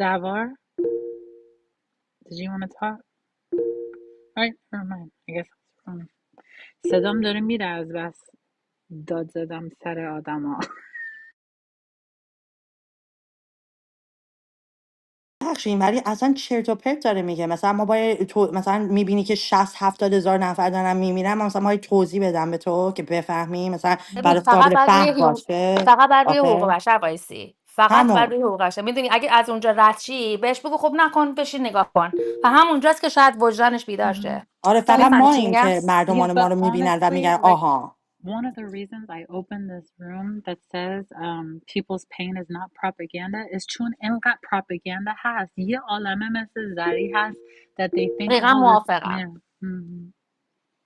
Davar, did you want to talk? Alright, never mind. I guess it's wrong. صدام داره میره از بس داد زدم سر آدما. بخشین ولی اصلا چرت و پرت داره میگه. مثلا ما باید تو مثلا میبینی که 60-70 هزار نفر دارن میمیرن، ما مثلا باید توضیح بدم به تو که بفهمی، مثلا ببین برای فقط قابل بر روی فهم باشه. فقط بر روی حقوق آخه بشر وایسی، فقط بر همون روی حقوق بشر. میدونی اگه از اونجا رد شی بهش بگو خب نکن، بشین نگاه کن، و همونجاست که شاید وجدانش بیدار شه. آره، مثلا فقط میفهمی ما چی این میگم؟ که Yeah, مردمان ما but رو میبینن و honestly, میگن like آها. one of the reasons I opened this room that says people's pain is not propaganda is چون انقدر propaganda هست. یه عالمه مثل زری هست that they think دقیقا oh this موافقم. yeah.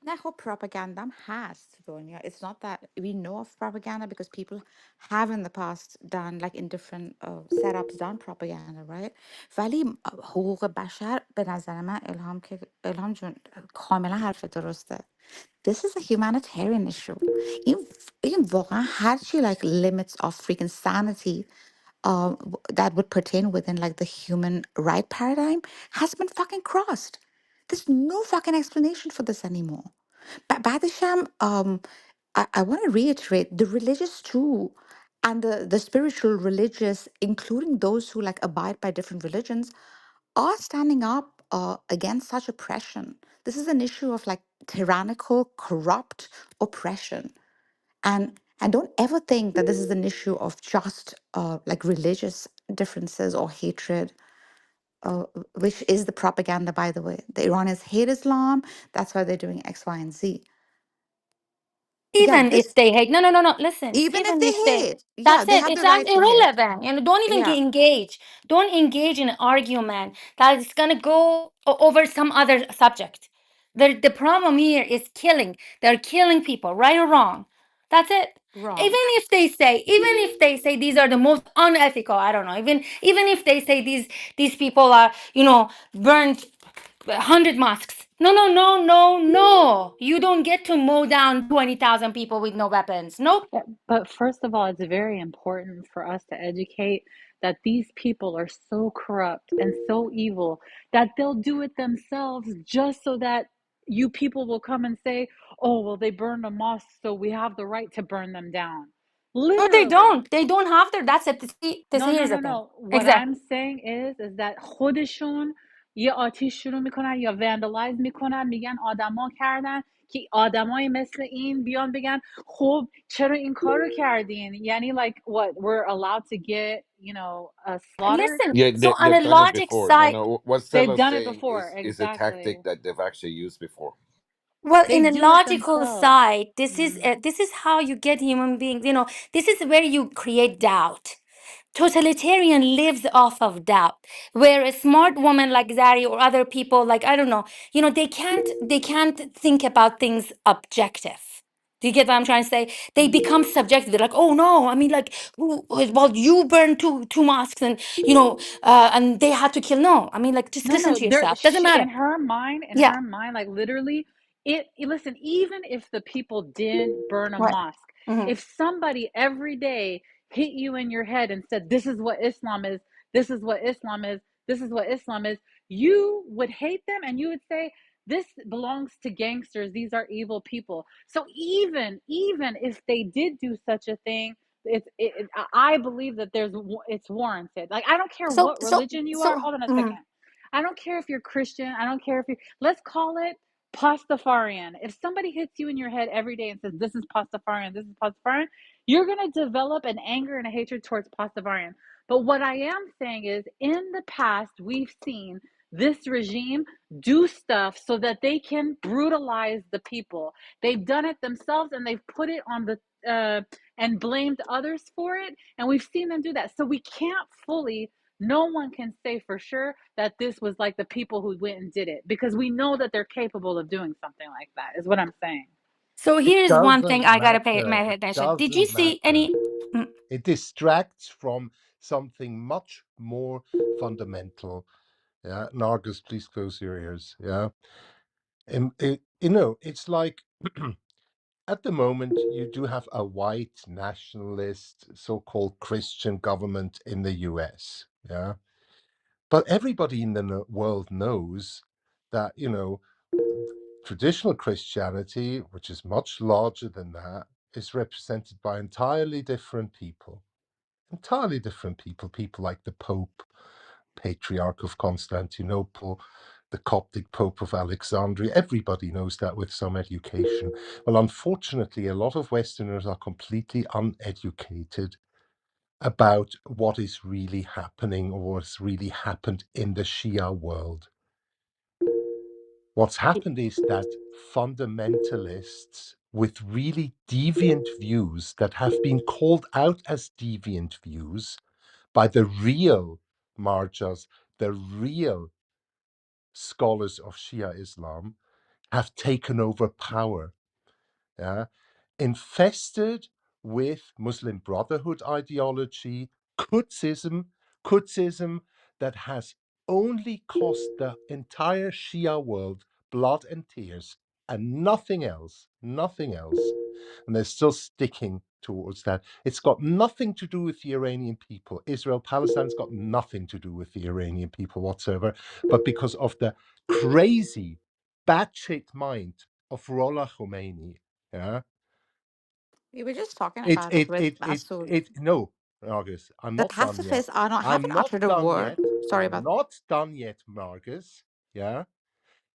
نه خب پروپاگاندام هست دنیا. It's not that we know of propaganda because people have in the past done like in different setups done propaganda, right? ولی حقوق بشر به نظر من الهام جون کاملا حرف درسته. This is a humanitarian issue. این واقعا هرچی like limits of freaking sanity that would pertain within like the human right paradigm has been fucking crossed. There's no fucking explanation for this anymore. بعدش هم I want to reiterate the religious too and the spiritual religious, including those who like abide by different religions, are standing up against such oppression. This is an issue of like tyrannical, corrupt oppression. And don't ever think that this is an issue of just like religious differences or hatred, which is the propaganda, by the way. The Iranians hate Islam. That's why they're doing X, Y, and Z. Yeah, Even this if they hate, no, listen, even if even they if they, hate, yeah, that's they it, have it's the right to hate. irrelevant. Don't even Yeah. engage. Don't engage in an argument that is going to go over some other subject. The problem here is killing. They're killing people, right or wrong. That's it. Wrong. Even if they say these are the most unethical, I don't know, even if they say these people are, burned 100 mosques. No. You don't get to mow down 20,000 people with no weapons. Nope. But first of all, it's very important for us to educate that these people are so corrupt and so evil that they'll do it themselves just so that you people will come and say, oh, well, they burned a mosque, so we have the right to burn them down. No, they Literally. don't. They don't have their. That's it. See, No, no, here's no, the thing. no. What Exactly. I'm saying is that خودشون یه آتیش شروع میکنن یا وندالایز میکنن، میگن آدما کردن که آدمای مثل این بیان بگن خب چرا این کار رو کردین. یعنی like what we're allowed to get slaughtered. Listen. Yeah, So on a they've done it logic before. No, side, no. What They've Selma's done it saying before. is a Exactly. tactic that they've actually used before. well, They in a do it logical themselves. side, this is how you get human beings. This is where you create doubt. Totalitarian lives off of doubt, where a smart woman like Zari or other people like, I don't know, they can't think about things objective. Do you get what I'm trying to say? They become subjective. They're like, oh no, I mean, like, well, you burned two mosques, and and they had to kill. No, I mean, like, just No, listen no, to there yourself. Doesn't she matter. Yeah. in her mind, like literally, listen, even if the people didn't burn a Right. mosque, Mm-hmm. if somebody every day hit you in your head and said, this is what Islam is, this is what Islam is, this is what Islam is, you would hate them and you would say, this belongs to gangsters, these are evil people. So even if they did do such a thing, I believe that it's warranted. Like I don't care So, what so, religion you are. so. Hold on a Mhm. second. I don't care if you're Christian. I don't care if you. Let's call it Pastafarian. If somebody hits you in your head every day and says this is Pastafarian, this is Pastafarian, you're gonna develop an anger and a hatred towards Pastafarian. But what I am saying is, in the past, we've seen this regime do stuff so that they can brutalize the people. They've done it themselves and they've put it on the and blamed others for it. And we've seen them do that. So we can't fully, no one can say for sure that this was like the people who went and did it because we know that they're capable of doing something like that, is what I'm saying. So It here's one thing doesn't I gotta pay matter. my It attention. Did you doesn't see matter. any? It distracts from something much more fundamental. Yeah, Nargis, please close your ears. Yeah, and it's like at the moment you do have a white nationalist, so-called Christian government in the U.S. Yeah, But everybody in the world knows that, you know, traditional Christianity, which is much larger than that, is represented by entirely different people. People like the Pope, Patriarch of Constantinople, the Coptic Pope of Alexandria. Everybody knows that with some education. Well, unfortunately, a lot of Westerners are completely uneducated about what is really happening or what's really happened in the Shia world. What's happened is that fundamentalists with really deviant views that have been called out as deviant views by the real marjas, the real scholars of Shia Islam, have taken over power, yeah? Infested with Muslim Brotherhood ideology, Qudsism that has only cost the entire Shia world blood and tears and nothing else. And they're still sticking towards that. It's got nothing to do with the Iranian people. Israel-Palestine's got nothing to do with the Iranian people whatsoever, but because of the crazy, batshit mind of Ruhollah Khomeini, yeah, We were just talking about it with Masood. no, Margus, I'm The not done yet. pacifists are not, I'm haven't not uttered a done word. yet. Sorry I'm about not done yet, Margus. Yeah.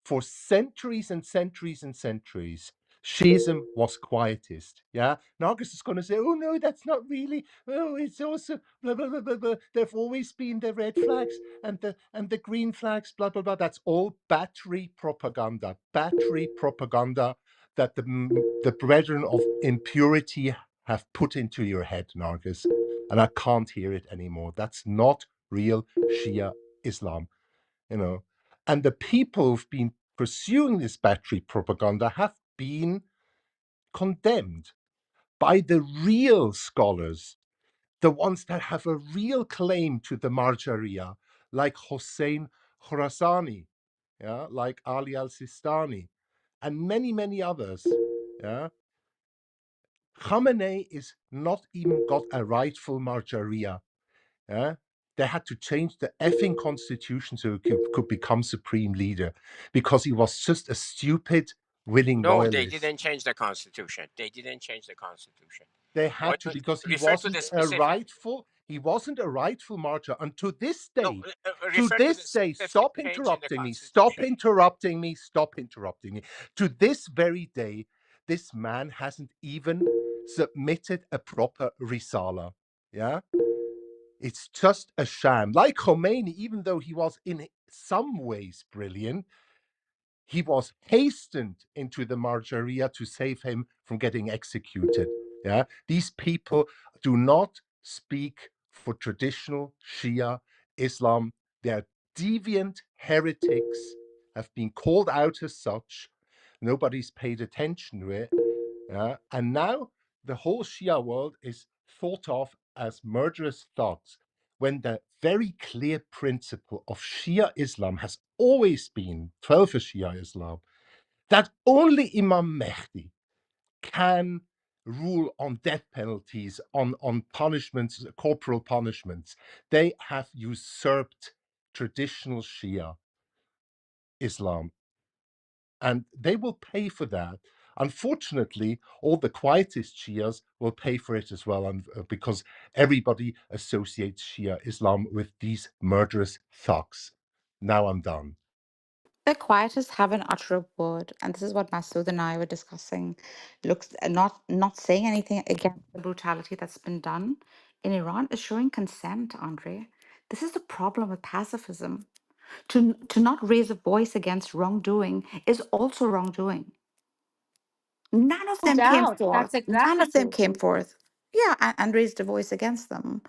For centuries and centuries and centuries, Shiism was quietist. Yeah. Nargis is going to say, oh, no, that's not really. Oh, it's also blah, blah, blah, blah, blah. There've always been the red flags and the green flags, blah, blah, blah. That's all battery propaganda that the brethren of impurity have put into your head, Nargis. And I can't hear it anymore. That's not real Shia Islam, you know. And the people who've been pursuing this battery propaganda have been condemned by the real scholars, the ones that have a real claim to the Marjaria, like Hossein Khorasani, yeah, like Ali al-Sistani, and many, many others. Yeah. Khamenei is not even got a rightful Marjaria. Yeah? They had to change the effing constitution so he could become supreme leader because he was just a stupid, willing No, they loyalist. didn't change the constitution. They didn't change the constitution. They had What to because refer to the specific? he wasn't a rightful marcher. And to this No, day, refer to the specific stop page in the interrupting me, constitution. stop interrupting me. To this very day, this man hasn't even submitted a proper risala. Yeah. It's just a sham. Like Khomeini, even though he was in some ways brilliant, he was hastened into the Marjaria to save him from getting executed. Yeah, these people do not speak for traditional Shia Islam. They're deviant heretics, have been called out as such. Nobody's paid attention to it. And now the whole Shia world is thought of as murderous thugs, when the very clear principle of Shia Islam has always been, 12 Shia Islam, that only Imam Mahdi can rule on death penalties, on punishments, corporal punishments. They have usurped traditional Shia Islam, and they will pay for that. Unfortunately, all the quietist Shias will pay for it as well, and because everybody associates Shia Islam with these murderous thugs. Now I'm done. the quietists haven't uttered a word, and this is what Masood and I were discussing. Looks not saying anything against the brutality that's been done in Iran is showing consent, Andre. This is the problem with pacifism. To not raise a voice against wrongdoing is also wrongdoing. None of No them came doubt. That's forth. None exactly of them true. came forth. Yeah, and raised a voice against them.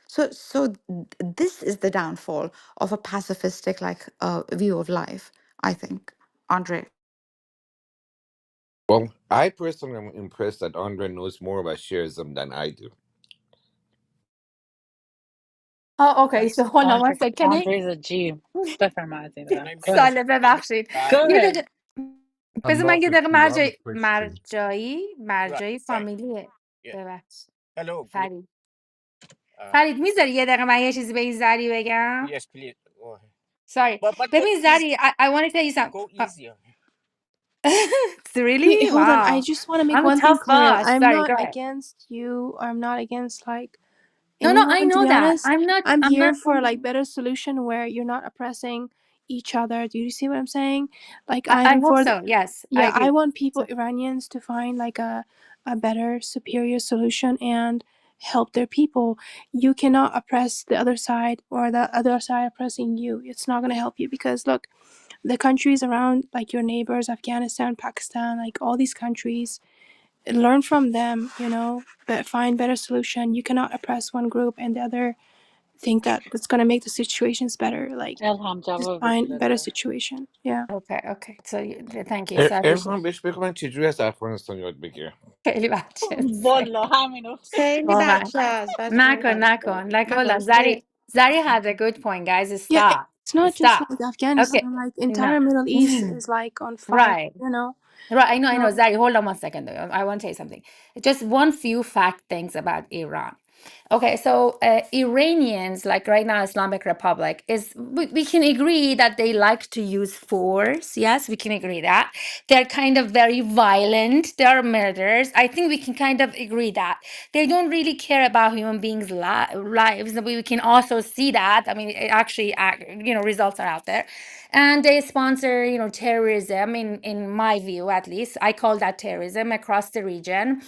So this is the downfall of a pacifistic view of life, I think. Andre. Well, I personally am impressed that Andre knows more about Shiism than I do. Oh, okay. So hold on one second. Can I Andre's a G. بفرمایید Can I Go ahead. ساله can I ببخشید Go یه ahead. دقیقه I'm بذار من not یه a دقیقه Jew, I'm a Christian. right? مرجعی Thank فامیلیه yeah. ببخش Hello, please. فرید میذاری یه دقیقه من یه چیزی به این زری بگم Yes, please. Go sorry. But go ببین easy. زری I want to tell you something. Go easier. Really? Hold on. I Wow. just want to make I'm a one thing tough clear. boss. I'm Sorry, not go ahead. against you, or I'm not against like No, I anyone, to know be that. honest. I'm I'm here not for like better solution where you're not oppressing each other. Do you see what I'm saying? Like I I'm hope for the, so. Yes, I yeah, I agree. want people, So, Iranians, to find like a better, superior solution and help their people. You cannot oppress the other side or the other side oppressing you. It's not going to help you because look, the countries around, like your neighbors, Afghanistan, Pakistan, like all these countries, learn from them, you know, but find better solution. You cannot oppress one group and the other think that that's going to make the situations better. Like الهام just جوابشو find better بده. situation. Yeah. okay. So thank you. So I appreciate ارفان بهش بگو من چجوری از افغانستان یاد بگیرم. خیلی بچه والا همینو. خیلی واقعا بچه است بچه نکن like hold on خیلی Zari has a good point guys Yeah, it's not just stop like okay Afghanistan, like no entire Middle East is like on fire, right you know. right I know So Zari hold on one second though. I want to tell you something just one few fact things about Iran. Okay, so Iranians, like right now, Islamic Republic, we can agree that they like to use force. Yes, we can agree that. They're kind of very violent. They're murderers. I think we can kind of agree that. They don't really care about human beings' lives. We can also see that. I mean, it actually, results are out there. And they sponsor, terrorism, in my view, at least. I call that terrorism across the region.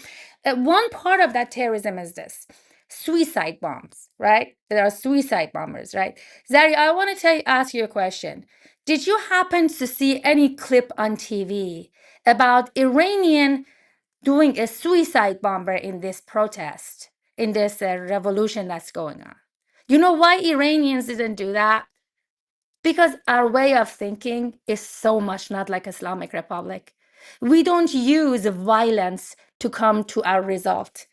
One part of that terrorism is this suicide bombs, right? There are suicide bombers, right? Zari, I want to ask you a question. Did you happen to see any clip on TV about Iranian doing a suicide bomber in this protest, in this revolution that's going on? You know why Iranians didn't do that? Because our way of thinking is so much not like Islamic Republic. We don't use violence to come to our result.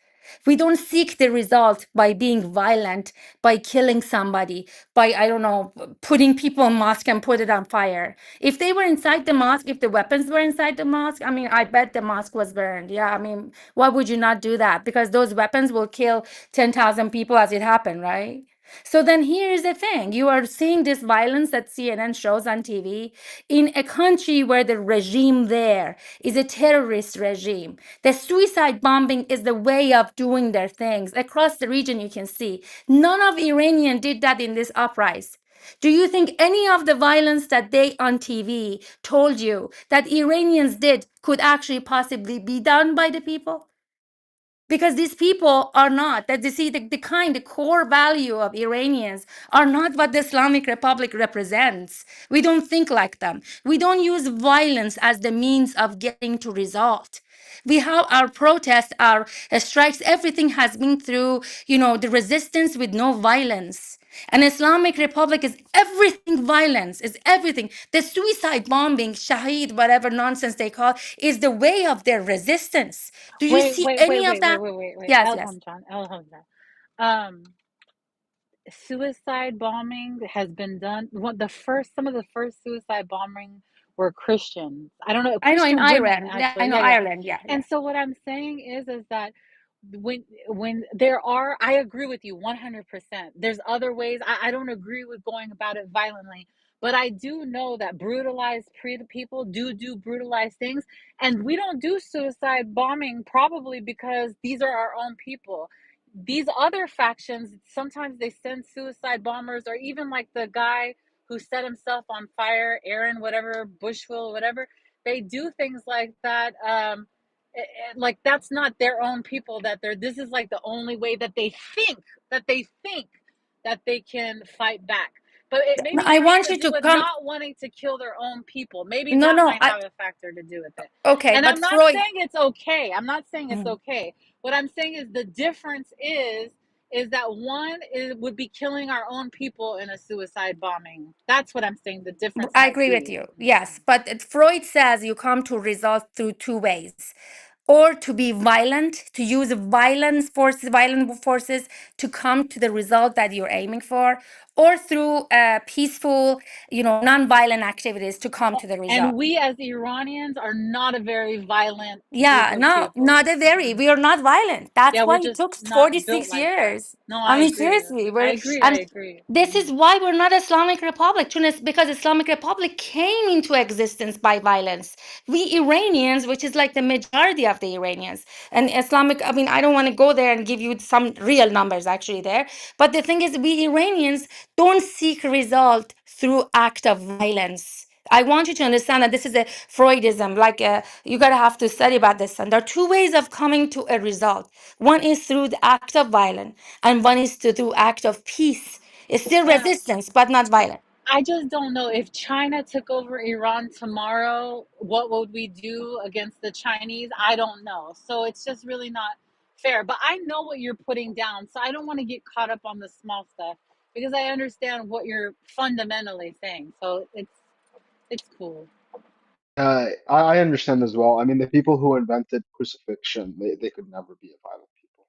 We don't seek the result by being violent, by killing somebody, by, I don't know, putting people in mosque and put it on fire. If they were inside the mosque, if the weapons were inside the mosque, I mean, I bet the mosque was burned. Yeah, I mean, why would you not do that? Because those weapons will kill 10,000 people as it happened, right? So then here's the thing. You are seeing this violence that CNN shows on TV in a country where the regime there is a terrorist regime. The suicide bombing is the way of doing their things. Across the region, you can see. None of Iranian did that in this uprising. Do you think any of the violence that they on TV told you that Iranians did could actually possibly be done by the people? Because these people are not that you see the core value of Iranians are not what the Islamic Republic represents. We don't think like them. We don't use violence as the means of getting to result. We have our protests, our strikes, everything has been through, the resistance with no violence. An Islamic Republic is everything violence, is everything. The suicide bombing, Shahid, whatever nonsense they call, is the way of their resistance. Do you Wait, see wait, wait, any of wait, wait, that? wait, wait, wait. Yes, yes. Elham John, Elham John. Um, Suicide bombing has been done. Some of the first suicide bombing were Christians. I don't know, I know in Christian women Ireland. Yeah, I actually. know Yeah, yeah. Ireland. Yeah, yeah. And so what I'm saying is that when there are, I agree with you 100%. There's other ways. I don't agree with going about it violently, but I do know that brutalized people do brutalized things, and we don't do suicide bombing probably because these are our own people. These other factions, sometimes they send suicide bombers, or even like the guy who set himself on fire, Aaron, whatever, Bushwill, whatever. They do things like that. Like that's not their own people. This is like the only way that they think that they think that they can fight back. But No, maybe I it has want to you do to with come. not wanting to kill their own people. Maybe No, that no. might have a factor to do with it. Okay, And but I'm not Freud. saying it's okay. I'm not saying it's Mm, okay. What I'm saying is the difference is that would be killing our own people in a suicide bombing. That's what I'm saying. The difference I might agree with be. you. Yes, but Freud says you come to result through two ways. Or to be violent, to use violent forces to come to the result that you're aiming for, or through peaceful, non-violent activities to come to the And result. we as Iranians are not a very violent group Yeah, of no, people. not a very. We are not violent. That's Yeah, we're why it just took not built 46 like that. years. No, I I mean, agree. seriously, I we're agree. I and agree. this is why we're not Islamic Republic, Tunis, because Islamic Republic came into existence by violence. We Iranians, which is like the majority of the Iranians, and Islamic, I mean, I don't want to go there and give you some real numbers actually there, but the thing is, we Iranians don't seek result through act of violence. I want you to understand that this is a Freudism. Like you gotta have to study about this. And there are two ways of coming to a result. One is through the act of violence, and one is through act of peace. It's still Yeah. resistance, but not violent. I just don't know if China took over Iran tomorrow, what would we do against the Chinese? I don't know. So it's just really not fair. But I know what you're putting down, so I don't want to get caught up on the small stuff because I understand what you're fundamentally saying. So it's cool. I understand as well. I mean, the people who invented crucifixion, they could never be a violent people.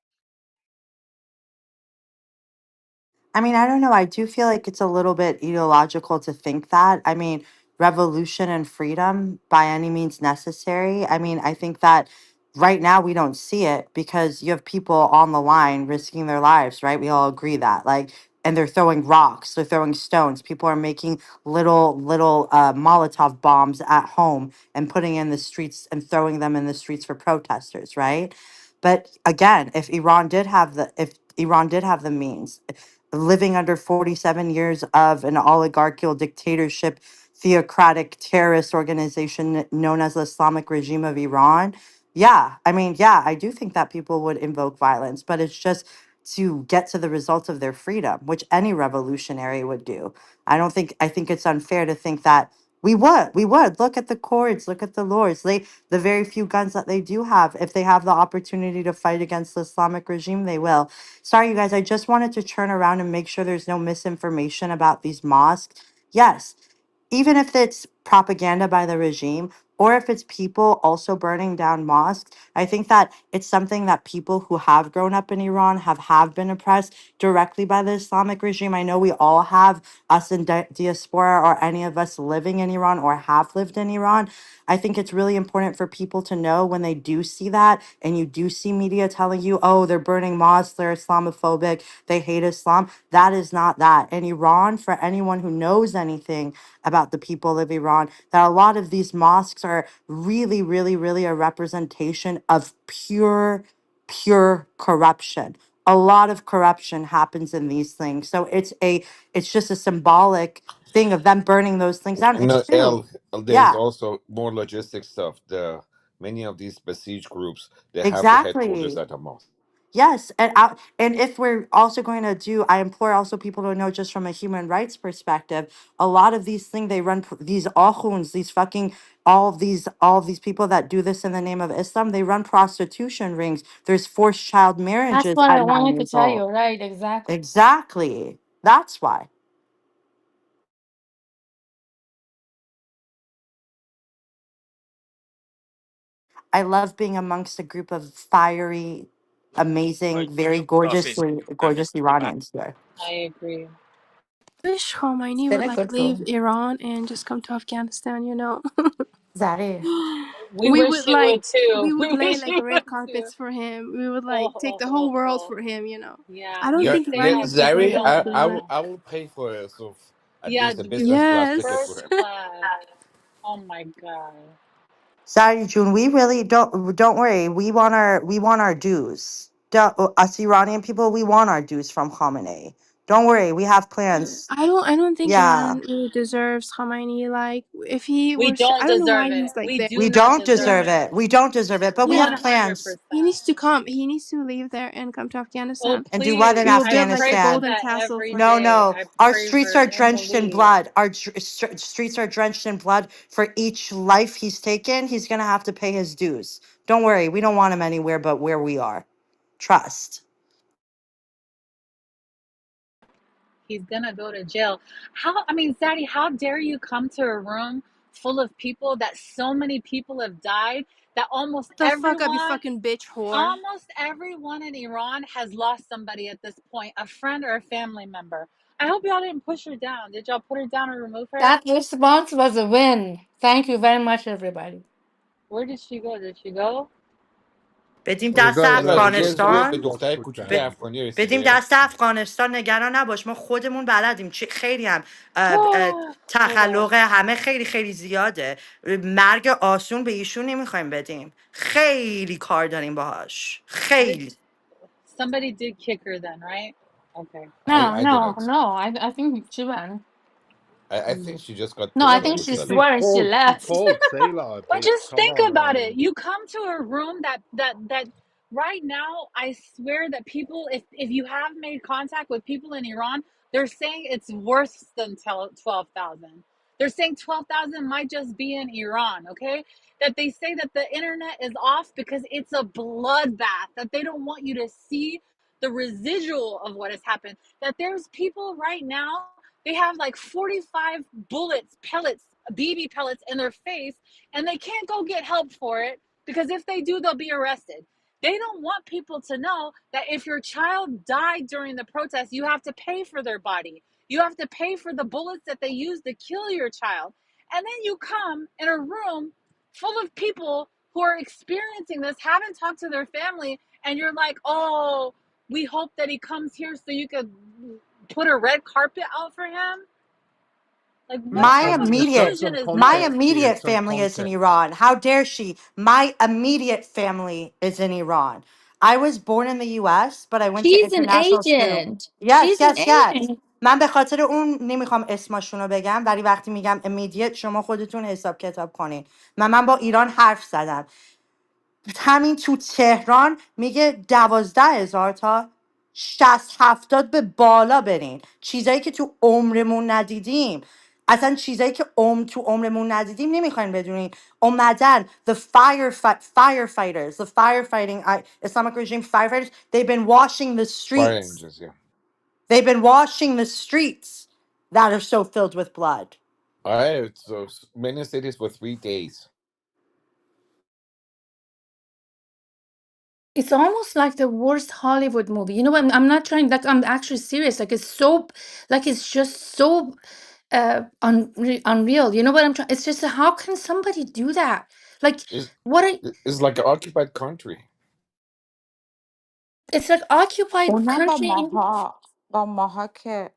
I mean, I don't know. I do feel like it's a little bit ideological to think that. I mean, revolution and freedom by any means necessary. I mean, I think that right now we don't see it because you have people on the line risking their lives, right? We all agree that. Like, and they're throwing rocks, they're throwing stones. People are making little Molotov bombs at home and putting in the streets and throwing them in the streets for protesters, right? But again, if Iran did have the means, living under 47 years of an oligarchical dictatorship, theocratic terrorist organization known as the Islamic regime of Iran. Yeah, I mean, yeah, I do think that people would invoke violence, but it's just to get to the results of their freedom, which any revolutionary would do. I think it's unfair to think that we would look at the courts, look at the lords, the very few guns that they do have. If they have the opportunity to fight against the Islamic regime, they will. Sorry, you guys, I just wanted to turn around and make sure there's no misinformation about these mosques. Yes, even if it's propaganda by the regime or if it's people also burning down mosques, I think that it's something that people who have grown up in Iran have been oppressed directly by the Islamic regime. I know we all have, us in diaspora or any of us living in Iran or have lived in Iran. I think it's really important for people to know when they do see that and you do see media telling you, oh, they're burning mosques, they're Islamophobic, they hate Islam. That is not that. In Iran, for anyone who knows anything about the people of Iran, that a lot of these mosques are really a representation of pure corruption. A lot of corruption happens in these things. So it's just a symbolic thing of them burning those things down. It's No, true. there's Yeah, also more logistic stuff. Many of these besieged groups, they have the headquarters exactly. at a mosque. Yes, and if we're also going to do, I implore also people to know just from a human rights perspective, a lot of these things they run these akhunds, these fucking all of these people that do this in the name of Islam, they run prostitution rings. There's forced child That's marriages what at I nine wanted to years tell old. you. Right, exactly. Exactly. That's why. I love being amongst a group of fiery, amazing, very gorgeous Iranians here. I agree. Wish It's Khomeini been would a like good leave room. Iran and just come to Afghanistan, you know. Zari. We we wish would he like would too. we would We lay wish like he red would too. carpets for him. We would Oh, like take oh, the oh, whole world oh. for him, you know. Yeah, I don't me think too. Iranian people Zari, don't Don't do that. know. I will pay for at Yeah, least a business class ticket for Yes. first him. class. Oh my God. Sorry, June. We really don't worry. We want our dues. Us Iranian people, we want our dues from Khamenei. Don't worry. We have plans. I don't think Yeah, Iran really deserves Khamenei. Like if he We were, don't I don't know deserve why it. he's like We there. do we not don't deserve deserve Yeah, it. it. We don't deserve it, but we yeah. have 100%. plans. He needs to come. He needs to leave there and come to Oh, Afghanistan. And do what in We please. will I build like a pray for Afghanistan? golden that castle every for No, him. day. no. I Our pray streets for are him to drenched in leave. blood. Our streets are drenched in blood. For each life he's taken, he's gonna have to pay his dues. Don't worry. We don't want him anywhere but where we are. Trust. He's gonna go to jail. I mean, Zaddy, how dare you come to a room full of people that so many people have died that The fuck up, you fucking bitch whore. almost everyone in Iran has lost somebody at this point, a friend or a family member. I hope y'all didn't push her down. Did y'all put her down or remove her? That response was a win. Thank you very much, everybody. Where did she go? Did she go? بدیم Oh, دست no, نمیاد no, یه she زور به افغانستان. got دختر put کوچیک ب- down. افغانی بدیم رسیده. دست افغانستان، نگران نباش، ما خودمون بلدیم. خیلی هم Hold on. تخلق همه خیلی خیلی زیاده. مرگ آسون به ایشون نمیخوایم بدیم، خیلی کار داریم باهاش، Did خیلی. somebody did kick her then, right? Okay. No, I no, didn't. no. I think she went. I think she just got No, pushed I No, off think the she sudden. swore and she she left. called Sailor a But bitch. just Come think on, I about it. mean, You come to a room that right now, I swear that people, if you have made contact with people in Iran, they're saying it's worse than 12,000. They're saying 12,000 might just be in Iran, okay? That they say that the internet is off because it's a bloodbath, that they don't want you to see the residual of what has happened. That there's people right now, they have like 45 bullets, pellets, BB pellets in their face, and they can't go get help for it because if they do, they'll be arrested. They don't want people to know that if your child died during the protest, you have to pay for their body. You have to pay for the bullets that they used to kill your child. And then you come in a room full of people who are experiencing this, haven't talked to their family, and you're like, oh, we hope that he comes here so you could put a red carpet out for him. Like, what yeah, My type of put immediate, decision some is my this? context here, immediate some family is in context. Iran. How dare she? My immediate family is in Iran. I was born in the US, but I went to She's an international school. agent. Yes, She's an yes, yes. agent. من به خاطر اون نمیخوام اسمشون رو بگم، ولی وقتی میگم immediate شما خودتون حساب کتاب کنین. من با ایران حرف زدم. همین تو تهران میگه 12,000 تا 60-70 به بالا برین، چیزایی که تو عمرمون ندیدیم. اصلا چیزایی که تو عمرمون ندیدیم نمیخواین بدونین. اومدن firefighters, the firefighting Islamic regime firefighters, they've been washing the Fire streets. angels, yeah. They've been washing the streets that are so filled with blood. So many cities for 3 days. It's almost like the worst Hollywood movie. You know, I'm not trying, like, I'm actually serious. Like, it's so, like, it's just so unreal. You know what I'm trying? It's just, how can somebody do that? Like, It's, what are, it's like an occupied country. it's like occupied اونم country. با ماها که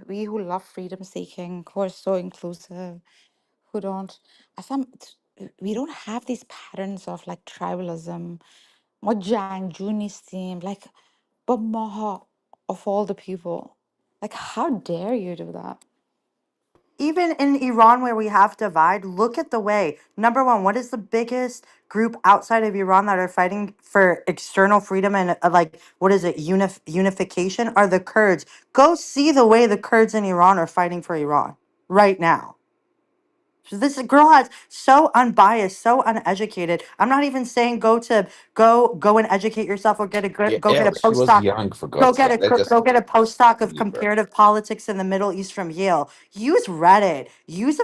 we who love freedom seeking, who are so inclusive, who don't اصلا we don't have these patterns of like tribalism. ما جنگجو نیستیم. Like با ماها of all the people. Like how dare you do that? Even in Iran, where we have divide, look at the way. Number one, what is the biggest group outside of Iran that are fighting for external freedom and like what is it, unification? Are the Kurds? Go see the way the Kurds in Iran are fighting for Iran right now. So this girl has so unbiased, so uneducated. I'm not even saying go and educate yourself or get a Yeah, go get a she was postdoc. young, for God's sake. Let's just Go get a postdoc of leave her. comparative politics in the Middle East from Yale. Use Reddit. Use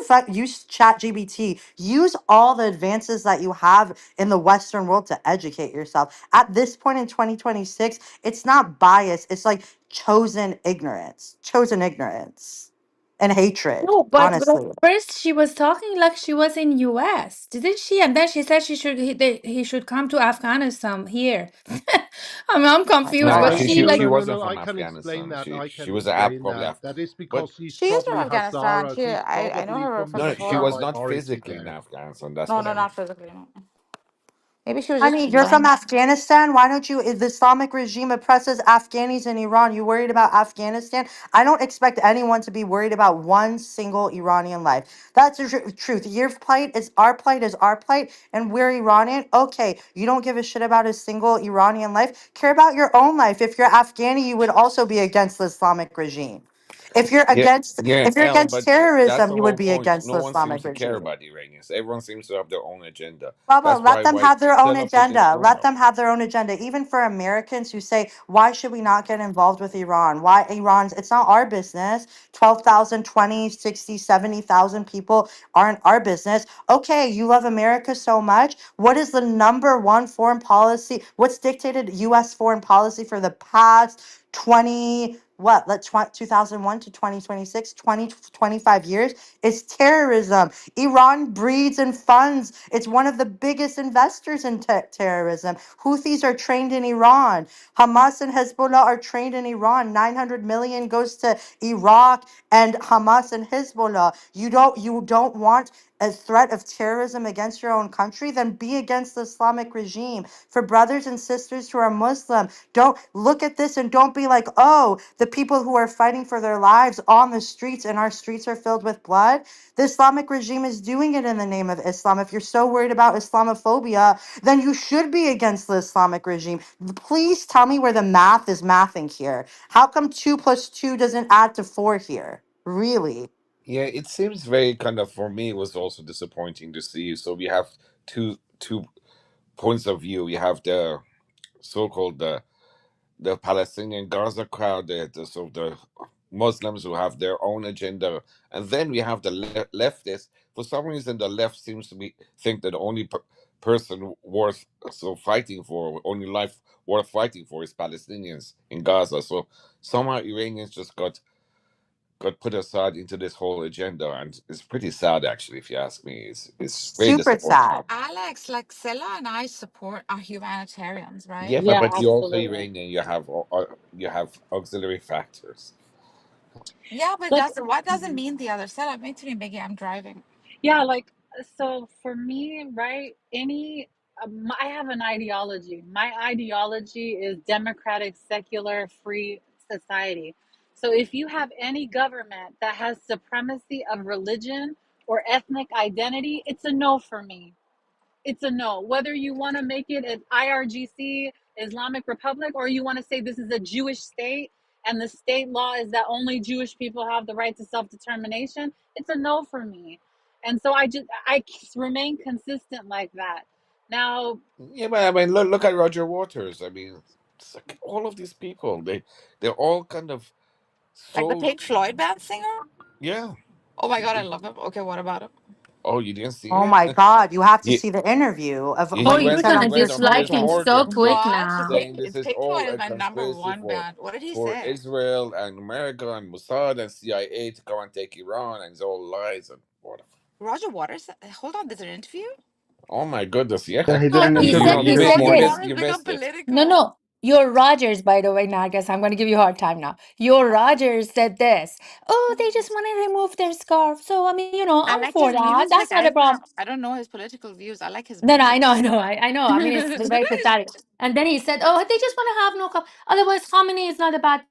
ChatGPT. Use all the advances that you have in the Western world to educate yourself. At this point in 2026, it's not bias. It's like chosen ignorance, and hatred. No, but Honestly. first she was talking like she was in US, didn't she? And then she said he should come to Afghanistan here. I mean, I'm confused. No, Was No, she she no, like? she no, no, wasn't no. from I can explain Afghanistan. that. She I she can was explain probably that. That is but because she's She is from probably Afghanistan. Hazara. She's I know probably her from from the no, she Shia before. was not minority physically in there. Afghanistan. That's No, what no, I mean. not physically. No. Maybe she was just Honey, you're from chilling. Afghanistan. Why don't you? If the Islamic regime oppresses Afghanis in Iran, you worried about Afghanistan? I don't expect anyone to be worried about one single Iranian life. That's the truth. Your plight is our plight is our plight, and we're Iranian. Okay, you don't give a shit about a single Iranian life. Care about your own life. If you're Afghani, you would also be against the Islamic regime. Yeah, yeah, If you're L, against but that's terrorism, the you would whole be point. against No the one seems Islamic to care regime. about the Iranians. Everyone seems to have their own agenda. Baba, That's let them why have their own Stella put this agenda. room Let up. them have their own agenda. Even for Americans who say, why should we not get involved with Iran? Why Iran's, it's not our business. 12,000, 20, 60, 70,000 people aren't our business. Okay, you love America so much. What is the number one foreign policy? What's dictated US foreign policy for the past 20, what, 2001 to 2026, 25 years, is terrorism. Iran breeds and funds. It's one of the biggest investors in terrorism. Houthis are trained in Iran. Hamas and Hezbollah are trained in Iran. 900 million goes to Iraq and Hamas and Hezbollah. You don't want a threat of terrorism against your own country, then be against the Islamic regime. For brothers and sisters who are Muslim, don't look at this and don't be like, oh, the people who are fighting for their lives on the streets and our streets are filled with blood. The Islamic regime is doing it in the name of Islam. If you're so worried about Islamophobia, then you should be against the Islamic regime. Please tell me where the math is mathing here. How come 2 plus 2 doesn't add to 4 here? Really? Yeah, it seems very kind of, for me, it was also disappointing to see. So we have two points of view. We have the so-called the Palestinian Gaza crowd, the Muslims who have their own agenda, and then we have the leftists. For some reason, the left seems to be think that the only person worth fighting for, only life worth fighting for, is Palestinians in Gaza. So somehow Iranians just got put aside into this whole agenda, and it's pretty sad, actually, if you ask me. It's very Super disappointing. sad. Alex, like Scylla and I support our humanitarians, right? Yeah, but Yeah, you're also absolutely. Iranian. You have auxiliary factors. Yeah, but Like, what doesn't mean the other side? میتونیم بگی I'm driving. yeah, like, so for me, right, I have an ideology. My ideology is democratic, secular, free society. So if you have any government that has supremacy of religion or ethnic identity, it's a no for me. It's a no. Whether you want to make it an IRGC, Islamic Republic, or you want to say this is a Jewish state and the state law is that only Jewish people have the right to self determination, it's a no for me. And so I remain consistent like that. Now, Yeah, but I mean, look at Roger Waters. I mean, it's like all of these people, they're all kind of Like the so, Pink Floyd band singer? yeah. Oh my god, I love him. Okay, what about him? Oh, you didn't see Oh it? my God, you have to he, see the interview of Oh, what he you're went said gonna on he went Piers on dislike Piers him Morgan. so Morgan quick What? The now. saying Pink this is Pink Floyd all is a my number conspiracy one band. What did he for say? Israel and America and Mossad and CIA to go and take Iran, and it's all lies and whatever. Roger Waters? Hold on, there's an interview? Oh my goodness, Yeah, yeah. he did No, an he interview said on he Piers said You Roger this. Morgan. missed Waters you become missed it. No, political. no. Your Rogers, by the way, Nargis, I'm going to give you a hard time now. Your Rogers said this. Oh, they just want to remove their scarf. So, I mean, I I'm like for his that. music. That's not a problem. I don't know his political views. I like his No, no, music. I know. I mean, it's very pathetic. And then he said, "Oh, they just want to have no cup. Otherwise, Khamenei is not a bad,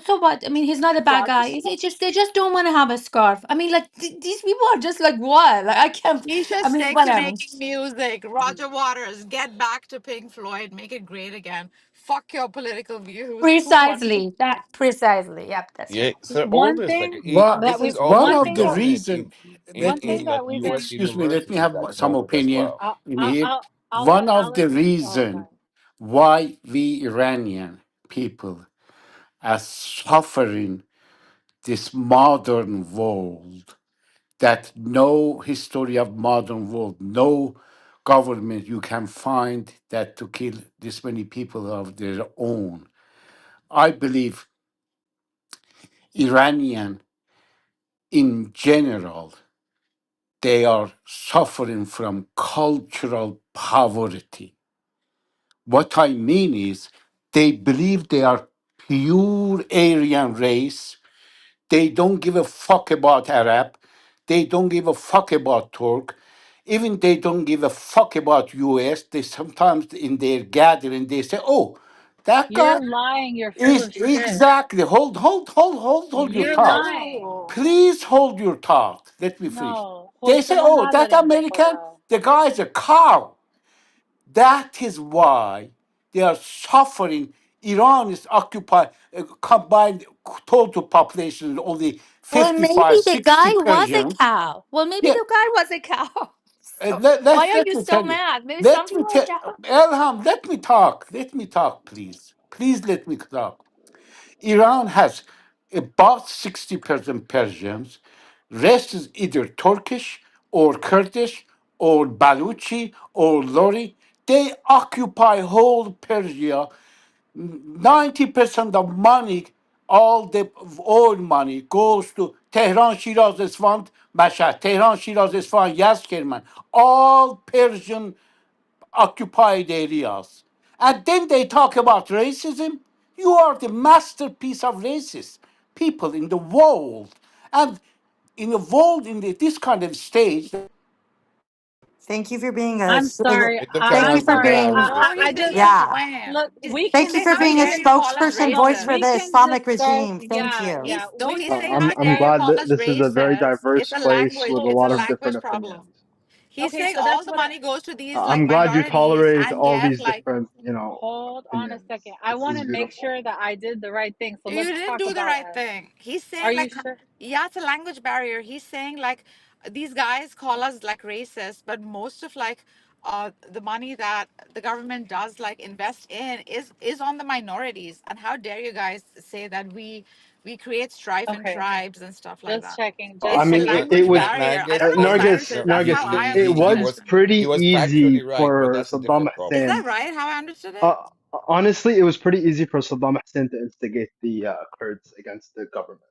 So what? I mean, he's not a bad guy. Drugs. They just don't want to have a scarf. I mean, like these people are just like what? Like I can't. He should I mean, stick to whatever. making music. Roger Waters, get back to Pink Floyd. Make it great again. Fuck your political views. Move on. Precisely that. Precisely. Yep, that's Yeah, right. so all one this, like, thing Well, that this is we, one also one of thing the that, prominent in reason, one let thing me, like that we can, U.S. excuse me, let me universities have at the some moment as opinion well. in here. I'll let One of the Alex. Oh, reason sorry. why we Iranian people are suffering this modern world, that no history of modern world, no government you can find that to kill this many people of their own. I believe Iranian in general, they are suffering from cultural poverty. What I mean is, they believe they are pure Aryan race. They don't give a fuck about Arab. They don't give a fuck about Turk. Even they don't give a fuck about US. They sometimes in their gathering they say, "Oh, that guy You're lying. You're full is of shit. exactly." Hold your You're thought. lying. Ooh. Please hold your thought. Let me finish. No, They say, José, "Oh, nada that de eso, American, Joel. the guy is a cow." That is why they are suffering. Iran is occupied, combined total population is only Well, 55, maybe the 60 guy was a Persian. cow. Well, maybe Yeah, the guy was a cow. So let, why let, are let you me so tell you. mad? Maybe Let something me was tell down. Elham, let me talk. Let me talk, please. Please let me talk. Iran has about 60% Persians. Rest is either Turkish or Kurdish or Baluchi or Lori. They occupy whole Persia. 90% of money all the oil money goes to Tehran, Shiraz, Isfahan, Mashhad. Tehran, Shiraz, Isfahan, Yazd, Kerman. All Persian occupied areas. And then they talk about racism. You are the masterpiece of racist people in the world. And in the world, in this kind of stage, Thank you for being a I'm sorry. It took thank I'm you Iran for to sorry. ban being, No, I he's just making a yeah. point. look. We Thank you can for How being a we dare can you call us spokesperson voice racist? for we the can Islamic discuss. regime. Thank Yeah, you. yeah. We He's can saying, I'm how I'm dare you glad call discuss. that us this is a very racist? diverse It's a place language, with a Hold it's a lot of on. different language problem. opinions. He's Okay, saying so all that's the what. money goes to these like I'm glad you minorities, tolerate and all yet these like different, Hold on a opinions. second. I This want is to make beautiful. sure that I did the right thing. So you let's didn't talk do the about right it. thing. He's Are saying you like, sure? yeah, it's a language barrier. He's saying like these guys call us like racist, but most of like the money that the government does like invest in is on the minorities. And how dare you guys say that we create strife in Okay, tribes and stuff like just that? checking. I Just It's a mean, checking. it language was I barrier. I guess don't know if Cyrus Nargis, is. no, That's how Nargis. I It understood was it. he pretty was easy factually right, but for that's a Saddam different Is problem. Hussein. that right? How I understood it? Uh, Honestly, it was pretty easy for Saddam Hussein to instigate the Kurds against the government.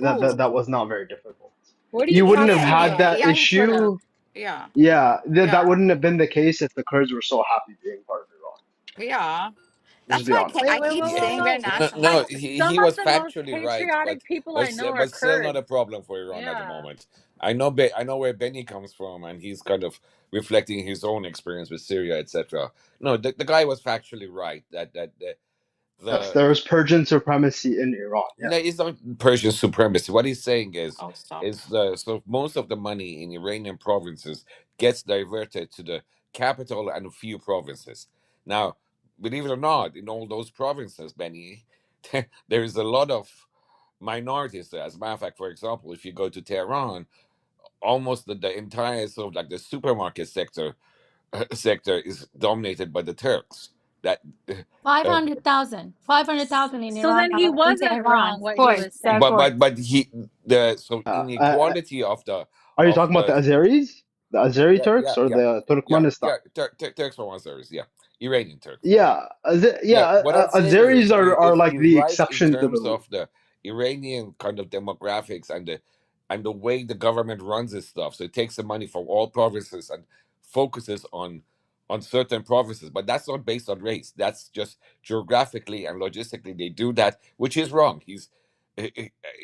Who? That was not very difficult. What are you You He wouldn't have talking did. had about? that Yeah, he could have. issue. Yeah. Yeah, that Yeah. wouldn't have been the case if the Kurds were so happy being part of Iran. Yeah. Let's That's be why honest. Wait, I wait, keep wait, Yeah. wait, saying we're wait. No, no, nationalists. he Some of was the most factually right, patriotic people I know are but still not Kurds. a problem for Iran at the Yeah. moment. I know where Benny comes from, and he's kind of reflecting his own experience with Syria, etc. No, the guy was factually right that Yes, the there was Persian supremacy in Iran. no, Yes. it's not Persian supremacy. What he's saying Oh, stop. is so most of the money in Iranian provinces gets diverted to the capital and a few provinces. Now, believe it or not, in all those provinces, Benny, there is a lot of minorities there. As a matter of fact, for example, if you go to Tehran, almost the entire sort of like the supermarket sector is dominated by the Turks. That uh, 500,000 in So Iran, then he in wasn't Tehran, wrong of what he course, was of saying. course. but he the so Uh, uh, inequality are you of talking about the the Azeris, the Azeri Turks, or the Turkmenistan? Turks from Azeris, yeah, Iranian Turks, yeah. Yeah, Yeah, what I'm saying Azeris are is like he's the right in exception to the terms rule. of the Iranian kind of demographics and the way the government runs its stuff. So it takes the money from all provinces and focuses on certain provinces, but that's not based on race. That's just geographically and logistically they do that, which is wrong.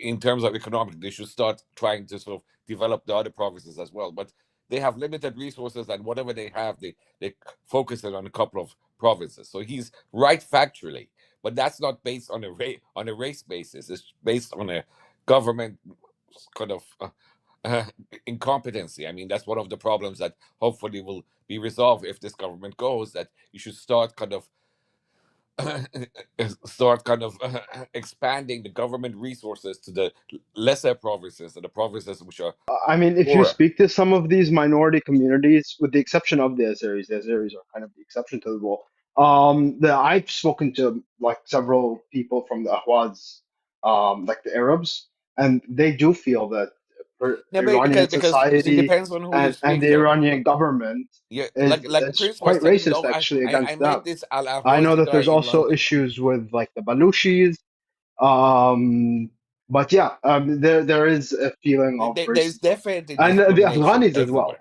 In terms of economic, they should start trying to sort of develop the other provinces as well. But they have limited resources, and whatever they have, they focus it on a couple of provinces. So he's right factually, but that's not based on on a race basis. It's based on a government kind of uh, incompetency. I mean, that's one of the problems that hopefully will be resolved if this government goes. That you should start kind of expanding the government resources to the lesser provinces and the provinces which are I mean, if you poorer. speak to some of these minority communities, with the exception of the Azeris are kind of the exception to the rule. I've spoken to like several people from the Ahwaz, like the Arabs, and they do feel that Yeah, Iranian because it society depends on who you and speak the to. Iranian government Yeah, is like it's Prince was quite saying racist though, actually I against them. met this Al I know Ahwazi that guy there's in also London. issues with like the Baluchis, but yeah, there is a feeling of There's racism, definitely and the discrimination Afghanis as well. everywhere.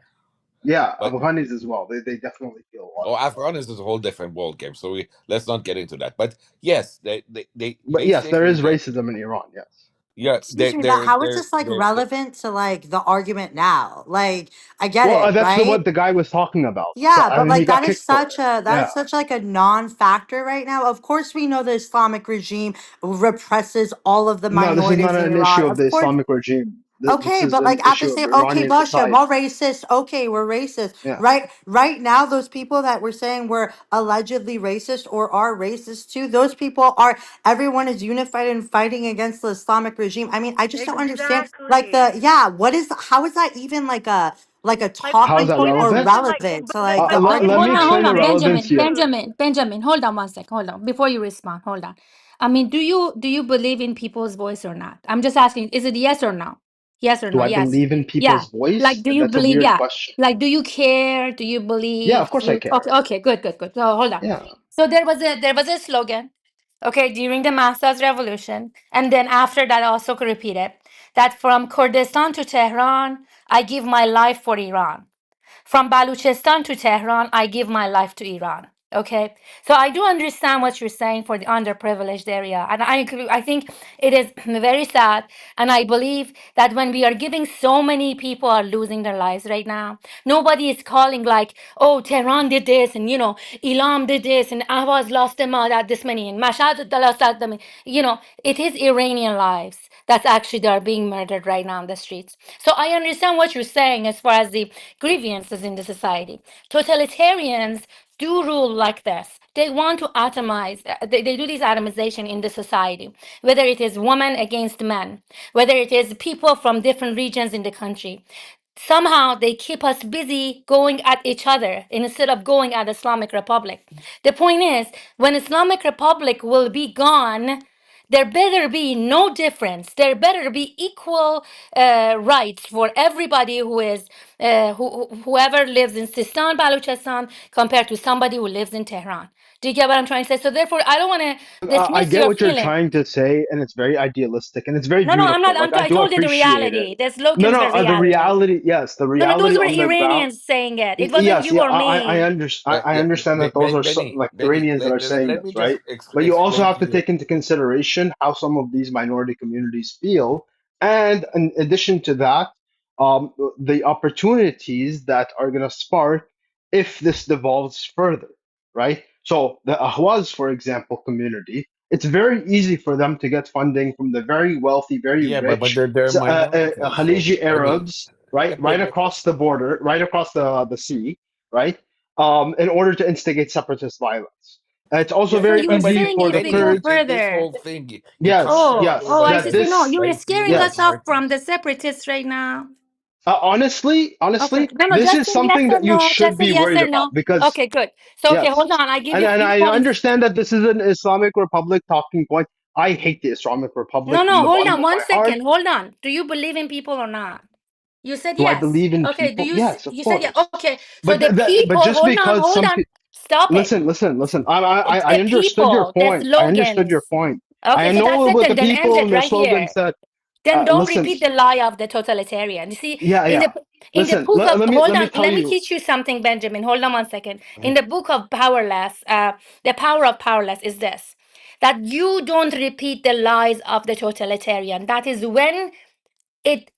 Yeah, But Afghanis as well. They definitely feel a lot oh, of. Afghanistan is a whole different ball game. So let's not get into that. But yes, they But yes, there basically is racism in Iran. Yes. yeah Excuse me, that how is this like they relevant to like the argument now? Like, I get Well, it, that's right? what the guy was talking about. So Yeah, but and he like got that is kicked for such it. a that Yeah. is such like a non-factor right now. Of course, we know the Islamic regime represses all of the No, this is not minorities in an Iran. issue of Of the course, Islamic regime. This okay, is but an like at the issue of same, okay, Iranian Russia, more society. racist. Okay, we're racist, Yeah. right? Right now, those people that we're saying were allegedly racist or are racist too, those people are. Everyone is unified and fighting against the Islamic regime. I mean, I just don't understand. Like the Exactly. yeah, what is how is that even like a Like, How is talking that point or relevant? relevant to like the Let argument me we're explain Hold the on, making? relevance here. Benjamin, hold on one sec, hold on. Before you respond, hold on. I mean, do you believe in people's voice or not? I'm just asking, is it yes or no? Yes or Do no? I Yes. believe in Yeah. people's Like, voice? do you That's a believe? weird Yeah. question. Like, do you care? Do you Yeah, believe? of course I care. Okay, okay, good. So hold on. Yeah. So there was a slogan. okay, during the Mahsas revolution, and then after that also repeated that from Kurdistan to Tehran, I give my life for Iran. From Baluchistan to Tehran, I give my life to Iran. Okay, so I do understand what you're saying for the underprivileged area, and I think it is very sad, and I believe that when we are giving so many people are losing their lives right now, nobody is calling like, oh, Tehran did this, and Elam did this, and Ahvaz lost them all at this many, and Mashhad lost that many. It is Iranian lives that's actually they are being murdered right now on the streets. So I understand what you're saying as far as the grievances in the society. Totalitarians do rule like this. They want to atomize, they do this atomization in the society, whether it is women against men, whether it is people from different regions in the country. Somehow they keep us busy going at each other instead of going at Islamic Republic. The point is, when Islamic Republic will be gone, there better be no difference. There better be equal rights for everybody who is whoever lives in Sistan, Baluchistan, compared to somebody who lives in Tehran. Do you get what I'm trying to say? So therefore, I don't want to I dismiss get your what you're feeling. trying to say, and it's very idealistic and it's very No, no, I'm not. beautiful. Like I I do told you the appreciate it. reality. The No, slogans no, were the reality. reality, yes, the No, no, those reality were on the ground. Iranians saying it. It wasn't Yes, you yeah, or me. I understand that those are Benny, like Benny, Iranians that are saying let this, me just right? But you also explain have to to you. take into consideration how some of these minority communities feel, and in addition to that, the opportunities that are going to spark if this devolves further, right? So the Ahwaz, for example, community, it's very easy for them to get funding from the very wealthy, very Yeah, but rich they're minorities. So Khaliji Benny, Arabs, right across the border, right across the sea, right, in order to instigate separatist violence. It's also yeah, So very you were but easy saying for if the we go Benny, Kurds. this further. whole thing, you Yes, can't Oh, just yes, go oh, I by see. that So no, this, this, you were right? Being scaring us yes. off from minorities. the separatists right now. Honestly, Okay. honestly, No, no, this just is say yes something or that you no. should Just say be yes worried or about no. because Okay, good. So, okay, yes, hold on. I give you a and few I points. understand that this is an Islamic Republic talking point. I hate the Islamic Republic No, from no, the hold bottom on. of One my heart. second. Hold on. Do you believe in people or not? You said Do I yes. believe in Okay. Do people? you? Yes, of You said yeah. course. Okay. So But the but people. just Hold on. because Hold some on. people Stop it. listen. I The understood your people. The point. I understood your slogans. point. I Okay. So that's know it. what the Then end people it and the right slogan here. said. Then don't Listen, repeat the lie of the totalitarian. You see, yeah, in yeah. the Listen, book of hold let me on, tell let me you. teach you something, Benjamin. Hold on one second. In the book of Powerless, the power of powerless is this: that you don't repeat the lies of the totalitarian. That is when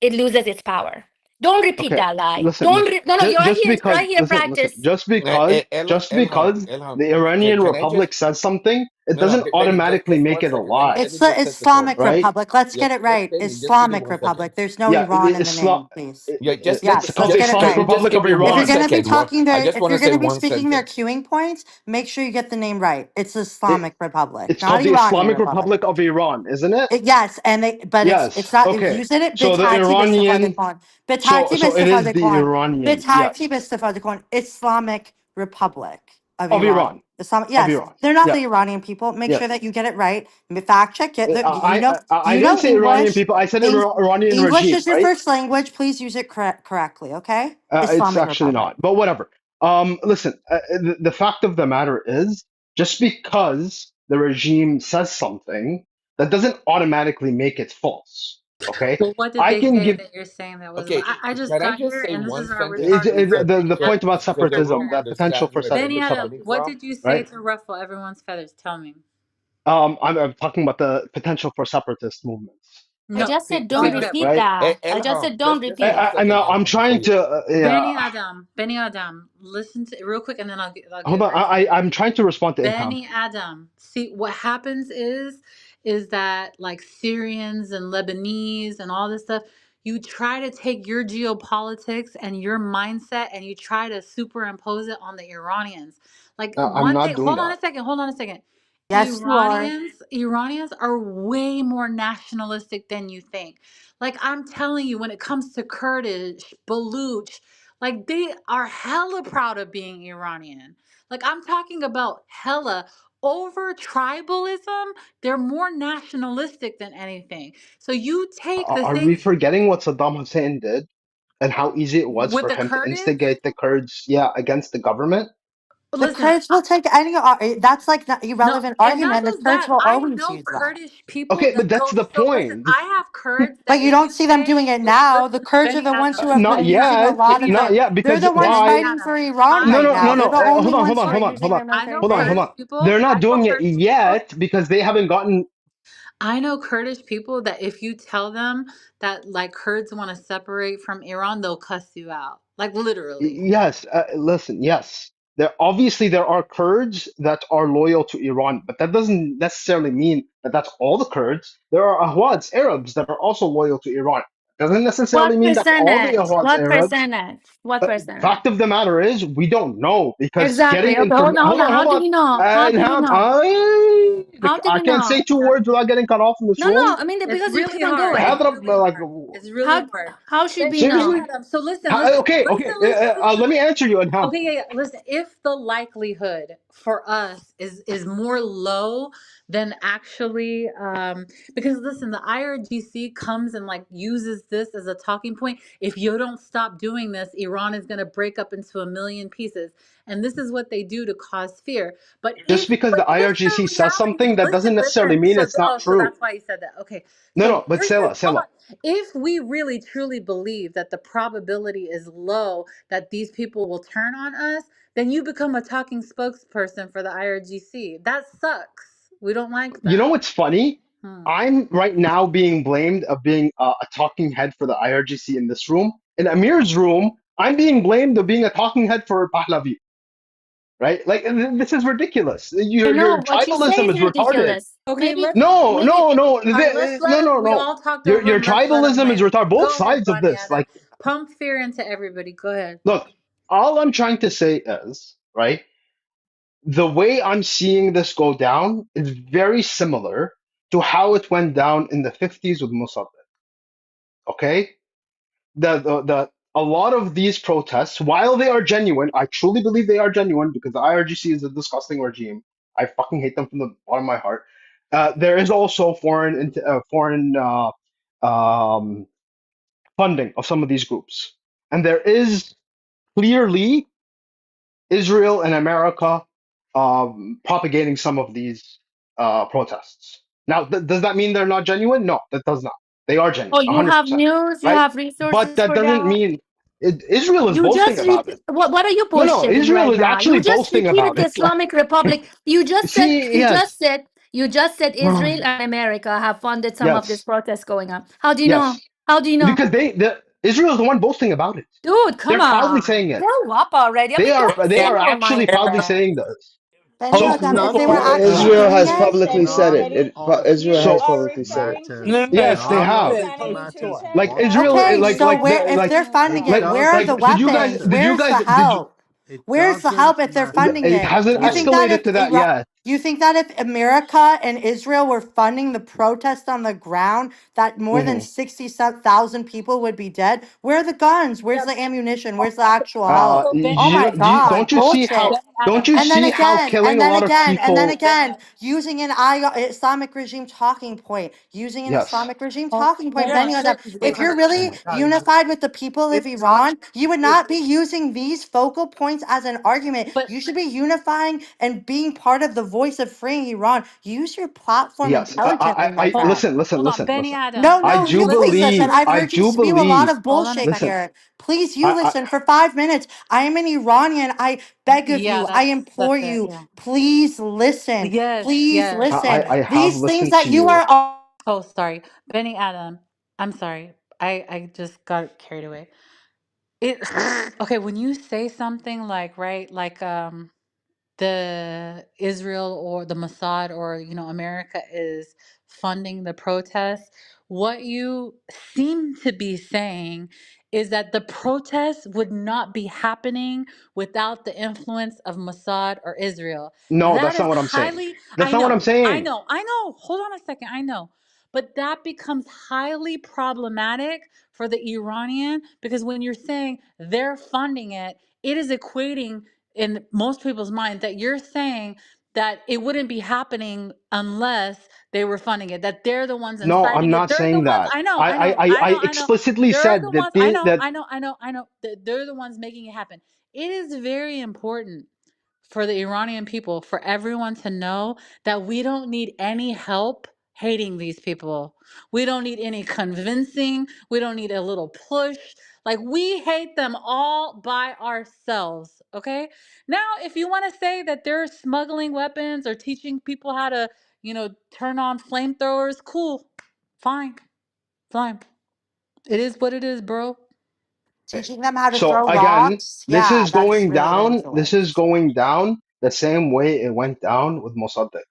it loses its power. Don't repeat Okay, that lie. listen. No, no, you're Uh, right here. Listen. Practice. Just Elham, because Elham, the Iranian can I just Republic says something, it no, no, doesn't Benny, automatically just make one it a second. Let lie, me It's the just set the tone. Islamic right? Republic. Let's get Just, it right. Benny, just give me Islamic 1 second. Republic. There's no Yeah, Iran in the name, please. Yeah, just let it's Yes, called let's the get it Islamic right. just Republic give of me If one you're Iran. going to be second. One, talking I there, just if want to you're going say to be one speaking their sentence. queuing points, make sure you get the name right. It's It, Islamic Republic, it's not called the Iranian Islamic Republic. Republic of Iran, isn't it? Yes, and but it's Yes. not Okay. using it به So the ترتیب استفاده Iranian. کن به ترتیب So it is استفاده the کن به Iranian. ترتیب Yes, استفاده کن Islamic Republic of of Iran. Iran. Of Yes, Iran. they're not Yeah. the Iranian people. Make sure Yes. that you get it right. Fact check it. Do I you didn't know say Iranian English? people. I said Eng- Iranian English regime, is your right? first language. Please use it correctly, okay? It's Islamic actually Republic. not, but whatever. Listen, the fact of the matter is, just because the regime says something, that doesn't automatically make it false. Okay, Well, what did I they can say give that you're saying that was? Okay, I just can I got just here, say and this one is our sentence retarded so the conversation. so point about so the separatism, room the potential understand for where this Benny is Adam, coming separatism, what from? did you say right? to ruffle everyone's feathers? Tell me. I'm talking about the potential for separatist movements, I No. just See, said Okay, don't good. repeat right? that. I just Elham, said don't just repeat one it. I second, know I'm Elham. trying So to. Yeah, Benny Adam, listen to real quick, and then I'll hold get on. back to you. I'm trying to respond to Ilham. Benny Adam. See, what happens is that like Syrians and Lebanese and all this stuff, you try to take your geopolitics and your mindset and you try to superimpose it on the Iranians. Like I'm one not thing, doing that. hold on a second. Yes, you are. Iranians are way more nationalistic than you think. Like I'm telling you, when it comes to Kurdish, Baluch, like they are hella proud of being Iranian. Like I'm talking about hella over tribalism. They're more nationalistic than anything. So you take the Are we things forgetting what Saddam Hussein did and how easy it was with for the him to Kurdish. instigate the Kurds, yeah, against the government? The Listen, Kurds will take any. That's like the no, irrelevant and not argument. The just Kurds that. will I always know use that. Kurdish people Okay, but that that's go. the So listen, point. I have Kurds that But you if don't you see them say, doing it listen, now. The listen, Kurds are Benny the ones Adam, who have Not been Benny using a Adam, yet, lot Benny of not their. Adam, yet, They're because the ones Benny why? fighting for Adam. Iran I No, right no, know now. no, They're no. the Kurdish only Hold on, ones hold on, people. hold fighting on, using hold on, their I know military hold on, hold Kurdish on. force. people. They're not I know doing it Kurdish people. yet because they haven't gotten. I know Kurdish people that if you tell them that like Kurds want to separate from Iran, they'll cuss you out. Like literally. Yes, listen, yes. There are Kurds that are loyal to Iran, but that doesn't necessarily mean that that's all the Kurds. There are Ahwads, Arabs, that are also loyal to Iran. Doesn't necessarily What mean that's all the percentage? Ahwads, What Arabs. percentage? What percentage? Fact of the matter is, we don't know because Exactly. getting Okay, inform. hold Hold on. on, How hold do on. we know? How do we know? How do I we can't know? say two words without getting cut off in this No, no. room. I mean, It's because you really keep on hard. It's going. really hard. It's really How hard. how should we Benny Seriously? know? Adam. So listen, listen, Okay, listen, okay. listen, listen. Let me answer you, Adham. Okay, yeah, yeah. Listen, if the likelihood for us is more low than actually, because listen, the IRGC comes and like uses this as a talking point. If you don't stop doing this, Iran is going to break up into a million pieces, and this is what they do to cause fear. Just because But the if the IRGC says reality, something, that listen, doesn't necessarily listen. mean it's not So true. that's why you said that. Okay, No, so no, but hold Sela. on. If we really truly believe that the probability is low that these people will turn on us, then you become a talking spokesperson for the IRGC. That sucks. We don't like You know that. what's funny? Hmm. I'm right now being blamed of being a talking head for the IRGC in this room. In Amir's room, I'm being blamed of being a talking head for Pahlavi, right? Like, this is ridiculous. I Your know what you say tribalism is is retarded. ridiculous. Okay, Maybe, No, maybe. no, no, all right, let's let no, him. no, We no. all talked over Your him. Let's let him tribalism is land. retarded. Both Go ahead, sides of Bonnie this. Adam. Like, Pump fear into everybody. Go ahead. look, all I'm trying to say is, right, the way I'm seeing this go down is very similar to how it went down in the 50s with Mossad. Okay? The a lot of these protests, while they are genuine, I truly believe they are genuine because the IRGC is a disgusting regime. I fucking hate them from the bottom of my heart. There is also foreign um, funding of some of these groups, and there is clearly Israel and America propagating some of these protests. Now, does that mean they're not genuine? No, that does not. They are Oh, genuine, you 100%, have news. You right? have But resources that for doesn't that. mean Israel is You boasting just about it. what are you No, no, bullshitting Israel right is now? actually You just boasting repeated about the it. Like, Islamic Republic. see, yes, You just said Israel and America have funded some of this yes, protests going on. How do you know? yes, How do you know? because Israel is the one boasting about it. Dude, come They're proudly on. saying it. Grow up already. I They mean, are don't they say are your actually mind proudly there. saying this. Benny It's So Adam, if not they were actually automatic. Israel doing has it, It's publicly said not it. Israel has automatic. publicly said it. Matters yes, they not have. matters Like what Israel, okay, they like so where if like they're funding it it, where are the doesn't weapons? matter. Where's the help? It Where's the doesn't help if they're funding matter. it it? hasn't You think Why? that escalated if to that yet. you think that if America and Israel were funding the protest on the ground, that more than Hmm 60,000 people would be dead? Where are the guns? Where's Yeah. the ammunition? Where's the actual Uh, help? So Benny Oh my Adam. God, don't you see how bullshit. Benny Adam. And killing a then lot of again, and then people? again, using an Islamic regime talking point, using an Yes. Islamic regime Hold, talking point. hold Then on. you have, if you're Oh really my God. unified with the people of Iran, you would not be using these focal points as an argument. But You should be unifying and being part of the voice of freeing Iran. Use your platform Yes. intelligently, my hold on. friend. Hold on. Benny Listen. Adam. No, I no, do you Listen, please listen. believe, I've I heard you do spew a lot believe, of hold on a bullshit listen, second. here. Please, you listen for 5 minutes. I am an Iranian. I beg of Yeah, you. I implore that's it. you. Yeah. Please listen. Yes, Please yes, listen. yes. I have These things listened to that you you. are. Oh, sorry. Benny Adam. I'm sorry. I just got carried away. It okay, when you say something like, right, like the Israel or the Mossad or America is funding the protests, what you seem to be saying is that the protests would not be happening without the influence of Mossad or Israel. No, That that's is not what I'm saying. highly, That's not what I'm I saying. know, I know. Hold on a second, I know. But that becomes highly problematic for the Iranian because when you're saying they're funding it, it is equating in most people's mind that you're saying that it wouldn't be happening unless they were funding it, that they're the ones No, inciting I'm it, not they're the saying ones. that. I know, I know, I I know, explicitly they're said the that ones. I know, that I know, I know, I know, they're the ones making it happen. It is very important for the Iranian people, for everyone to know that we don't need any help hating these people. We don't need any convincing. We don't need a little push. Like, we hate them all by ourselves, okay? Now, if you want to say that they're smuggling weapons or teaching people how to, turn on flamethrowers, cool. Fine. Fine. It is what it is, bro. Teaching them how to So throw again, rocks. this Yeah, is that's going really down. This is ridiculous. going down the same way it went down with Mossadegh.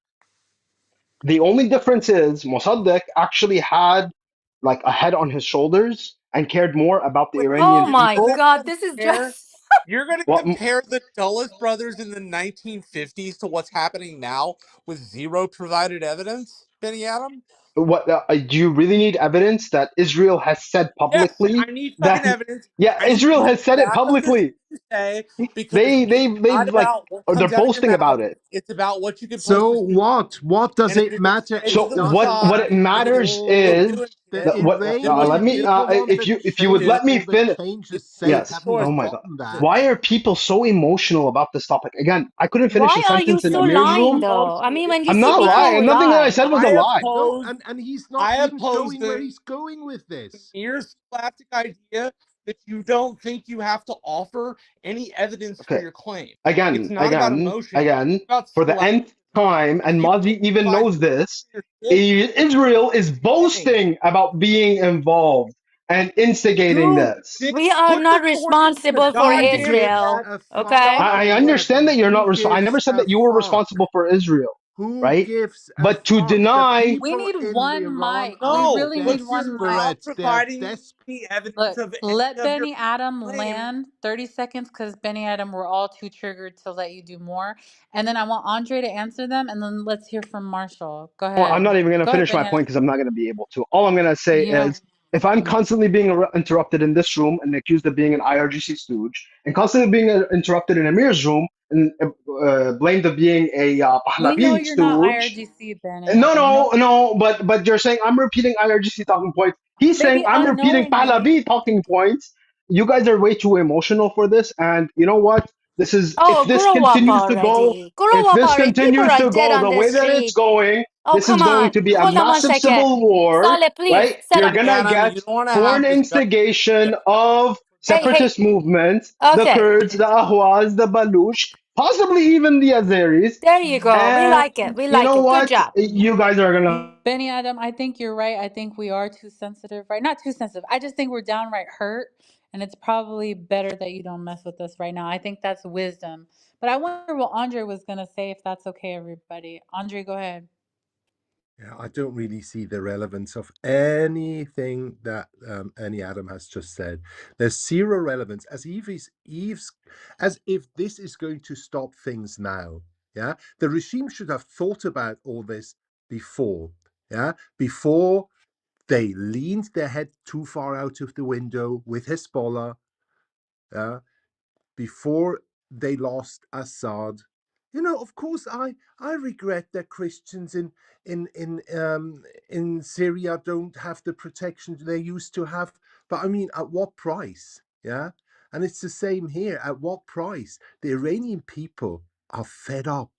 The only difference is Mossadegh actually had like a head on his shoulders and cared more about the Wait, Oh Iranian my you're people. God, gonna this is compare just. you're gonna What? compare the Dulles brothers in the 1950s to what's happening now with zero provided evidence, Benny Adam? What? Do you really need evidence that Israel has said Yes, publicly I need that? fucking evidence. Yeah, I need Israel you to has said it back up this thing publicly. you say because They it's they they've not like about what they're comes out of your boasting mouth. about it. It's about what you can post So to CNN. what? What does And if it you're going to matter? say It to So the doesn't what Mossad, it matter you're going to matters keep all. is doing The shit, what then what let you Iranian me do people want the if you would change let me for the finish. change's is sake. take Yes. Haven't you choice. Oh my God. gotten that? Why are people so emotional about this topic? Again, I couldn't finish Why the are you sentence in so Amir's Because lying room. though? I also mean, it's when you I'm see not people I lying. who Nothing that I lie. said was a I lie. No, oppose and he's not I even oppose showing where the he's going with this. mere scholastic idea that you don't think you have to offer any evidence for Okay. your claim. It's Again, not about again, emotion, again, it's about for the scholastic. nth time, and You Mazi can't even provide knows this, your shit, Israel is thing. boasting about being involved and instigating Dude, this. then We are put the not sources in the responsible for Who goddamn gives Israel. chat. a Okay. fuck, I Benny understand Adam? that you're not. Who I never gives said a that you were fuck? responsible for Israel, Who right? gives a But to fuck? The deny, We people need in one Iran mic. We are No, really but need you're one mic. not desperate. They're providing desperate. any evidence Look, of any let of your Benny Adam claims. land 30 seconds because Benny Adam, we're all too triggered to let you do more. And then I want Andre to answer them, and then let's hear from Marshall. Go well, I'm ahead. not even going to Go ahead, finish my Benny point Adam. because I'm not going to be able to. All I'm going to say You know, is if I'm constantly being interrupted in this room and accused of being an IRGC stooge, and constantly being interrupted in Amir's room and blamed of being a we know Pahlavi you're not stooge. IRGC, Benny No, Adam. We know, no, no. But you're saying I'm repeating IRGC talking points. He's saying maybe I'm repeating unknowingly. Pahlavi talking points. You guys are way too emotional for this. And you know what? This is Oh, grow up already. Grow if up this already. People continues are to dead go on the the way that it's street. going, Oh, this come is going on. to be a Hold on one massive second. civil war, Saleh, please right? set You're up. Benny gonna Adam, get you don't want to foreign have this instigation of Hey, hey. separatist movements, the Okay. Kurds, the Ahwaz, the Baluch, possibly even the Azeris. There you go. We And like it. We you like know it. Good what? job. You guys are gonna. Benny Adam, I think you're right. I think we are too sensitive, right? Not too sensitive. I just think we're downright hurt, and it's probably better that you don't mess with us right now. I think that's wisdom. But I wonder what Andre was going to say, if that's okay, everybody. Andre, go ahead. Yeah, I don't really see the relevance of anything that any Adam has just said. There's zero relevance, as if this is going to stop things now. Yeah, the regime should have thought about all this before. Yeah, before they leaned their head too far out of the window with Hezbollah. Yeah, before they lost Assad. Of course, I regret that Christians in Syria don't have the protection they used to have. But I mean, at what price? Yeah, and it's the same here. At what price? The Iranian people are fed up.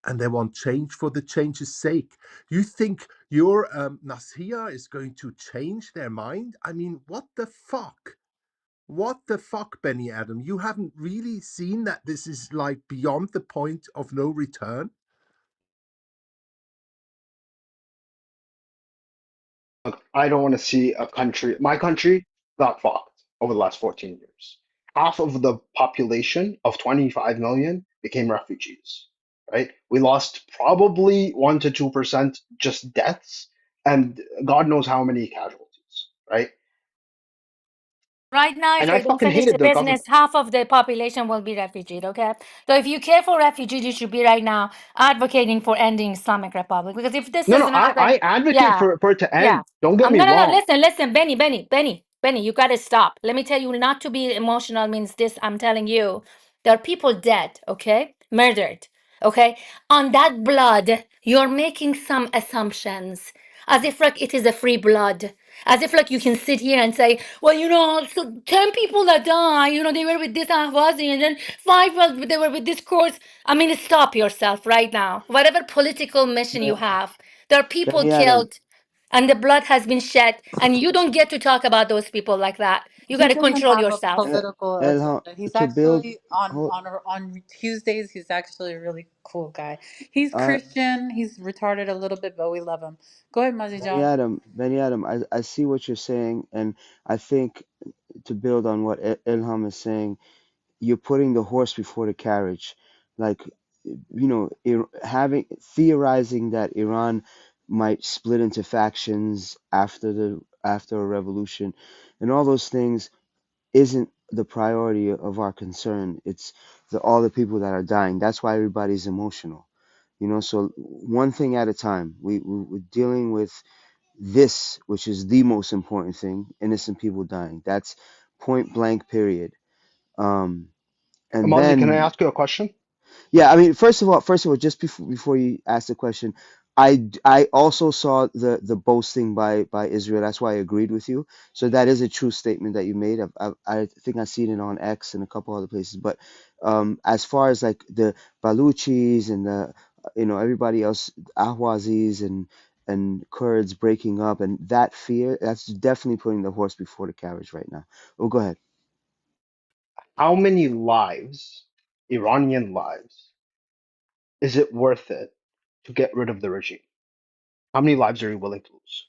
And they want change for the change's sake. You think your Nasiya is going to change their mind? I mean, what the fuck? What the fuck, Benny Adam? You haven't really seen that this is like beyond the point of no return? I don't want to see my country, got fucked over the last 14 years. Half of the population of 25 million became refugees, right? We lost probably 1 to 2% just deaths, and God knows how many casualties, right? Right now, if And I they don't fucking finish the hated the government. business, half of the population will be refugees, okay? So if you care for refugees, you should be right now advocating for ending Islamic Republic. Because if this No, no, doesn't happen, I advocate yeah, for it to yeah. end. Don't get me No, no, no. wrong. Listen, Benny, you gotta stop. Let me tell you, not to be emotional means this. I'm telling you, there are people dead, okay? Murdered, okay? On that blood, you're making some assumptions as if like it is a free blood. As if like you can sit here and say, well, so 10 people that die, they were with this Ahwazi, and then five, well, they were with this course. I mean, stop yourself right now. Whatever political mission you Be- have, there are people Benny Adam, killed and the blood has been shed, and you don't get to talk about those people like that. You got He to doesn't control have a yourself. political Elham, agenda. He's to build. actually Hold, on Tuesdays. He's actually a really cool guy. He's uh, Christian. He's retarded a little bit, but we love him. Go ahead, Mazi John. Benny Adam, I see what you're saying, and I think to build on what Ilham is saying, you're putting the horse before the carriage. Like, having theorizing that Iran might split into factions after a revolution, and all those things isn't the priority of our concern. It's all the people that are dying. That's why everybody's emotional. So one thing at a time. We're dealing with this, which is the most important thing: innocent people dying. That's point blank. Period. Um, and Amazi, can I then ask you a question? yeah, I mean, first of all, just before you ask the question, I also saw the boasting by Israel. That's why I agreed with you. So that is a true statement that you made. I think I seen it on X and a couple other places. But as far as like the Baluchis and the everybody else, Ahwazis and Kurds breaking up and that fear, that's definitely putting the horse before the carriage right now. Oh, go ahead. How many lives, Iranian lives, is it worth it to get rid of the regime? How many lives are you willing to lose?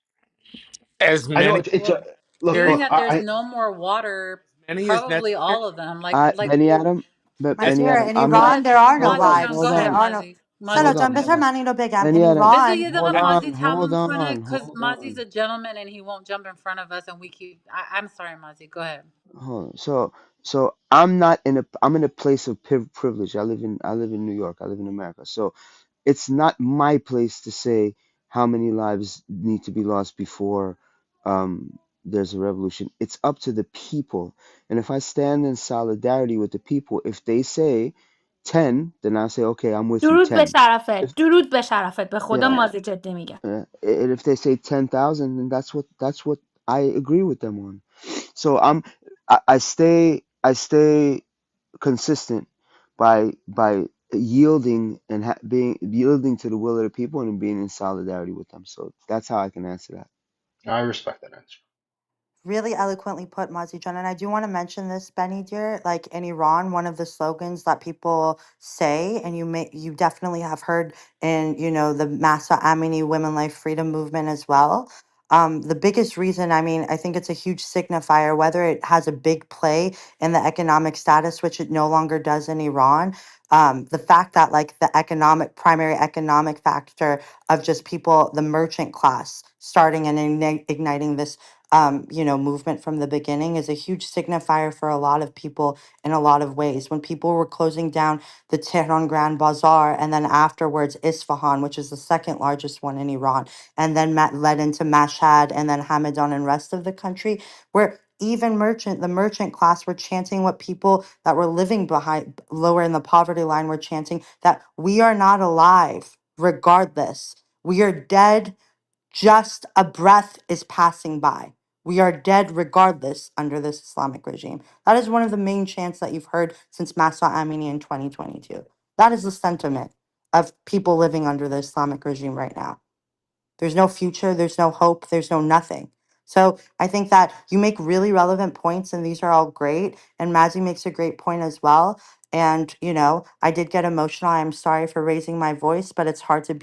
As I know many, it's a Well, look, very being look. that there's no more water, as many as probably necessary. all of them. Benny Adam, but My Benny dear, Adam, in I'm Go gonna Iran, ahead, there are no hold on, Mazi Town. lives. Go hold ahead, There on, are no. Mazi. چرا Mazi, hold go جان on, ahead. بذار hold on. من اینو بگم. in Benny Adam, بذار Iran یه دقیقه hold مازی on, تموم hold کنه on, because hold Mazi's on. a gentleman and he won't jump in front of us and we keep. I'm sorry, Mazi. Go ahead. Hold on. So I'm in a place of privilege. I live in New York. I live in America. So it's not my place to say how many lives need to be lost before there's a revolution. It's up to the people. And if I stand in solidarity with the people, if they say 10, then I'll say, okay, I'm with you درود به 10. شرفت. If درود به شرفت. به خدا yeah, مازی جدی میگم. and if they say 10,000, then that's what I agree with them on. So I stay consistent by yielding and being yielding to the will of the people and being in solidarity with them. So that's how I can answer that. I respect that answer. Really eloquently put, Mazi-John. And I do want to mention this, Benny dear. Like in Iran, one of the slogans that people say, and you definitely have heard in, the Masa Amini Women Life Freedom Movement as well. The biggest reason, I mean, I think it's a huge signifier, whether it has a big play in the economic status, which it no longer does in Iran. The fact that like the primary economic factor of just people, the merchant class, starting and igniting this movement from the beginning is a huge signifier for a lot of people in a lot of ways. When people were closing down the Tehran Grand Bazaar and then afterwards Isfahan, which is the second largest one in Iran, and then led into Mashhad and then Hamadan and rest of the country, where even the merchant class were chanting what people that were living behind lower in the poverty line were chanting, that we are not alive regardless. We are dead, just a breath is passing by. We are dead regardless under this Islamic regime. That is one of the main chants that you've heard since Masa Amini in 2022. That is the sentiment of people living under the Islamic regime right now. There's no future, there's no hope, there's no nothing. So I think that you make really relevant points, and these are all great. And Mazzy makes a great point as well. And, I did get emotional. I'm sorry for raising my voice, but it's hard to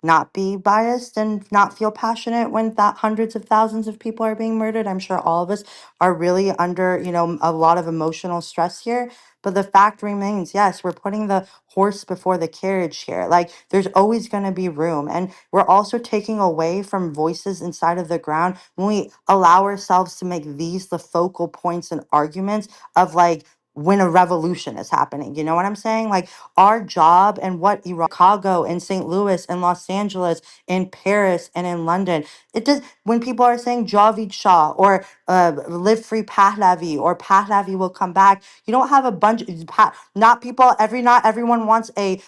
not be biased and not feel passionate when that hundreds of thousands of people are being murdered. I'm sure all of us are really under, a lot of emotional stress here. But the fact remains, yes, we're putting the horse before the carriage here. Like, there's always going to be room. And we're also taking away from voices inside of the ground when we allow ourselves to make these the focal points and arguments of like when a revolution is happening. You know what I'm saying? Like our job and what Chicago and St. Louis and Los Angeles and Paris and in London, it does when people are saying Javid Shah or live free Pahlavi or Pahlavi will come back, you don't have a bunch not people not everyone wants a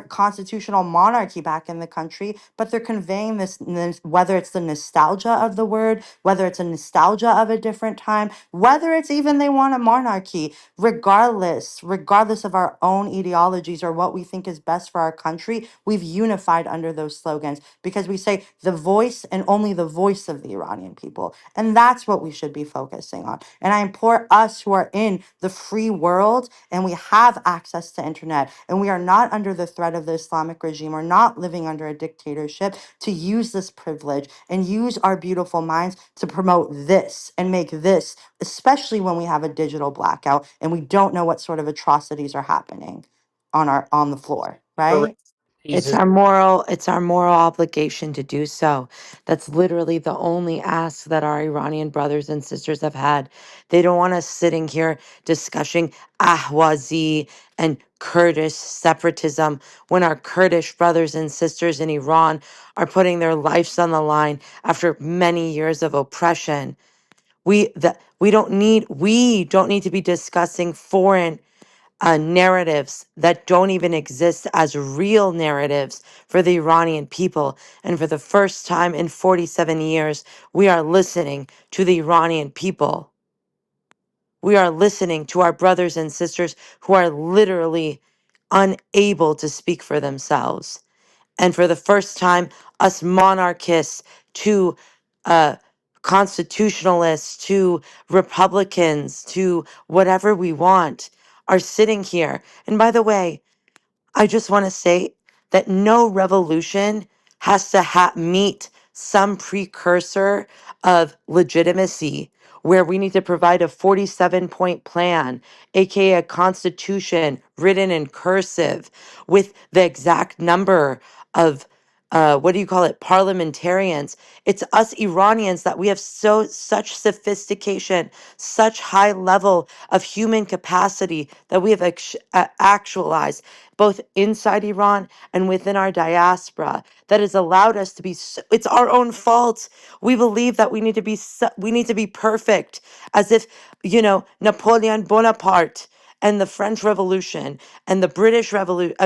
constitutional monarchy back in the country, but they're conveying this whether it's the nostalgia of the word, whether it's a nostalgia of a different time, whether it's even they want a monarchy, regardless of our own ideologies or what we think is best for our country, we've unified under those slogans because we say the voice and only the voice of the Iranian people. And that's what we should be focusing on. And I implore us who are in the free world and we have access to internet and we are not under the threat of the Islamic regime or not living under a dictatorship to use this privilege and use our beautiful minds to promote this and make this, especially when we have a digital blackout and we don't know what sort of atrocities are happening on the floor, Correct. right? Jesus. It's our moral obligation to do so. That's literally the only ask that our Iranian brothers and sisters have had. They don't want us sitting here discussing Ahwazi and Kurdish separatism when our Kurdish brothers and sisters in Iran are putting their lives on the line after many years of oppression. We don't need to be discussing foreign narratives that don't even exist as real narratives for the Iranian people. And for the first time in 47 years, we are listening to the Iranian people. We are listening to our brothers and sisters who are literally unable to speak for themselves. And for the first time, us monarchists to constitutionalists to Republicans to whatever we want are sitting here. And by the way, I just want to say that no revolution has to meet some precursor of legitimacy where we need to provide a 47-point plan, aka a constitution written in cursive with the exact number of what do you call it, parliamentarians. It's us Iranians that we have such sophistication, such high level of human capacity that we have actualized both inside Iran and within our diaspora that has allowed us to be it's our own fault. We believe that we need to be perfect, as if, Napoleon Bonaparte and the French Revolution and the British Revolution,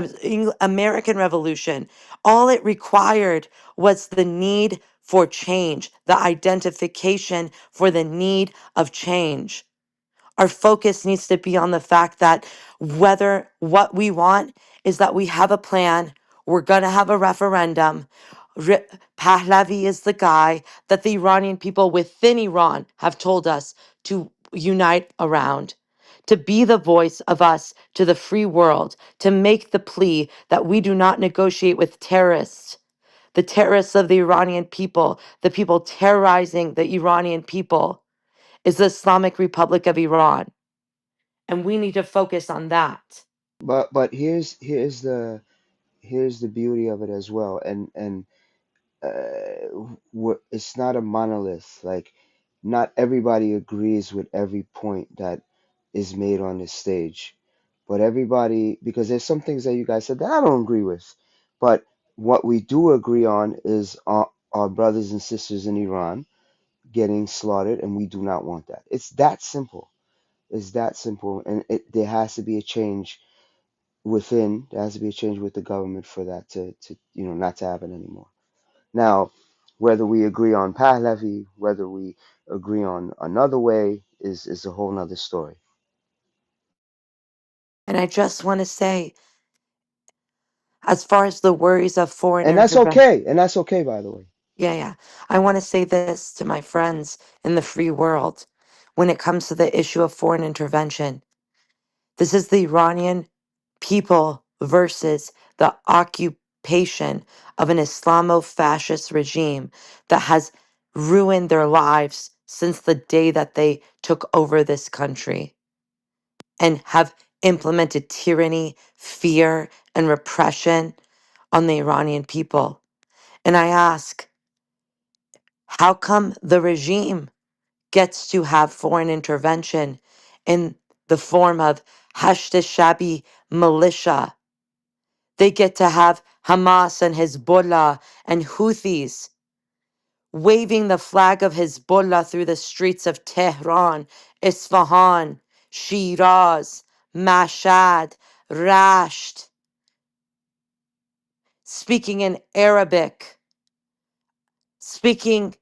American Revolution, all it required was the need for change, the identification for the need of change. Our focus needs to be on the fact that whether what we want is that we have a plan, we're going to have a referendum. Pahlavi is the guy that the Iranian people within Iran have told us to unite around, to be the voice of us to the free world, to make the plea that we do not negotiate with terrorists, the terrorists of the Iranian people, the people terrorizing the Iranian people, is the Islamic Republic of Iran. And we need to focus on that. But here's the beauty of it as well, and it's not a monolith. Like, not everybody agrees with every point that is made on this stage, but everybody, because there's some things that you guys said that I don't agree with, but what we do agree on is our brothers and sisters in Iran getting slaughtered, and we do not want that. It's that simple. It's that simple, and there has to be a change within. There has to be a change with the government for that to not to happen anymore. Now, whether we agree on Pahlavi, whether we agree on another way, is a whole nother story. And I just want to say, as far as the worries of foreign And that's intervention, okay. And that's okay, by the way. yeah, I want to say this to my friends in the free world when it comes to the issue of foreign intervention. This is the Iranian people versus the occupation of an Islamo fascist regime that has ruined their lives since the day that they took over this country and have implemented tyranny, fear, and repression on the Iranian people. And I ask, how come the regime gets to have foreign intervention in the form of Hashd Shabi militia. They get to have Hamas and Hezbollah and Houthis waving the flag of Hezbollah through the streets of Tehran, Isfahan, Shiraz, Mashhad, Rasht, speaking in Arabic, speaking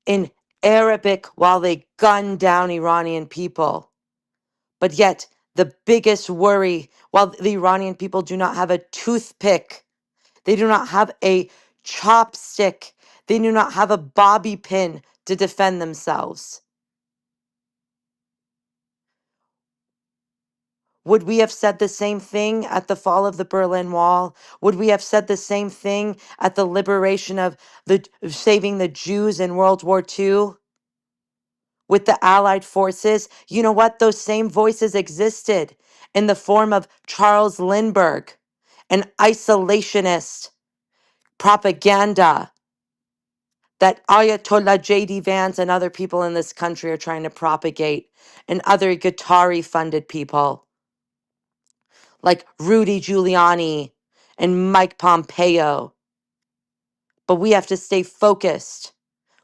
in Arabic while they gun down Iranian people. But yet, the biggest worry, while the Iranian people do not have a toothpick, they do not have a chopstick, they do not have a bobby pin to defend themselves. Would we have said the same thing at the fall of the Berlin Wall? Would we have said the same thing at the liberation of the saving the Jews in World War II with the Allied forces? You know what? Those same voices existed in the form of Charles Lindbergh, an isolationist propaganda that Ayatollah J.D. Vance and other people in this country are trying to propagate, and other Qatari funded people like Rudy Giuliani and Mike Pompeo. But we have to stay focused.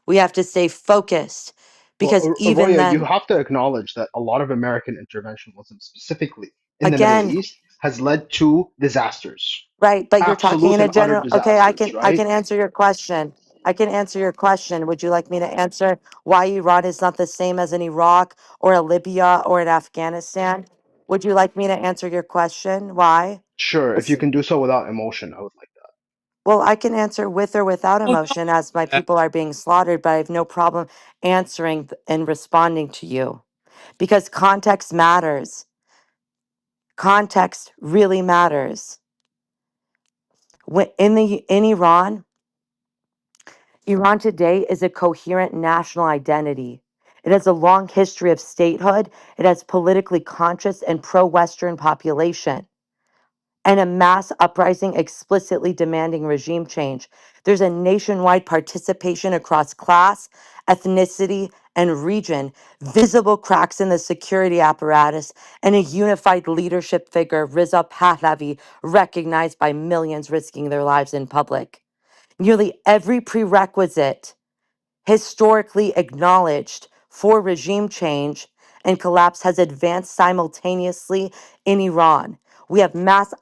We have to stay focused Well, because even Arroyo, you then, have to acknowledge that a lot of American interventionism, specifically in the Middle again, East, has led to disasters, right, but you're talking absolute in a and utter general, okay, disasters, I right? can answer your question. I can answer your question. Would you like me to answer why Iran is not the same as in Iraq or a Libya or in Afghanistan? Would you like me to answer your question? Why? Sure, if you It's, can do so without emotion, I would like that. well, I can answer with or without Oh emotion as my no. people are being slaughtered, but I have no problem answering and responding to you because context matters. Context really matters. In Iran, Iran today is a coherent national identity. It has a long history of statehood. It has politically conscious and pro-Western population and a mass uprising explicitly demanding regime change. There's a nationwide participation across class, ethnicity, and region, visible cracks in the security apparatus, and a unified leadership figure, Riza Pahlavi, recognized by millions risking their lives in public. Nearly every prerequisite historically acknowledged for regime change and collapse has advanced simultaneously in Iran. We have mass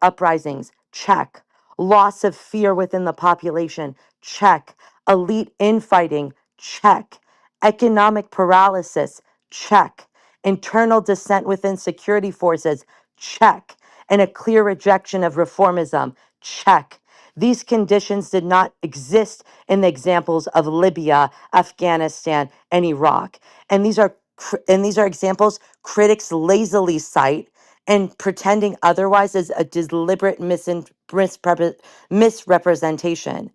uprisings, check. Loss of fear within the population, check. Elite infighting, check. Economic paralysis, check. Internal dissent within security forces, check. And a clear rejection of reformism, check. These conditions did not exist in the examples of Libya, Afghanistan, and Iraq. And these are examples critics lazily cite, and pretending otherwise is a deliberate misrepresentation.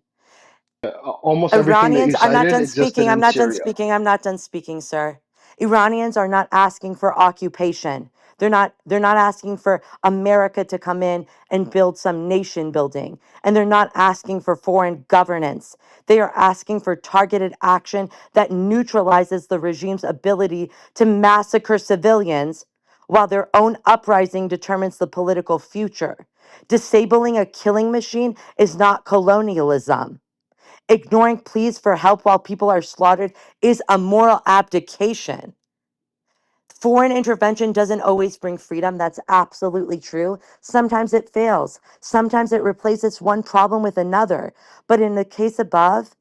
Almost everything that Iranians, you I'm not cited done existed speaking. I'm in not done Syria. speaking. I'm not done speaking, sir. Iranians are not asking for occupation. They're not asking for America to come in and build some nation building. And they're not asking for foreign governance. They are asking for targeted action that neutralizes the regime's ability to massacre civilians while their own uprising determines the political future. Disabling a killing machine is not colonialism. Ignoring pleas for help while people are slaughtered is a moral abdication. Foreign intervention doesn't always bring freedom. That's absolutely true. Sometimes it fails. Sometimes it replaces one problem with another. But in the case above,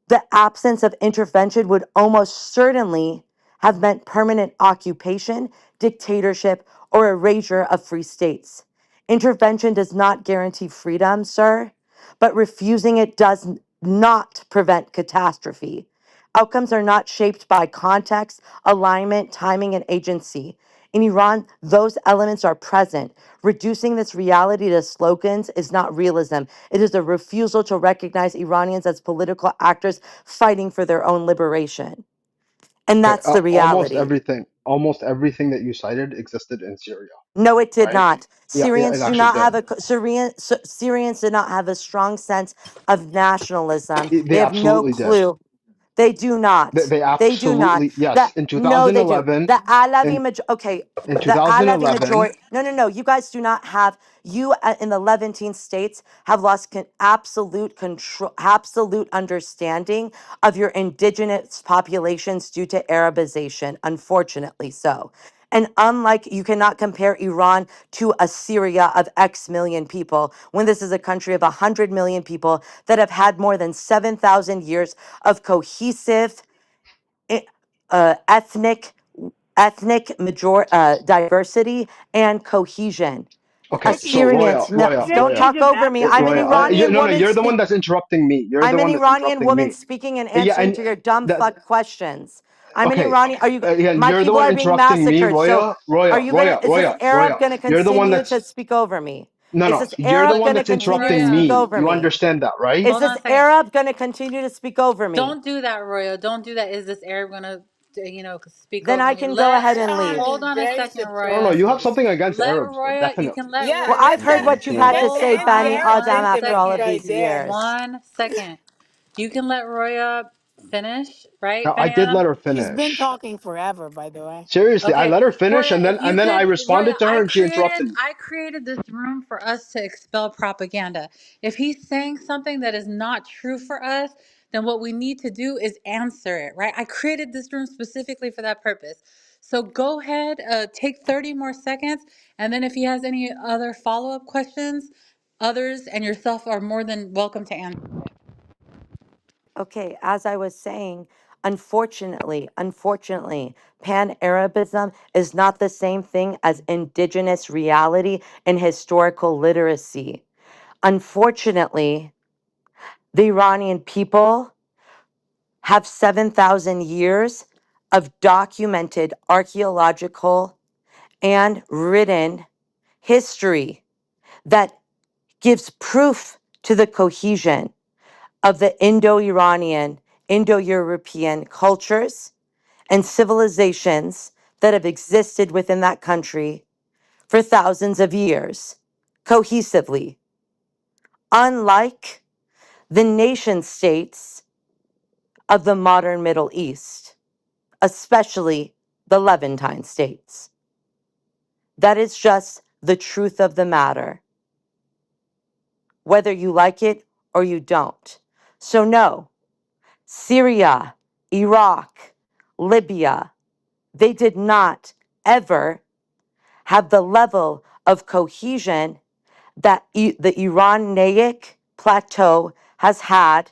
the absence of intervention would almost certainly have meant permanent occupation, dictatorship, or erasure of free states. Intervention does not guarantee freedom, sir, but refusing it does not prevent catastrophe. Outcomes are not shaped by context, alignment, timing, and agency. In Iran, those elements are present. Reducing this reality to slogans is not realism. It is a refusal to recognize Iranians as political actors fighting for their own liberation. And Okay, that's the reality. almost everything that you cited existed in Syria, No, it did right? not. Yeah, it Syrians do actually not did. have Syrians did not have a strong sense of nationalism. They They have no absolutely did. clue. They do not. They They do not. absolutely, yes. That In no, they do. 2011, The Alavi in major. Okay, in the Alavi 2011, majority. No, no, no. You guys do not have. You in the 17 states have lost absolute control, absolute understanding of your indigenous populations due to Arabization. Unfortunately, so. And unlike, you cannot compare Iran to a Syria of X million people when this is a country of 100 million people that have had more than 7,000 years of cohesive i- ethnic diversity and cohesion. okay. So Assyrians, no, don't Objective talk of over me. I'm an Roya, Iranian no, no, woman you're the one speak. that's interrupting me. You're the I'm an one that's Iranian interrupting woman me. speaking and Yeah, answering and to your dumb that fuck questions. I'm an okay. Iranian. Are you? Again, My you're the people one are being interrupting me, massacred. So, Roya, are Roya, you gonna? Roya, Is this Roya, Arab Roya. gonna You're the one continue to that's speak over me? no, Is no. this You're the Arab one gonna that's continue to interrupting speak Roya, me. over You me? understand that, right? Is hold on this a second. Arab gonna continue to speak over me? Don't do that, Roya. Don't do that. Is this Arab gonna, speak Then over I me? can go Let. ahead and Islam leave. is Hold on a very second, No, no. Roya. You have superior. something against Let Arabs, though. Roya. You can Definitely. let Well, Yeah, Roya I've that's heard them. finish. what you've had to That's Hold the say, on Bani Adam, anti-Arabs one after that all you of second. guys these have. years. 1 second. You can let Roya finish, right, Now, I Benny did Adam? let her She's been finish. talking forever, by the way. Seriously, I Okay, let her finish, Roya, and if you then I could, Roya, responded to her, and she interrupted me. I created this room for us to expel propaganda. If he's saying something that is not true for us, then what we need to do is answer it, right? I created this room specifically for that purpose. So go ahead, take 30 more seconds, and then if he has any other follow-up questions, others and yourself are more than welcome to answer. Okay, as I was saying, unfortunately, Pan Arabism is not the same thing as indigenous reality and historical literacy. Unfortunately, the Iranian people have 7,000 years of documented archaeological and written history that gives proof to the cohesion of the Indo Iranian, Indo European cultures and civilizations that have existed within that country for thousands of years, cohesively, unlike the nation states of the modern Middle East, especially the Levantine states. That is just the truth of the matter, whether you like it or you don't. So, no, Syria, Iraq, Libya, they did not ever have the level of cohesion that the Iranic plateau has had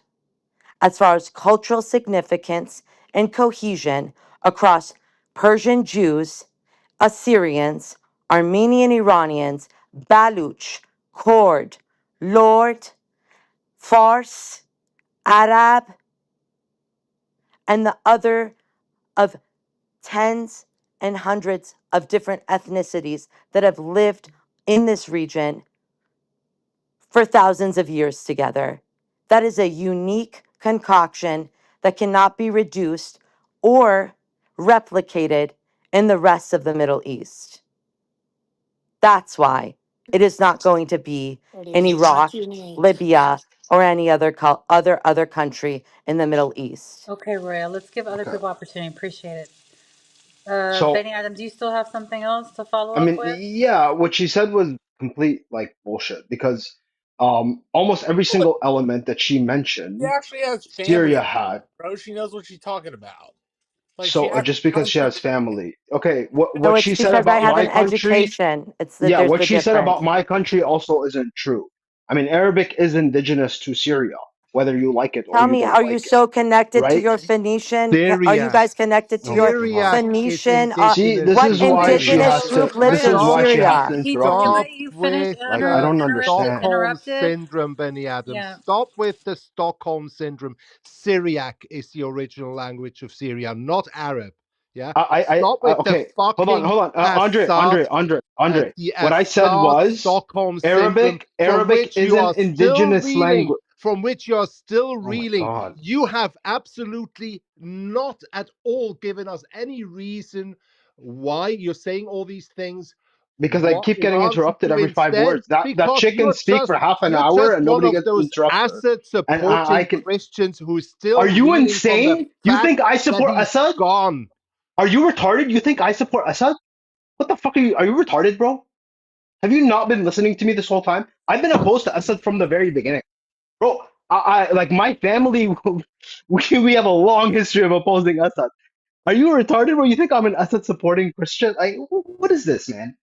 as far as cultural significance and cohesion across Persian Jews, Assyrians, Armenian Iranians, Baluch, Kurd, Lord, Fars, Arab, and the other of tens and hundreds of different ethnicities that have lived in this region for thousands of years together. That is a unique concoction that cannot be reduced or replicated in the rest of the Middle East. That's why it is not going to be It in is Iraq, not unique. Libya, or any other other country in the Middle East. Okay, Roya, let's give other Okay. people opportunity. Appreciate it. So, Benny Adam, do you still have something else to follow I up mean, with? yeah, what she said was complete like bullshit because almost every Look, single element that she she mentioned, actually has family, Syria had. bro. She knows what she's talking about. Like she So actually just because knows she what has she's family, okay, No, what it's she said because I about have my an country, education. It's that yeah, there's what the she said difference. about my country also isn't true. I mean, Arabic is indigenous to Syria, whether you like it or Tell you me, don't are you like it, so connected to right? your Phoenician? Are you Syria. guys connected to Oh my your God. Syriac is Phoenician? See, indigenous this What to is why Okay, she Syria. indigenous has to. so group lives This in is Roya, why Stop, she has to Syria? can interrupt we stop me. let you finish with Like I the don't understand. Stockholm uninterrupted? syndrome, Benny Adams. Yeah. Stop with the Stockholm syndrome. Syriac is the original language of Syria, not Arab. Yeah? Stop with the Okay. fucking Hold on. Assad, Andre. the What I said Assad was Stockholm syndrome, from Arabic which is you an are still indigenous reeling, language. from which you are still Oh my reeling. God. You have absolutely not at all given us any reason why you're saying all these things. because I What keep getting Iran should interrupted do every 5 words. instead, That because chick can speak for half an you're hour just and one nobody of gets those interrupts her. asset And I supporting can. Christians who is Are still you reeling from the insane? You think fact I that support he's Assad? gone. Are you retarded? You think I support Assad? What the fuck are you? Are you retarded, bro? Have you not been listening to me this whole time? I've been opposed to Assad from the very beginning, bro. I like my family. We have a long history of opposing Assad. Are you retarded, bro? You think I'm an Assad supporting Christian? Like, what is this, man?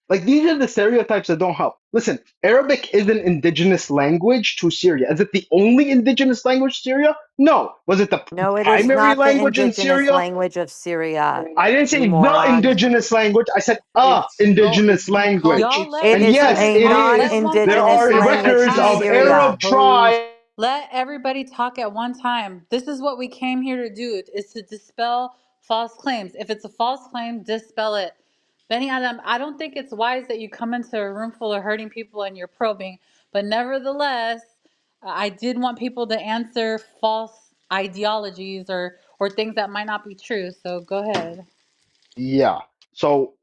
Like, these are the stereotypes that don't help. Listen, Arabic is an indigenous language to Syria. Is it the only indigenous language to Syria? No. Was it the No, it is primary not the language in indigenous Syria? language of Syria, I didn't you say the moron. indigenous language. I said It's no, indigenous it's become language. Y'all it's let It And is let yes, her a it talk. non Let is. one There person indigenous are talk at a language records to of time. Arab Syria. imposed. tribes. Let everybody talk at one time. This is what we came here to do, is to dispel false claims. If it's a false claim, dispel it. Benny Adam, I don't think it's wise that you come into a room full of hurting people and you're probing, but nevertheless, I did want people to answer false ideologies or things that might not be true. So go ahead. Yeah. So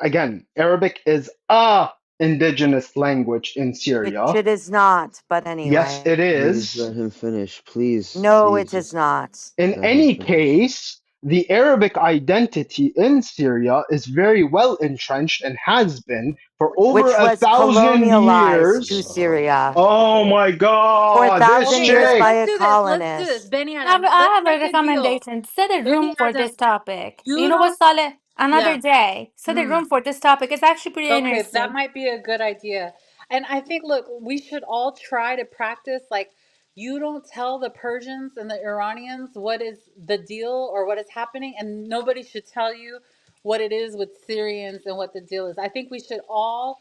again, Arabic is a indigenous language in Which Syria. it is not, but Yes, anyway. it Please is. let him finish. Please, No, please it is just not. In let him any finish. case, the Arabic identity in Syria is very well entrenched and has been for over Which a was thousand colonialized to years. Syria Oh my for a God, this thousand Okay, years chick. by let's a do this. Let's do this. colonist. Benny I Adam, let's have a make a deal. recommendation. Set a Benny room for Adam, this topic. You you know what, don't. Saleh? Another Yeah. day. Set a room for this topic. It's actually pretty Okay, that interesting. might be a good idea. And I think, look, we should all try to practice like you don't tell the Persians and the Iranians what is the deal or what is happening, and nobody should tell you what it is with Syrians and what the deal is. I think we should all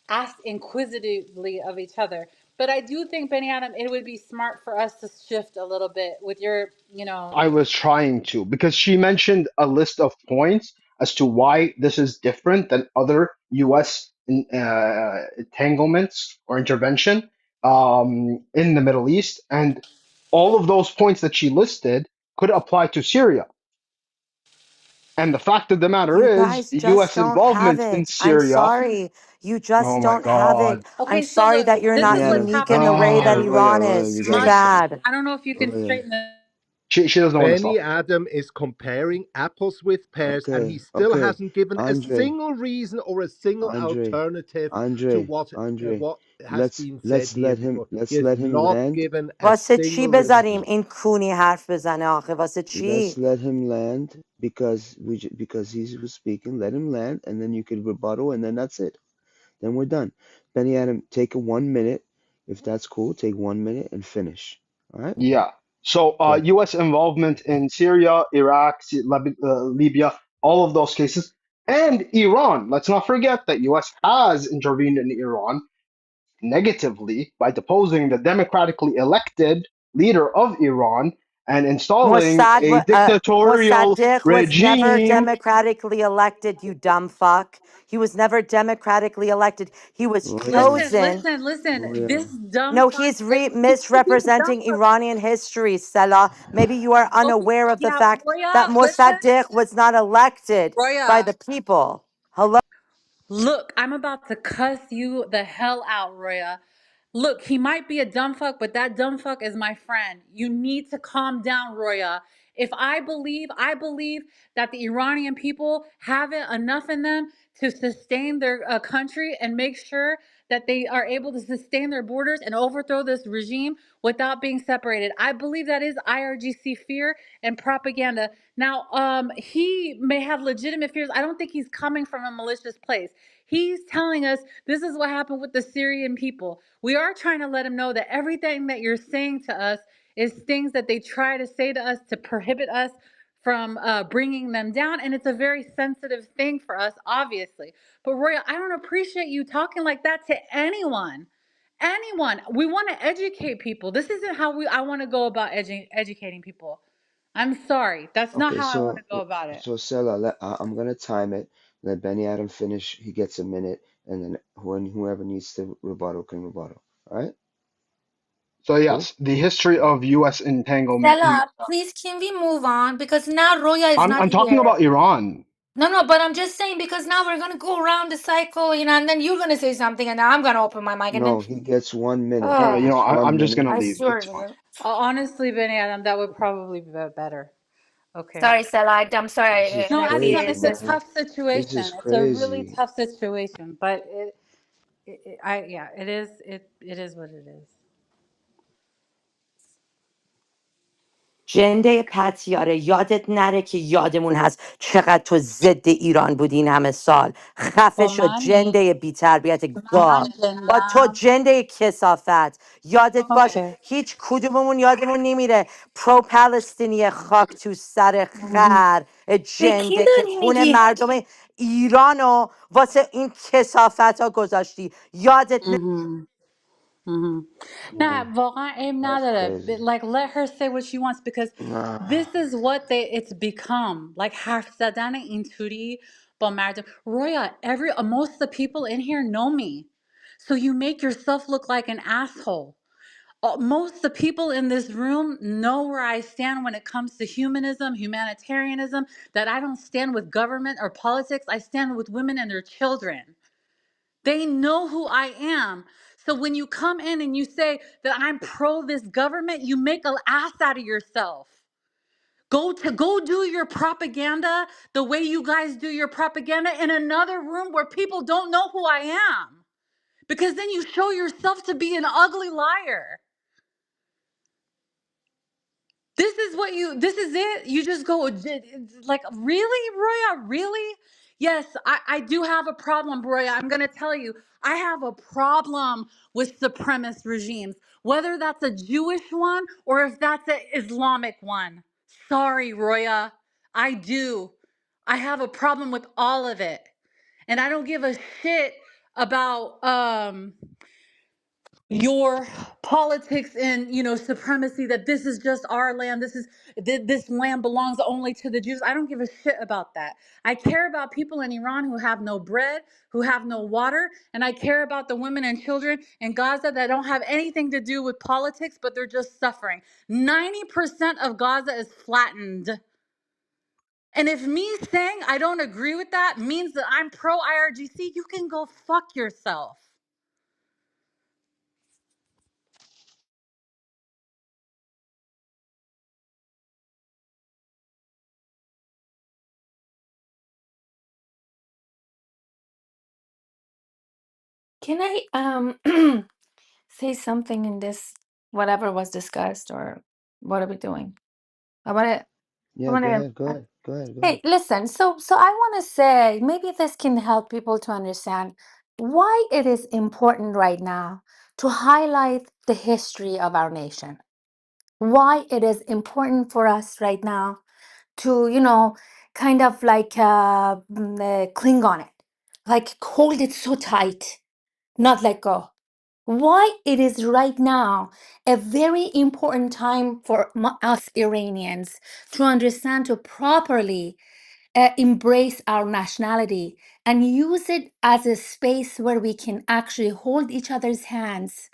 ask inquisitively of each other. But I do think, Benny Adam, it would be smart for us to shift a little bit with your, I was trying to, because she mentioned a list of points as to why this is different than other U.S. Entanglements or intervention in the Middle East, and all of those points that she listed could apply to Syria. And the fact of the matter You is, guys just U.S. don't have involvement in it. I'm Syria. sorry. You Oh just my don't have it. God. I'm okay, so sorry look, that you're this Benny not is what's Adam, unique in the happening way right that Roya, now. Roya, Iran Roya, is. you Too gotta My, stop. bad. I don't know if you can Roya. straighten this. She doesn't want to Benny stop. Adam is comparing apples with pears, and he Okay, still okay. hasn't given a Andre, single reason or a single Andre, alternative to Andre, Andre. what has been said here before. He Let's has let him not land. given a واسه چی single reason. بذاریم این کونی حرف بزنه آخه واسه چی؟ Let's let him land because because he was speaking. Let him land, and then you could rebuttal, and then that's it. Then we're done. Benny Adam, take a 1 minute. If that's cool, take 1 minute and finish. All right, Yeah. So, go ahead. U.S. involvement in Syria, Iraq, Libya, all of those cases, and Iran. Let's not forget that U.S. has intervened in Iran negatively by deposing the democratically elected leader of Iran and installing a dictatorial Mossadegh was never regime. democratically elected, you dumb fuck. He was never democratically elected. He was Roya, Listen, chosen. listen, listen. This Roya. dumb No, fuck he's is he's a dumb misrepresenting fuck. Iranian history, Selah. Maybe you are Okay, unaware of the yeah, fact that Roya, listen, Mossadegh was not elected by Roya. the people. Hello? Look, I'm about to cuss you the hell out, Roya. Look, he might be a dumb fuck, but that dumb fuck is my friend. You need to calm down, Roya. If I believe that the Iranian people have it enough in them to sustain their country and make sure that they are able to sustain their borders and overthrow this regime without being separated. I believe that is IRGC fear and propaganda. Now, he may have legitimate fears. I don't think he's coming from a malicious place. He's telling us this is what happened with the Syrian people. We are trying to let him know that everything that you're saying to us is things that they try to say to us to prohibit us from bringing them down. And it's a very sensitive thing for us, obviously. But Roya, I don't appreciate you talking like that to anyone. Anyone. We want to educate people. This isn't how I want to go about educating people. I'm sorry. That's not Okay, how I want to go about it. so Stella, I'm gonna time it. Let Benny Adam finish. He gets a minute, and then whoever needs to rebuttal can rebuttal. All right, So, cool. yes, the history of U.S. entanglement in. Stella, please can we move on? Because now Roya is I'm not talking here. about Iran. No, no, but I'm just saying because now we're gonna go around the cycle, and then you're gonna say something, and then I'm gonna open my mic, and then, No, he gets 1 minute. All right, oh, I'm One just minute. gonna I leave. swear It's to fine. you. Honestly, Benny Adam, that would probably be better. Okay. Sorry, Stella. I'm This sorry. is No, I Aslan, crazy, it's a see. man. tough This is situation. It's a really crazy. tough situation, but yeah, it is. It is what it is. جنده پتیاره یادت نره که یادمون هست چقدر تو ضد ایران بودی این همه سال. خفه با شد منی جنده بی تربیت من گاو. با تو جنم. جنده کسافت. یادت باش اوکی. هیچ کدوممون یادمون نمیره پرو پلستینی خاک تو سر مهم. خر به کی جنده که داری خون میگی؟ مردم ایرانو واسه این کسافت ها گذاشتی. یادت مهم. hmm Yeah, Nah, واقعا aim that's نداره. crazy. Like let her say what she wants because Nah. this is what it's become. Like حرف زدن اینطوری با مردم. Roya, most of the people in here know me. So you make yourself look like an asshole. Most of the people in this room know where I stand when it comes to humanism, humanitarianism, that I don't stand with government or politics. I stand with women and their children. They know who I am. So when you come in and you say that I'm pro this government, you make an ass out of yourself. Go do your propaganda the way you guys do your propaganda in another room where people don't know who I am. Because then you show yourself to be an ugly liar. This is it. You just go, like, really, Roya? Really? Yes, I do have a problem, Roya. I'm going to tell you, I have a problem with supremacist regimes, whether that's a Jewish one or if that's an Islamic one. Sorry, Roya. I do. I have a problem with all of it. And I don't give a shit about, your politics and supremacy, that this is just our land, this land belongs only to the Jews. I don't give a shit about that. I care about people in Iran who have no bread, who have no water, and I care about the women and children in Gaza that don't have anything to do with politics, but they're just suffering. 90% of Gaza is flattened. And if me saying I don't agree with that means that I'm pro IRGC, you can go fuck yourself. Can I say something in this whatever was discussed, or what are we doing? I want to. I Yeah, want go to. ahead. Go ahead. Go ahead. Go Hey, ahead. listen. So I want to say maybe this can help people to understand why it is important right now to highlight the history of our nation. Why it is important for us right now to, kind of like cling on it, like hold it so tight, not let go. Why it is right now a very important time for us Iranians to understand, to properly embrace our nationality and use it as a space where we can actually hold each other's hands.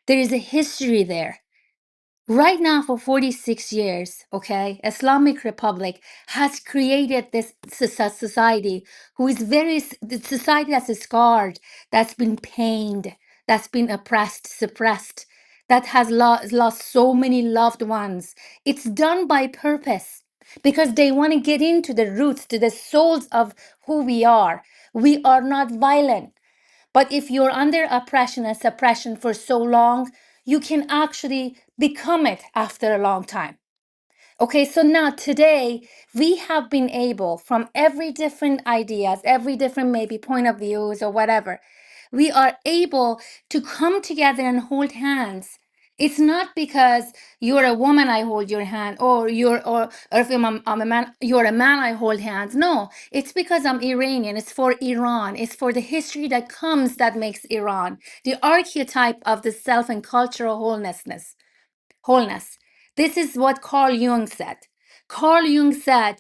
There is a history there. Right now, for 46 years, okay, Islamic Republic has created this society who is the society that's scarred, that's been pained, that's been oppressed, suppressed, that has lost so many loved ones. It's done by purpose because they want to get into the roots, to the souls of who we are. We are not violent. But if you're under oppression and suppression for so long, you can actually become it after a long time. Okay, so now today we have been able, from every different ideas, every different maybe point of views or whatever, we are able to come together and hold hands. It's not because you're a woman, I hold your hand, or if I'm a man, you're a man, I hold hands. No, it's because I'm Iranian. It's for Iran. It's for the history that comes that makes Iran the archetype of the self and cultural wholeness. This is what Carl Jung said. Carl Jung said,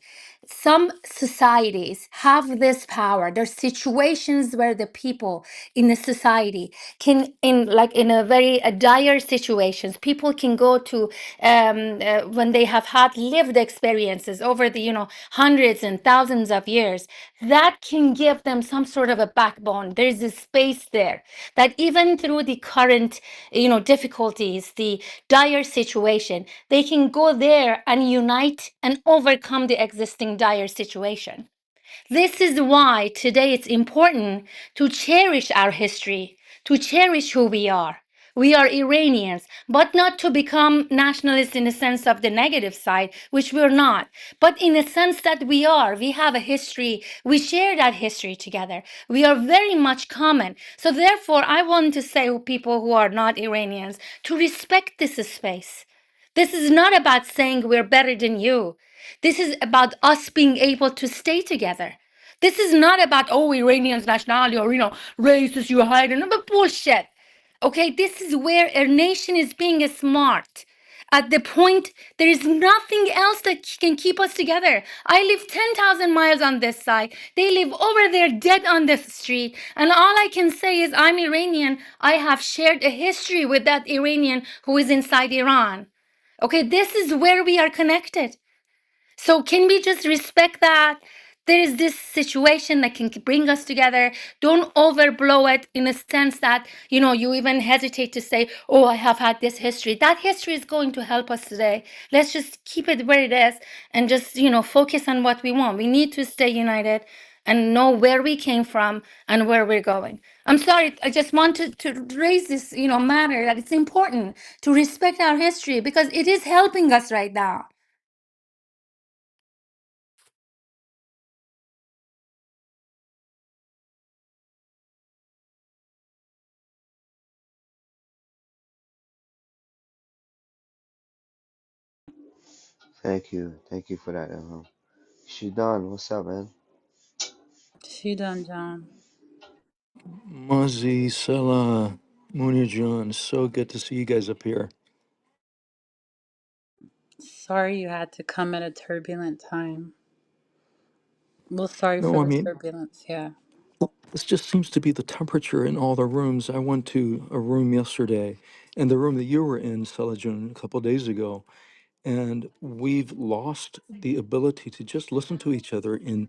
some societies have this power. There's situations where the people in the society can, in like in a very dire situations, people can go to when they have had lived experiences over the hundreds and thousands of years, that can give them some sort of a backbone. There's a space there that even through the current difficulties, the dire situation, they can go there and unite and overcome the existing dire situation. This is why today it's important to cherish our history, to cherish who we are. We are Iranians, but not to become nationalists in the sense of the negative side, which we're not, but in the sense that we are. We have a history. We share that history together. We are very much common. So therefore, I want to say to people who are not Iranians to respect this space. This is not about saying we're better than you. This is about us being able to stay together. This is not about, oh, Iranians nationality or, races you hide. No, but bullshit. Okay, this is where a nation is being smart. At the point, there is nothing else that can keep us together. I live 10,000 miles on this side. They live over there dead on this street. And all I can say is I'm Iranian. I have shared a history with that Iranian who is inside Iran. Okay, this is where we are connected. So can we just respect that there is this situation that can bring us together? Don't overblow it in a sense that, you even hesitate to say, oh, I have had this history. That history is going to help us today. Let's just keep it where it is and just, focus on what we want. We need to stay united and know where we came from and where we're going. I'm sorry, I just wanted to raise this, matter that it's important to respect our history because it is helping us right now. Thank you for that. Shidan, what's up, man? She done, John. Mazi, Sela, Munir John, so good to see you guys up here. Sorry you had to come at a turbulent time. Well, sorry for No, I the mean, turbulence, yeah. this just seems to be the temperature in all the rooms. I went to a room yesterday, and the room that you were in, Selajun, a couple days ago, and we've lost the ability to just listen to each other and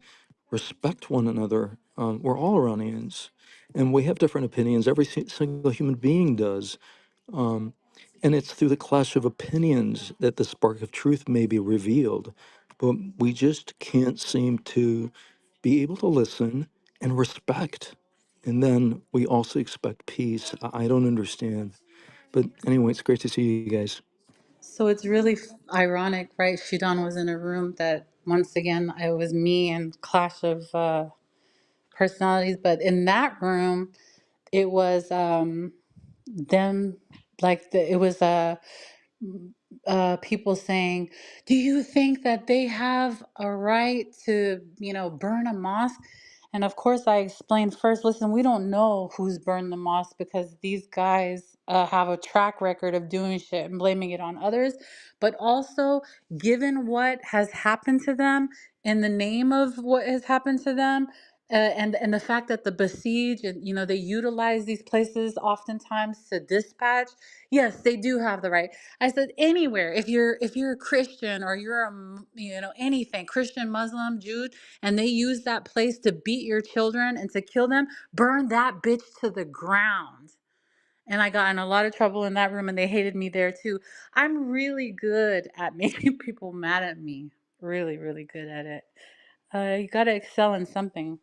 respect one another. We're all Iranians, and we have different opinions. Every single human being does. And it's through the clash of opinions that the spark of truth may be revealed. But we just can't seem to be able to listen and respect. And then we also expect peace. I don't understand. But anyway, it's great to see you guys. So it's really ironic, right? Shidan was in a room that, once again, it was me and clash of personalities. But in that room, it was them, like, it was people saying, "Do you think that they have a right to, burn a mosque?" And of course, I explained first, listen, we don't know who's burned the mosque because these guys have a track record of doing shit and blaming it on others. But also, given what has happened to them, in the name of what has happened to them, and the fact that the besieged, and they utilize these places oftentimes to dispatch. Yes, they do have the right. I said anywhere, if you're a Christian or you're anything, Christian, Muslim, Jew, and they use that place to beat your children and to kill them, burn that bitch to the ground. And I got in a lot of trouble in that room, and they hated me there too. I'm really good at making people mad at me. Really, really good at it. You got to excel in something.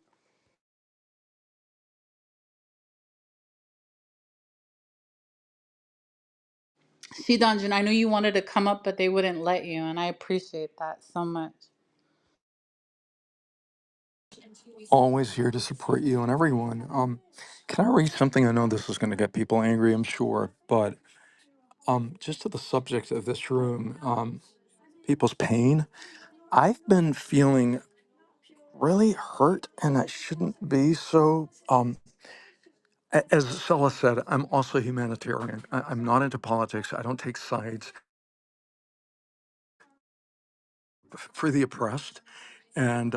See, Dungeon, I knew you wanted to come up, but they wouldn't let you, and I appreciate that so much. Always here to support you and everyone. Can I read something? I know this is going to get people angry, I'm sure, but just to the subject of this room, people's pain. I've been feeling really hurt, and I shouldn't be. So, as Sella said, I'm also a humanitarian. I'm not into politics. I don't take sides for the oppressed. and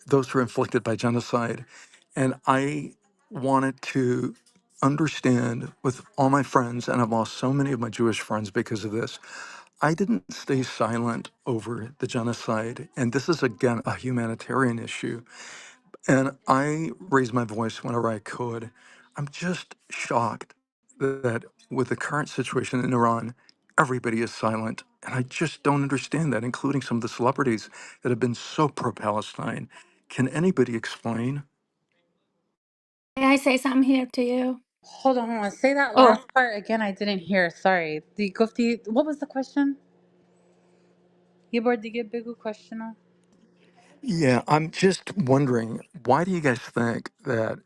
those who are inflicted by genocide. And I wanted to understand with all my friends, and I've lost so many of my Jewish friends because of this. I didn't stay silent over the genocide. And this is, again, a humanitarian issue. And I raised my voice whenever I could. I'm just shocked that with the current situation in Iran, everybody is silent. And I just don't understand that, including some of the celebrities that have been so pro Palestine. Can anybody explain? May I say something here to you? hold on. Say that Oh, last part again. I didn't hear. Sorry. The Gufti, what was the question? Yibor, did you get big question? Yeah, I'm just wondering, why do you guys think that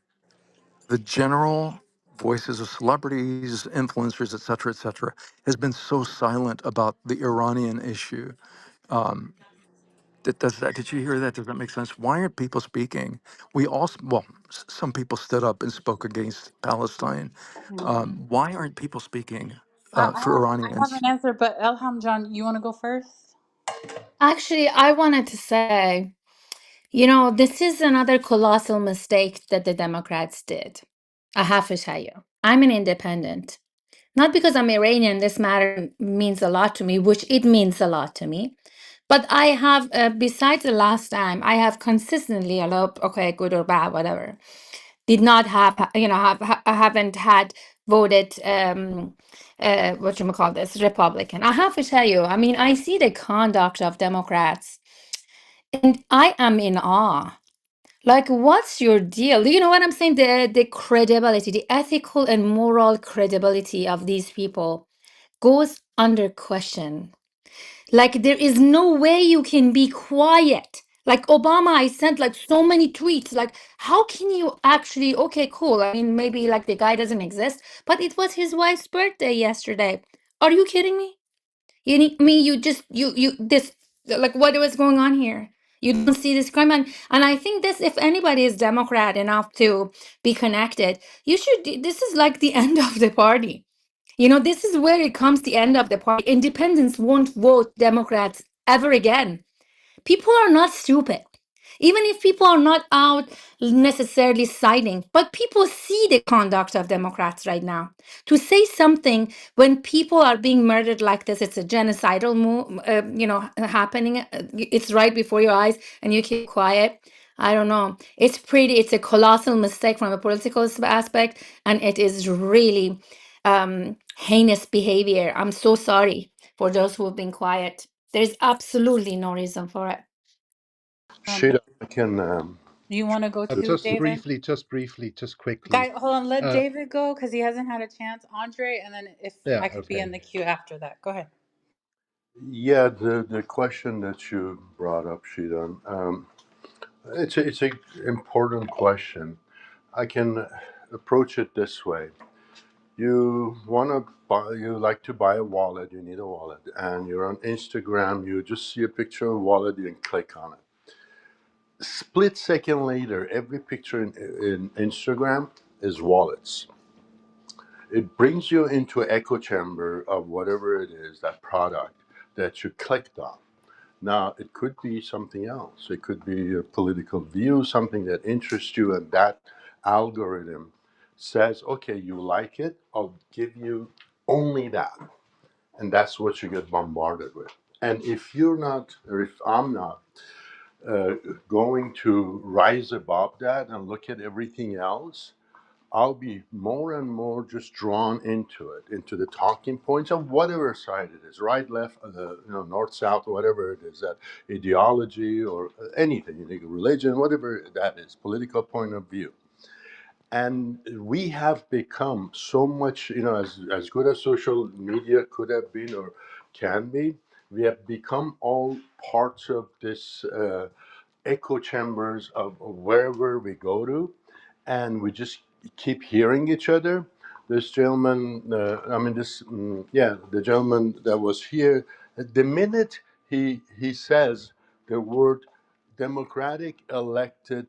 the general voices of celebrities, influencers, et cetera, has been so silent about the Iranian issue? Um, does that? Did you hear that? Does that make sense? Why aren't people speaking? We also, well, some people stood up and spoke against Palestine. Why aren't people speaking for I have Iranians? an answer, but Elham John, you want to go first? actually, I wanted to say, you know, this is another colossal mistake that the Democrats did. I have to tell you, I'm an independent. Not because I'm Iranian, this matter means a lot to me, which it means a lot to me. But I have, besides the last time, I have consistently, although, okay, good or bad, whatever, did not have, you know, I haven't had voted, what you call this, Republican. I have to tell you, I mean, I see the conduct of Democrats and I am in awe. Like, what's your deal? You know what I'm saying? The credibility, the ethical and moral credibility of these people goes under question. Like, there is no way you can be quiet. Like Obama, I sent like so many tweets. Like, how can you actually? Okay, cool. I mean, maybe like the guy doesn't exist, but it was his wife's birthday yesterday. Are you kidding me? You need me. You just you this like what was going on here? You don't see this crime, and I think this. If anybody is Democrat enough to be connected, you should. This is like the end of the party. You know, this is where it comes the end of the party. Independents won't vote Democrats ever again. People are not stupid. Even if people are not out necessarily siding, but people see the conduct of Democrats right now. To say something when people are being murdered like this, it's a genocidal move, happening. It's right before your eyes, and you keep quiet. I don't know. It's a colossal mistake from a political aspect, and it is really heinous behavior. I'm so sorry for those who have been quiet. There's absolutely no reason for it. Um, Shida, I can. you want to go to Just David? briefly, just quickly. Guy, hold on. Let Uh, David go because he hasn't had a chance. Andre, and then if yeah, I could be okay. in the queue after that. Go ahead. Yeah, the question that you brought up, Shida, it's a important question. I can approach it this way. You like to buy a wallet. You need a wallet, and you're on Instagram. You just see a picture of a wallet. You can click on it. Split second later, every picture in Instagram is wallets. It brings you into an echo chamber of whatever it is, that product that you clicked on. Now, it could be something else. It could be a political view, something that interests you, and that algorithm says, okay, you like it, I'll give you only that. And that's what you get bombarded with. And if you're not, or if I'm not, uh, going to rise above that and look at everything else, I'll be more and more just drawn into it, into the talking points of whatever side it is, right, left, north, south, whatever it is, that ideology or anything, religion, whatever that is, political point of view. And we have become so much, as good as social media could have been or can be, we have become all parts of this echo chambers of wherever we go to, and we just keep hearing each other. This gentleman, the gentleman that was here, the minute he says the word democratic elected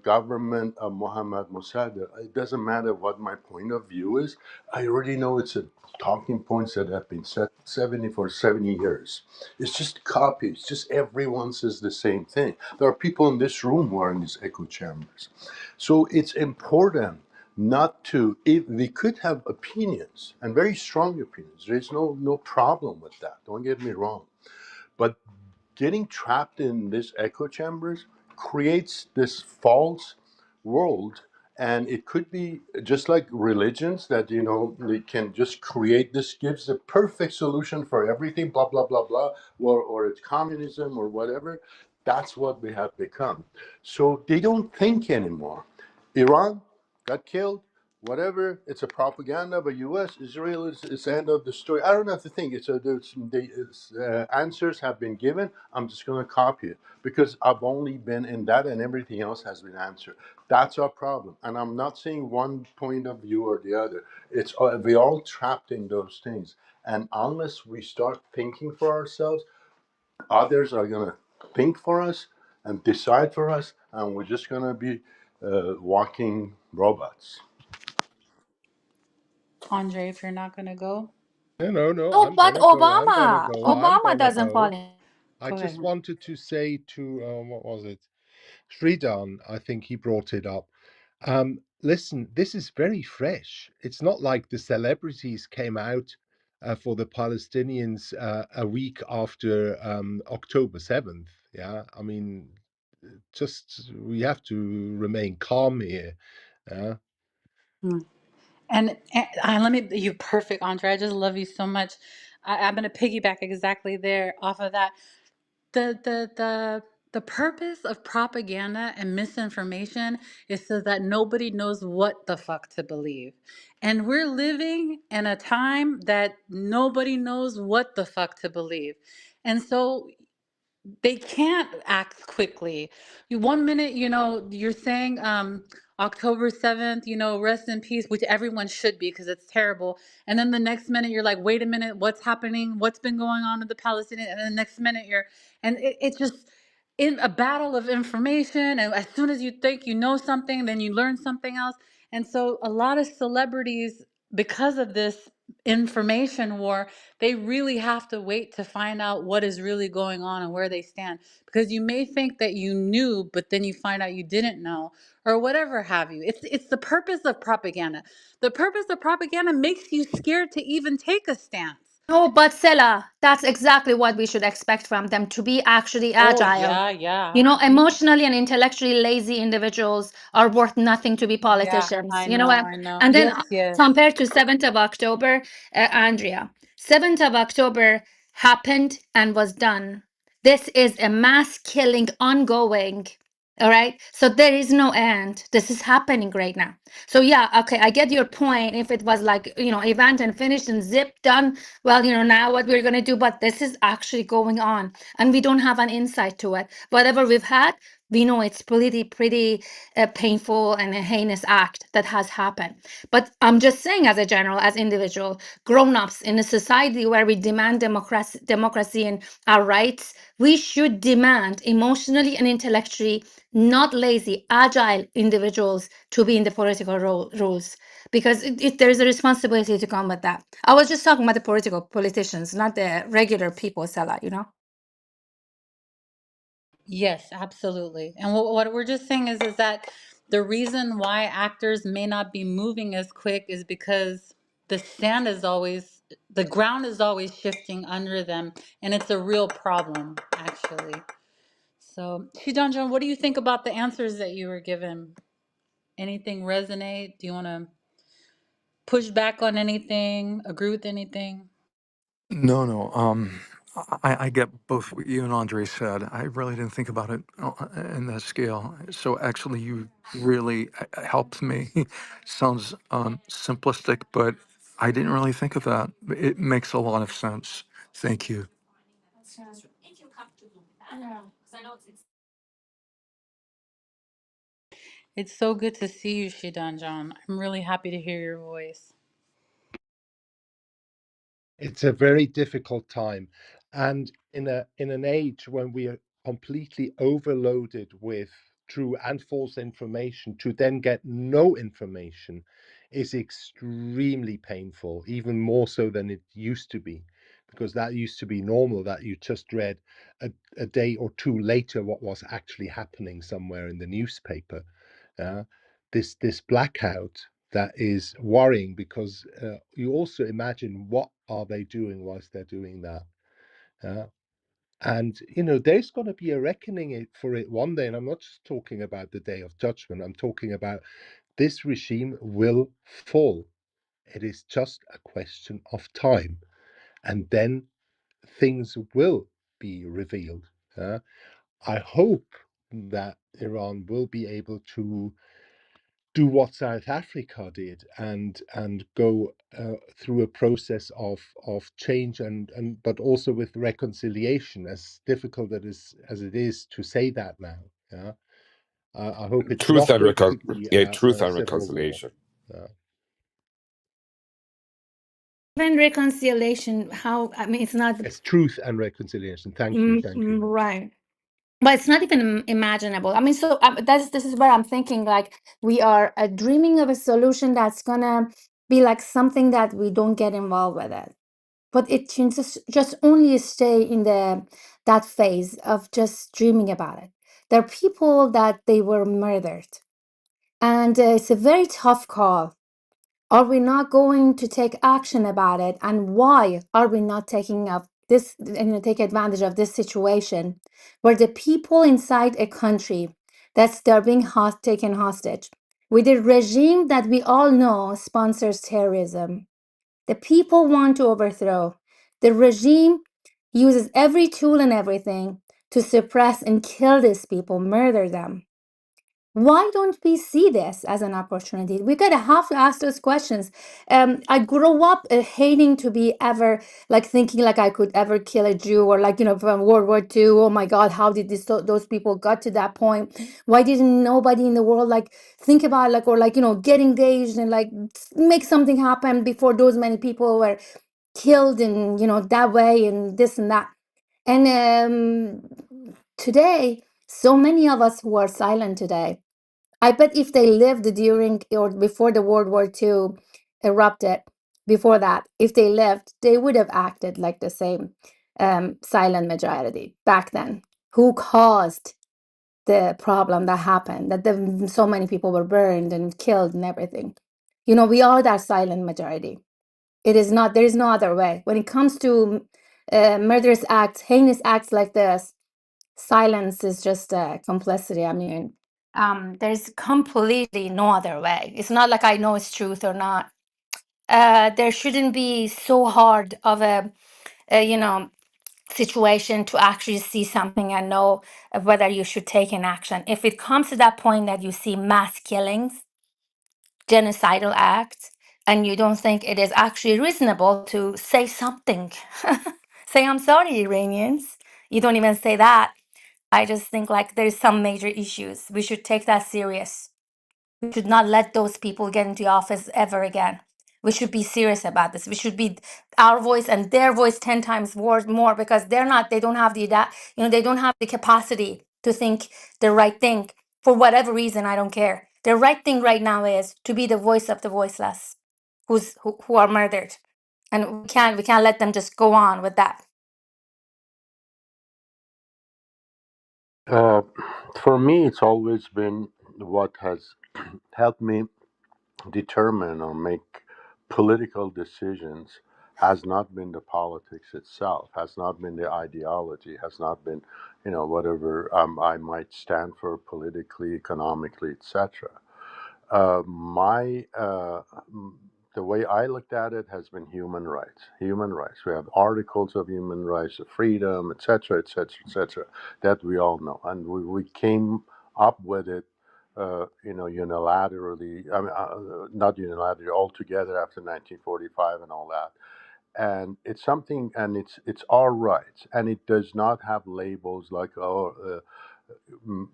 government of Mohammad Mossadegh. It doesn't matter what my point of view is. I already know it's a talking points that have been set 70 years. It's just copies. Just everyone says the same thing. There are people in this room who are in these echo chambers. So it's important not to, if we could have opinions and very strong opinions. There's no problem with that. Don't get me wrong. But getting trapped in these echo chambers creates this false world, and it could be just like religions that they can just create, this gives the perfect solution for everything, blah blah blah blah, or it's communism or whatever. That's what we have become. So they don't think anymore. Iran got killed, whatever. It's a propaganda by U.S. Israel is it's the end of the story. I don't have to think. Answers have been given. I'm just going to copy it because I've only been in that, and everything else has been answered. That's our problem. And I'm not saying one point of view or the other. It's we're all trapped in those things. And unless we start thinking for ourselves, others are going to think for us and decide for us, and we're just going to be walking robots. Andre, if you're not gonna go, No, No, I'm but gonna go. I'm gonna Obama, go. oh, I'm Obama gonna doesn't fall go. in. I go ahead. just wanted to say to what was it? Sridan, I think he brought it up. Listen, this is very fresh. It's not like the celebrities came out for the Palestinians a week after October 7th. Yeah, I mean, just we have to remain calm here. Yeah. Mm. And let me, you perfect, Andre. I just love you so much. I'm gonna piggyback exactly there off of that. The purpose of propaganda and misinformation is so that nobody knows what the fuck to believe. And we're living in a time that nobody knows what the fuck to believe. And so they can't act quickly. You 1 minute, you're saying October 7th, rest in peace, which everyone should be because it's terrible. And then the next minute you're like, wait a minute, what's happening? What's been going on with the Palestinians? And then the next minute it's just in a battle of information. And as soon as you think you know something, then you learn something else. And so a lot of celebrities, because of this information war, they really have to wait to find out what is really going on and where they stand. Because you may think that you knew, but then you find out you didn't know, or whatever have you. It's the purpose of propaganda. The purpose of propaganda makes you scared to even take a stance. No, but Sela, that's exactly what we should expect from them, to be actually Oh agile. yeah, yeah. You know, emotionally and intellectually lazy individuals are worth nothing to be Yeah, politicians. I You know know, what? I know. And then Yes, yes. compared to 7th of October, Andrea, 7th of October happened and was done. This is a mass killing ongoing. All right. So there is no end. This is happening right now. So yeah, okay, I get your point. If it was like, event and finished and zip done, well, now what we're gonna do, but this is actually going on and we don't have an insight to it. Whatever we've had, we know it's pretty painful and a heinous act that has happened. But I'm just saying, as a general, as individual, grown-ups in a society where we demand democracy and our rights, we should demand emotionally and intellectually not lazy, agile individuals to be in the political roles, because there is a responsibility to come with that. I was just talking about the politicians, not the regular people, Salah, Yes, absolutely. And what we're just saying is that the reason why actors may not be moving as quick is because the ground is always shifting under them, and it's a real problem, actually. So, Shidanjan, what do you think about the answers that you were given? Anything resonate? Do you want to push back on anything? Agree with anything? No, no. I get both what you and Andre said. I really didn't think about it in that scale. So actually, you really helped me. Sounds simplistic, but I didn't really think of that. It makes a lot of sense. Thank you. It's so good to see you, Shidanjan. I'm really happy to hear your voice. It's a very difficult time, and in an age when we completely overloaded with true and false information to then get no information is extremely painful, even more so than it used to be, because that used to be normal, that you just read a day or two later what was actually happening somewhere in the newspaper. uh, this blackout that is worrying, because you also imagine what are they doing whilst they're doing that. uh, and there's going to be a reckoning for it one day, and I'm not just talking about the day of judgment. I'm talking about this regime will fall. It is just a question of time, and then things will be revealed. I hope that Iran will be able to do what South Africa did, and go through a process of change, and but also with reconciliation, as difficult as it is to say that now. Yeah, I hope it's Truth not and going to be truth a and civil war. reconciliation. Even reconciliation, how, I mean, it's not It's truth and reconciliation. Thank you, thank you. right. But it's not even imaginable. I mean, so this is where I'm thinking, like, we are dreaming of a solution that's gonna be like something that we don't get involved with it. But it can just only stay in that phase of just dreaming about it. There are people that they were murdered, and it's a very tough call. Are we not going to take action about it? And why are we not taking up this and take advantage of this situation where the people inside a country they're being taken hostage with a regime that we all know sponsors terrorism? The people want to overthrow. The regime uses every tool and everything to suppress and kill these people, murder them. Why don't we see this as an opportunity? We gotta have to ask those questions. I grew up hating to be ever like thinking like I could ever kill a Jew, or like from World War II. Oh my God, how did those people got to that point? Why didn't nobody in the world like think about like, or like get engaged and like make something happen before those many people were killed and that way and this and that. And today, so many of us who are silent today, I bet if they lived during or before the World War II erupted, before that, if they lived, they would have acted like the same silent majority back then, who caused the problem that happened, that so many people were burned and killed and everything. We are that silent majority. It is not, there is no other way. When it comes to murderous acts, heinous acts like this, silence is just complicity. I mean, there's completely no other way. It's not like I know it's truth or not. There shouldn't be so hard of a situation to actually see something and know whether you should take an action. If it comes to that point that you see mass killings, genocidal acts, and you don't think it is actually reasonable to say something, say, I'm sorry, Iranians. You don't even say that. I just think like there's some major issues. We should take that serious. We should not let those people get into office ever again. We should be serious about this. We should be our voice and their voice 10 times more, because they don't have they don't have the capacity to think the right thing for whatever reason. I don't care. The right thing right now is to be the voice of the voiceless who are murdered. And we can't let them just go on with that. Uh, for me, it's always been what has helped me determine or make political decisions has not been the politics itself, has not been the ideology, has not been, whatever I might stand for politically, economically, etc. My The way I looked at it has been human rights. Human rights. We have articles of human rights, of freedom, etc., etc., etc. That we all know, and we came up with it, unilaterally. I mean, not unilaterally, altogether after 1945 and all that. And it's something, and it's our rights, and it does not have labels like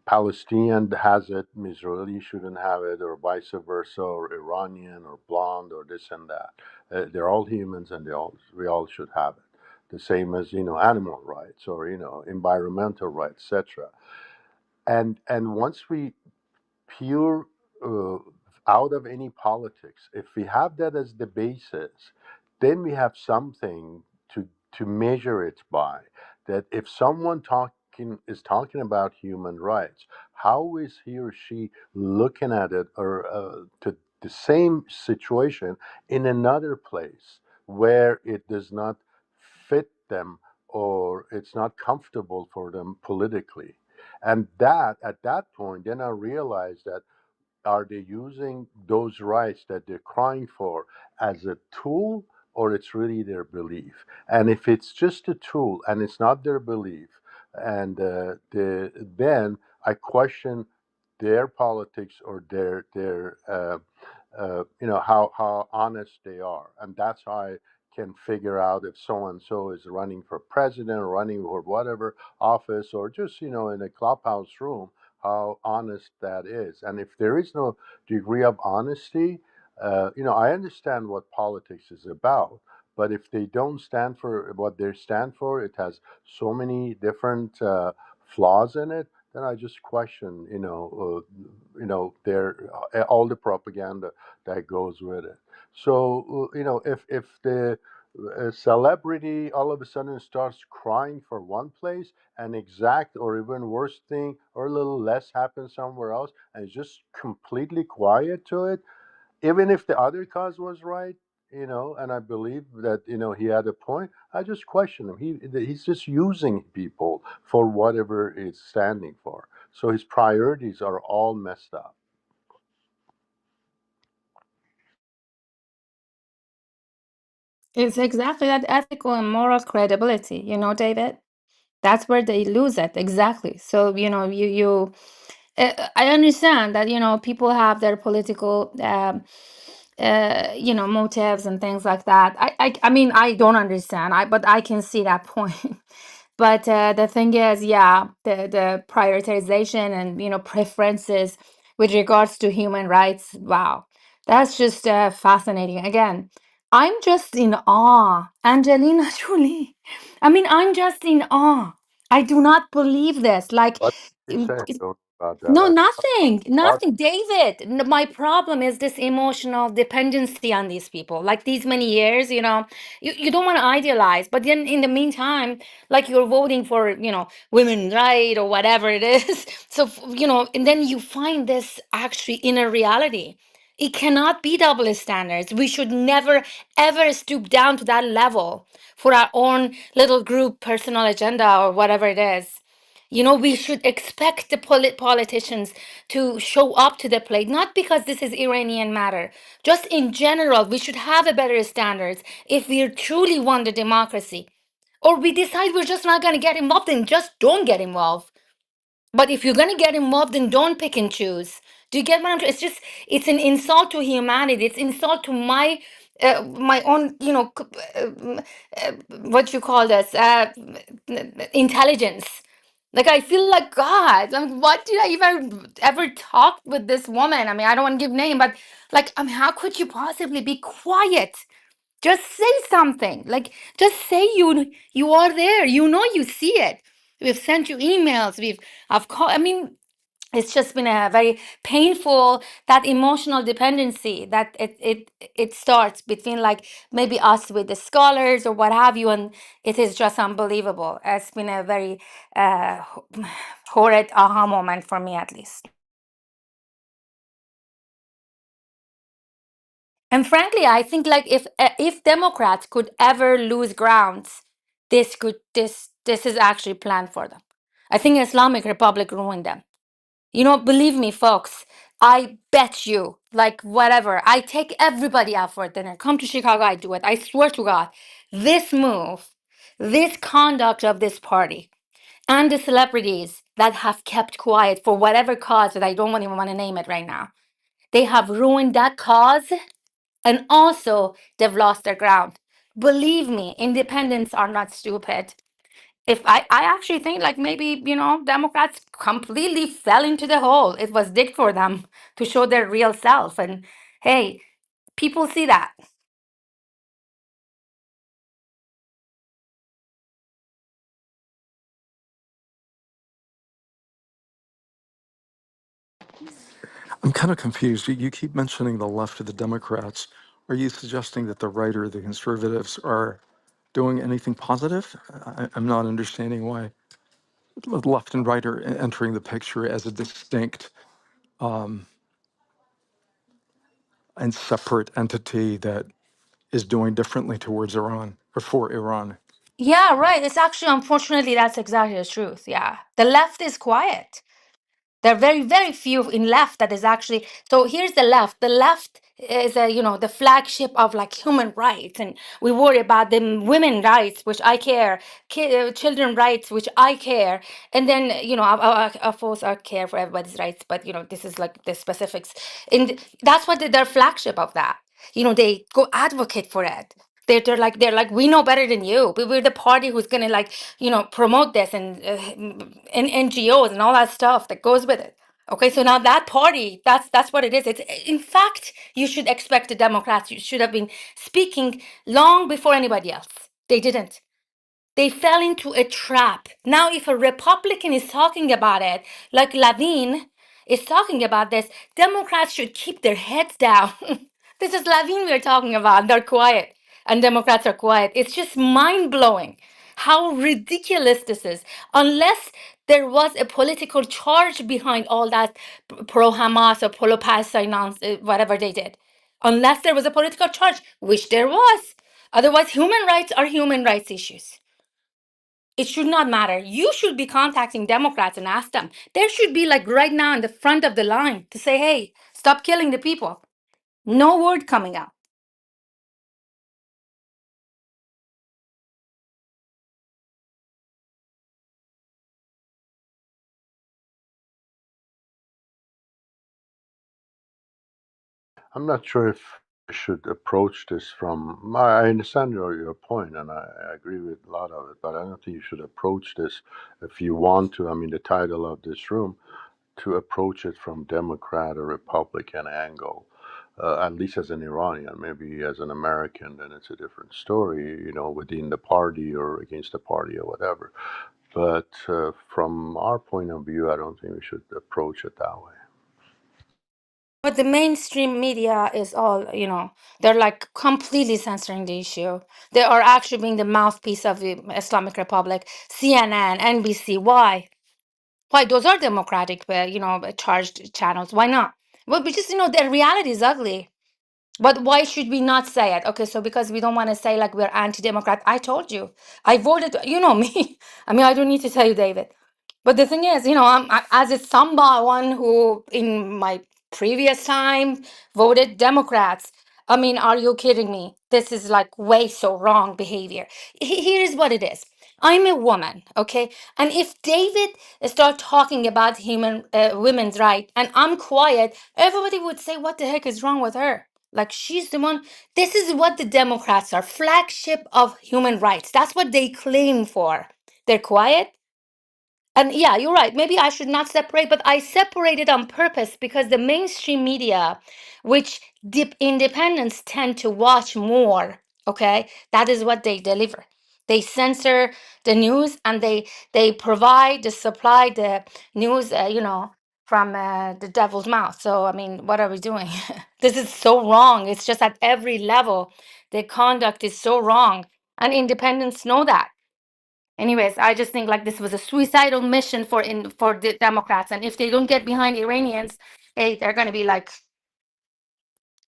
Palestinian has it, Israeli shouldn't have it, or vice versa, or Iranian, or blonde, or this and that. They're all humans, and we all should have it. the same as animal rights or environmental rights, etc. And once we pure uh, out of any politics, if we have that as the basis, then we have something to measure it by. That if someone talking about human rights, how is he or she looking at it, or to the same situation in another place where it does not fit them or it's not comfortable for them politically. And that at that point, then I realized that, are they using those rights that they're crying for as a tool, or it's really their belief? And if it's just a tool and it's not their belief, and then I question their politics or their how honest they are, and that's how I can figure out if so and so is running for president or running for whatever office, or just in a clubhouse room, how honest that is. And if there is no degree of honesty, I understand what politics is about. But if they don't stand for what they stand for, it has so many different flaws in it. Then I just question, their all the propaganda that goes with it. So, if the celebrity all of a sudden starts crying for one place, and exact or even worse thing or a little less happens somewhere else, and it's just completely quiet to it, even if the other cause was right, and I believe that he had a point, I just question him. He's just using people for whatever it's standing for. So his priorities are all messed up. It's exactly that ethical and moral credibility, David. That's where they lose it. Exactly. So, I understand that, people have their political, motives and things like that. I mean, I don't understand. But I can see that point. But the thing is, yeah, the prioritization and, preferences with regards to human rights. Wow, that's just fascinating. Again, I'm just in awe, Angelina Jolie. I mean, I'm just in awe. I do not believe this. Like, What did he say? Don't know about that. no, I nothing, thought nothing. David, my problem is this emotional dependency on these people. Like these many years, you don't want to idealize, but then in the meantime, like you're voting for, women's right or whatever it is. So, and then you find this actually in a reality. It cannot be double standards. We should never, ever stoop down to that level for our own little group personal agenda or whatever it is. We should expect the politicians to show up to the plate, not because this is Iranian matter. Just in general, we should have a better standards if we truly want the democracy. Or we decide we're just not going to get involved, and just don't get involved. But if you're going to get involved, then don't pick and choose. Do you get what I'm saying? It's an insult to humanity. It's insult to my own, what you call this, intelligence. Like, I feel like, God, what did I even ever talk with this woman? I mean, I don't want to give name, but like, I mean, how could you possibly be quiet? Just say something. Like, just say you are there. You see it. We've sent you emails. I've called. I mean, it's just been a very painful, that emotional dependency that it starts between, like, maybe us with the scholars or what have you, and it is just unbelievable. It's been a very horrid aha moment for me, at least. And frankly, I think, like, if Democrats could ever lose grounds, this is actually planned for them. I think Islamic Republic ruined them. Believe me, folks, I bet you, like, whatever, I take everybody out for dinner. Come to Chicago, I do it. I swear to God, this move, this conduct of this party, and the celebrities that have kept quiet for whatever cause that I don't even want to name it right now, they have ruined that cause, and also they've lost their ground. Believe me, independents are not stupid. If I actually think, like, maybe, Democrats completely fell into the hole. It was digged for them to show their real self. And hey, people see that. I'm kind of confused. You keep mentioning the left of the Democrats. Are you suggesting that the right or the conservatives are doing anything positive? I'm not understanding why the left and right are entering the picture as a distinct and separate entity that is doing differently towards Iran or for Iran. Yeah, right. It's actually, unfortunately, that's exactly the truth. Yeah. The left is quiet. There are very, very few in left that is actually. So here's the left. The left is the flagship of like human rights, and we worry about the women rights, which I care, children rights, which I care, and then of course I care for everybody's rights, but this is like the specifics, and that's what their flagship of that. They go advocate for it. They're like we know better than you. We're the party who's gonna promote this and NGOs and all that stuff that goes with it. Okay, so now that party, that's what it is. It's in fact you should expect the Democrats. You should have been speaking long before anybody else. They didn't. They fell into a trap. Now, if a Republican is talking about it, like Lavin is talking about this, Democrats should keep their heads down. This is Lavin we're talking about. They're quiet, and Democrats are quiet. It's just mind blowing how ridiculous this is. Unless there was a political charge behind all that pro Hamas or pro Palestine, whatever they did. Unless there was a political charge, which there was. Otherwise, human rights are human rights issues. It should not matter. You should be contacting Democrats and ask them. There should be like right now in the front of the line to say, hey, stop killing the people. No word coming out. I'm not sure if I should approach this from. I understand your point, and I agree with a lot of it, but I don't think you should approach this if you want to. I mean, the title of this room to approach it from Democrat or Republican angle. At least as an Iranian, maybe as an American, then it's a different story, within the party or against the party or whatever. But from our point of view, I don't think we should approach it that way. But the mainstream media is all, they're like completely censoring the issue. They are actually being the mouthpiece of the Islamic Republic, CNN, NBC. Why? Why? Those are democratic, charged channels. Why not? Well, because, the reality is ugly. But why should we not say it? Okay, so because we don't want to say like we're anti-democrat. I told you. I voted, you know me. I mean, I don't need to tell you, David. But the thing is, as a someone who in my previous time voted Democrats. I mean, are you kidding me? This is like way so wrong behavior. Here's what it is. I'm a woman, okay? And if David start talking about human women's right and I'm quiet, everybody would say, what the heck is wrong with her? Like she's the one. This is what the Democrats are, flagship of human rights. That's what they claim for. They're quiet. And yeah, you're right. Maybe I should not separate, but I separated on purpose because the mainstream media, which deep independents tend to watch more, okay, that is what they deliver. They censor the news and they provide, they supply the news, from the devil's mouth. So I mean, what are we doing? This is so wrong. It's just at every level, the conduct is so wrong, and independents know that. Anyways, I just think like this was a suicidal mission for the Democrats, and if they don't get behind Iranians, hey, they're gonna be like,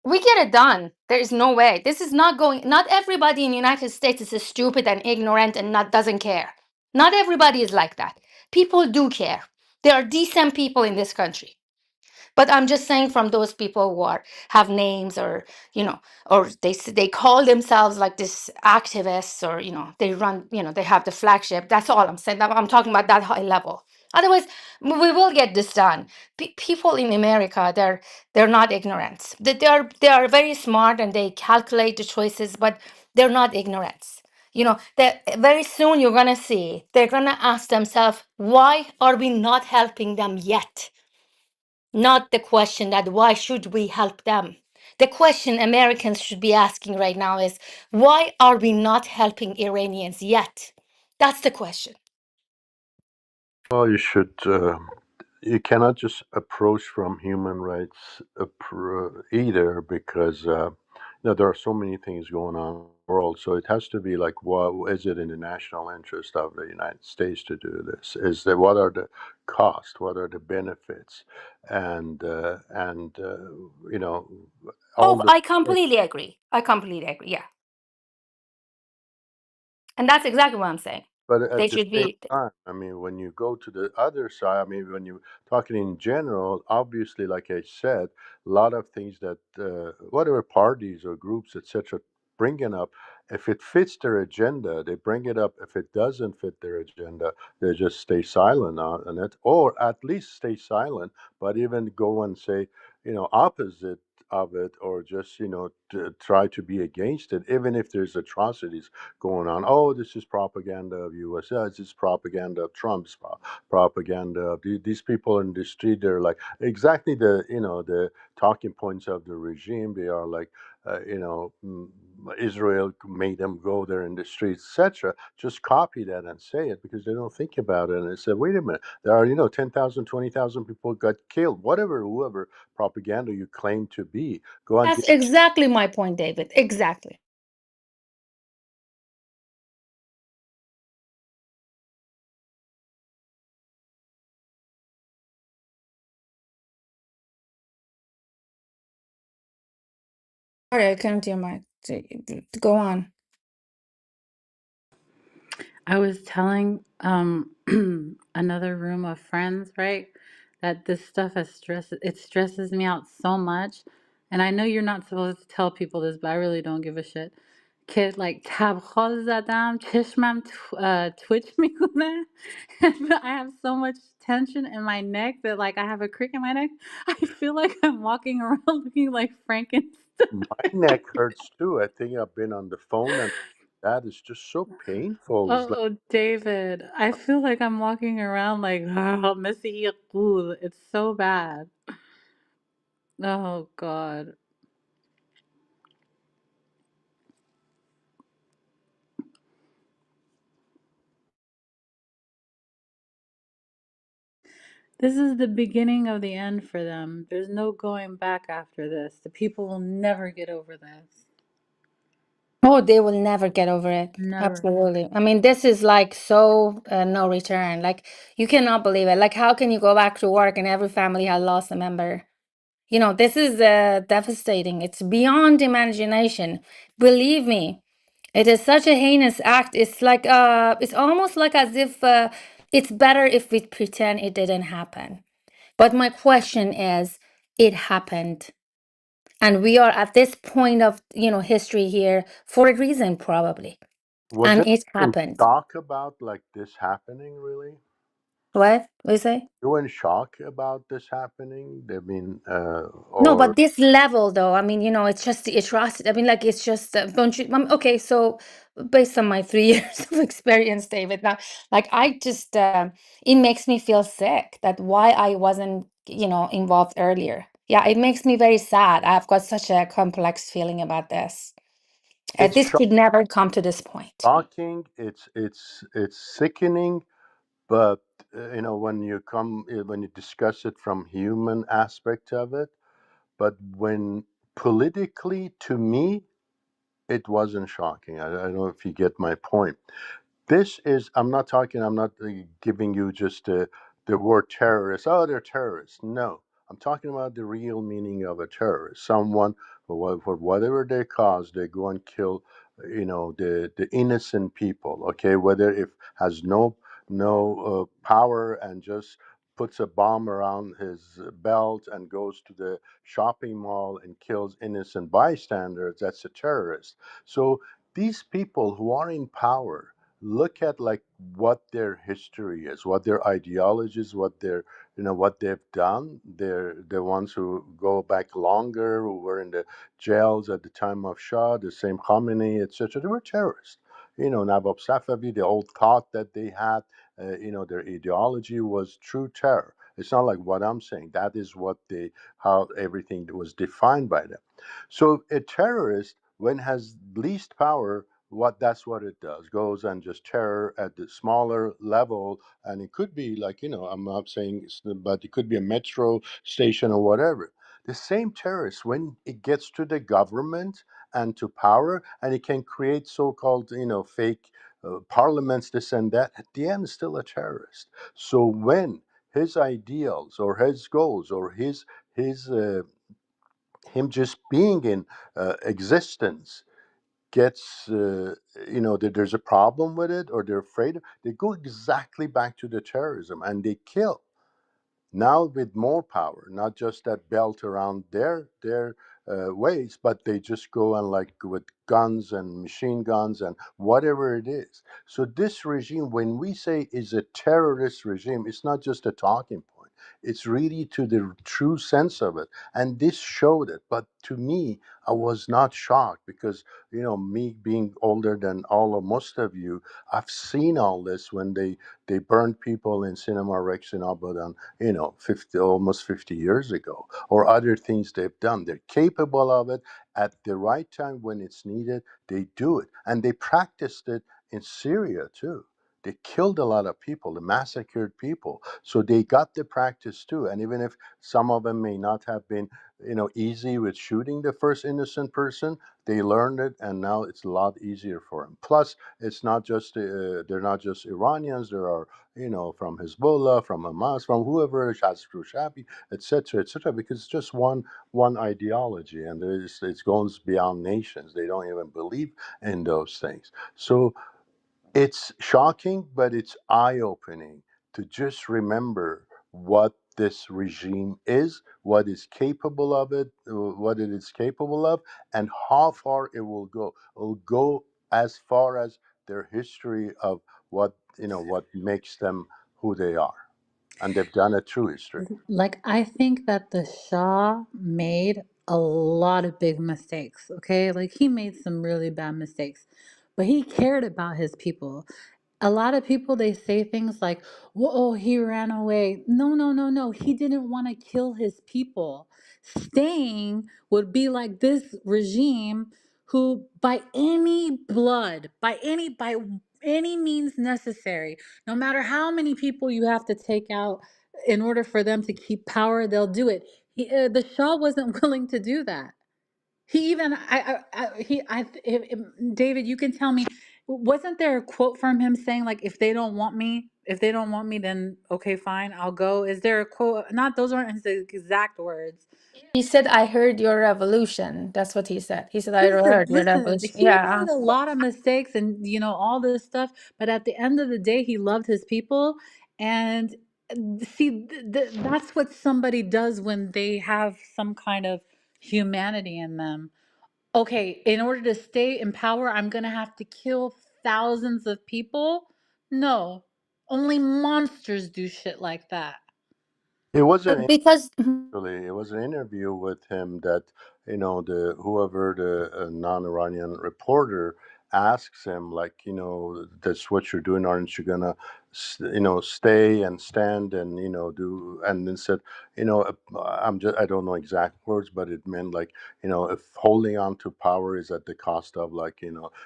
we get it done. There is no way. This is not going. Not everybody in the United States is stupid and ignorant and not doesn't care. Not everybody is like that. People do care. There are decent people in this country. But I'm just saying from those people who have names or or they call themselves like this activists or they run they have the flagship. That's all I'm saying. I'm talking about that high level. Otherwise, we will get this done. People in America, they're not ignorant. They are very smart and they calculate the choices, but they're not ignorant. That very soon you're gonna see they're gonna ask themselves, why are we not helping them yet? Not the question that why should we help them? The question Americans should be asking right now is, why are we not helping Iranians yet? That's the question. Well, you should. you cannot just approach from human rights either, because there are so many things going on in the world. So it has to be like, what is it in the national interest of the United States to do this? Is that what are the costs? What are the benefits? And you know, all Oh, the I completely agree. I completely agree. Yeah. And that's exactly what I'm saying. But They at the should same be. time, I mean, when you go to the other side, I mean, when you're talking in general, obviously, like I said, a lot of things that whatever parties or groups, etc., bringing up, if it fits their agenda, they bring it up. If it doesn't fit their agenda, they just stay silent on it, or at least stay silent, but even go and say, opposite of it, or just, try to be against it, even if there's atrocities going on. Oh, this is propaganda of US. This is propaganda of Trump's propaganda of these people in the street. They're like exactly the talking points of the regime. They are like, Israel made them go there in the streets, etc. Just copy that and say it, because they don't think about it. And they say, wait a minute, there are 10,000, 20,000 people got killed. Whoever propaganda you claim to be, go and That's get. exactly my point, David. Exactly. All right, come to your mic. Go on. I was telling another room of friends, right, that this stuff stresses me out so much. And I know you're not supposed to tell people this, but I really don't give a shit. که like تبخال زدم چشمم twitch میکنه. I have so much tension in my neck that like I have a crick in my neck. I feel like I'm walking around looking like Frankenstein. My neck hurts too. I think I've been on the phone, and that is just so painful. It's like Oh, David, I feel like I'm walking around like Missy Yaqul. It's so bad. Oh God. This is the beginning of the end for them. There's no going back after this. The people will never get over this. Oh, they will never get over it. Never. Absolutely. I mean, this is like so no return. Like, you cannot believe it. Like, how can you go back to work and every family has lost a member? This is devastating. It's beyond imagination. Believe me, it is such a heinous act. It's like, it's almost like as if it's better if we pretend it didn't happen. But my question is, it happened. And we are at this point of, history here for a reason, probably. was And it it in happened. shock about like this happening? Really, What? We say? you were in shock about this happening? I mean, No, or but this level, though, I mean, it's just the atrocity. I mean, like, it's just, don't you? Okay, so based on my 3 years of experience, David, now, like, I just, it makes me feel sick that why I wasn't, involved earlier. Yeah, it makes me very sad. I've got such a complex feeling about this. it's This should never come to this point. shocking. It's sickening. But when you discuss it from human aspect of it, but when politically, to me, it wasn't shocking. I don't know if you get my point. This is, I'm not giving you just the word terrorist. Oh, they're terrorists. No, I'm talking about the real meaning of a terrorist. Someone, for whatever they cause, they go and kill, the innocent people. Okay, whether it has no power and just puts a bomb around his belt and goes to the shopping mall and kills innocent bystanders, that's a terrorist. So these people who are in power, look at like what their history is, what their ideologies, what they've done. They're the ones who go back longer, who were in the jails at the time of Shah, the same Khomeini, etc. They were terrorists. Nabab Safavi, the old thought that they had, their ideology was true terror. It's not like what I'm saying. That is how everything was defined by them. So a terrorist, when has least power, what that's what it does, goes and just terror at the smaller level. And it could be like, I'm not saying but it could be a metro station or whatever. The same terrorist, when it gets to the government and to power, and it can create so-called fake parliaments, this and that, at the end is still a terrorist. So when his ideals or his goals or his him just being in existence gets that there's a problem with it, or they're afraid, they go exactly back to the terrorism and they kill, now with more power, not just that belt around their waist, but they just go and like with guns and machine guns and whatever it is. So this regime, when we say is a terrorist regime, it's not just a talking point. It's really to the true sense of it, and this showed it. But to me, I was not shocked because me being older than all of most of you, I've seen all this when they burned people in Cinema Rex in Abadan, 50, almost 50 years ago, or other things they've done. They're capable of it at the right time when it's needed. They do it, and they practiced it in Syria too. They killed a lot of people, they massacred people, so they got the practice too. And even if some of them may not have been, easy with shooting the first innocent person, they learned it, and now it's a lot easier for them. Plus, it's not just they're not just Iranians. There are from Hezbollah, from Hamas, from whoever, Shashrushabi, etc., etc., because it's just one ideology, and it goes beyond nations. They don't even believe in those things. So it's shocking, but it's eye-opening to just remember what this regime is, what is capable of it, what it is capable of, and how far it will go. It will go as far as their history of what makes them who they are, and they've done it through history. Like, I think that the Shah made a lot of big mistakes, okay? Like, he made some really bad mistakes, but he cared about his people. A lot of people, they say things like, "Whoa, he ran away." No, no, no, no. He didn't want to kill his people. Staying would be like this regime who, by any blood, by any means necessary, no matter how many people you have to take out in order for them to keep power, they'll do it. The Shah wasn't willing to do that. He even he David, you can tell me, wasn't there a quote from him saying like, if they don't want me, then okay, fine, I'll go. Is there a quote? Not, those aren't his exact words. He said, "I heard your revolution." That's what he said. He said, "I Listen, heard your listen, revolution." he Yeah. made a lot of mistakes and all this stuff, but at the end of the day, he loved his people. And see, that's what somebody does when they have some kind of humanity in them. Okay, in order to stay in power, I'm gonna have to kill thousands of people? No, only monsters do shit like that. It wasn't Because actually, it was an interview with him that the whoever the non-Iranian reporter asks him, like, that's what you're doing, aren't you gonna stay and stand and do, and then said, I don't know exact words, but it meant like, if holding on to power is at the cost of, like,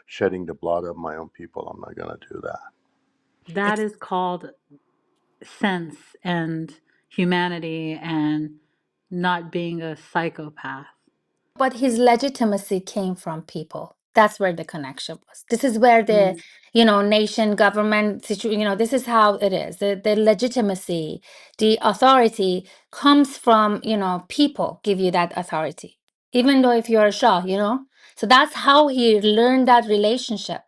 shedding the blood of my own people, I'm not gonna do that. That is called sense and humanity and not being a psychopath. but his legitimacy came from people. That's where the connection was. This is where the, Mm. nation, government, this is how it is. The legitimacy, the authority comes from, people give you that authority, even though if you're a Shah. So that's how he learned that relationship.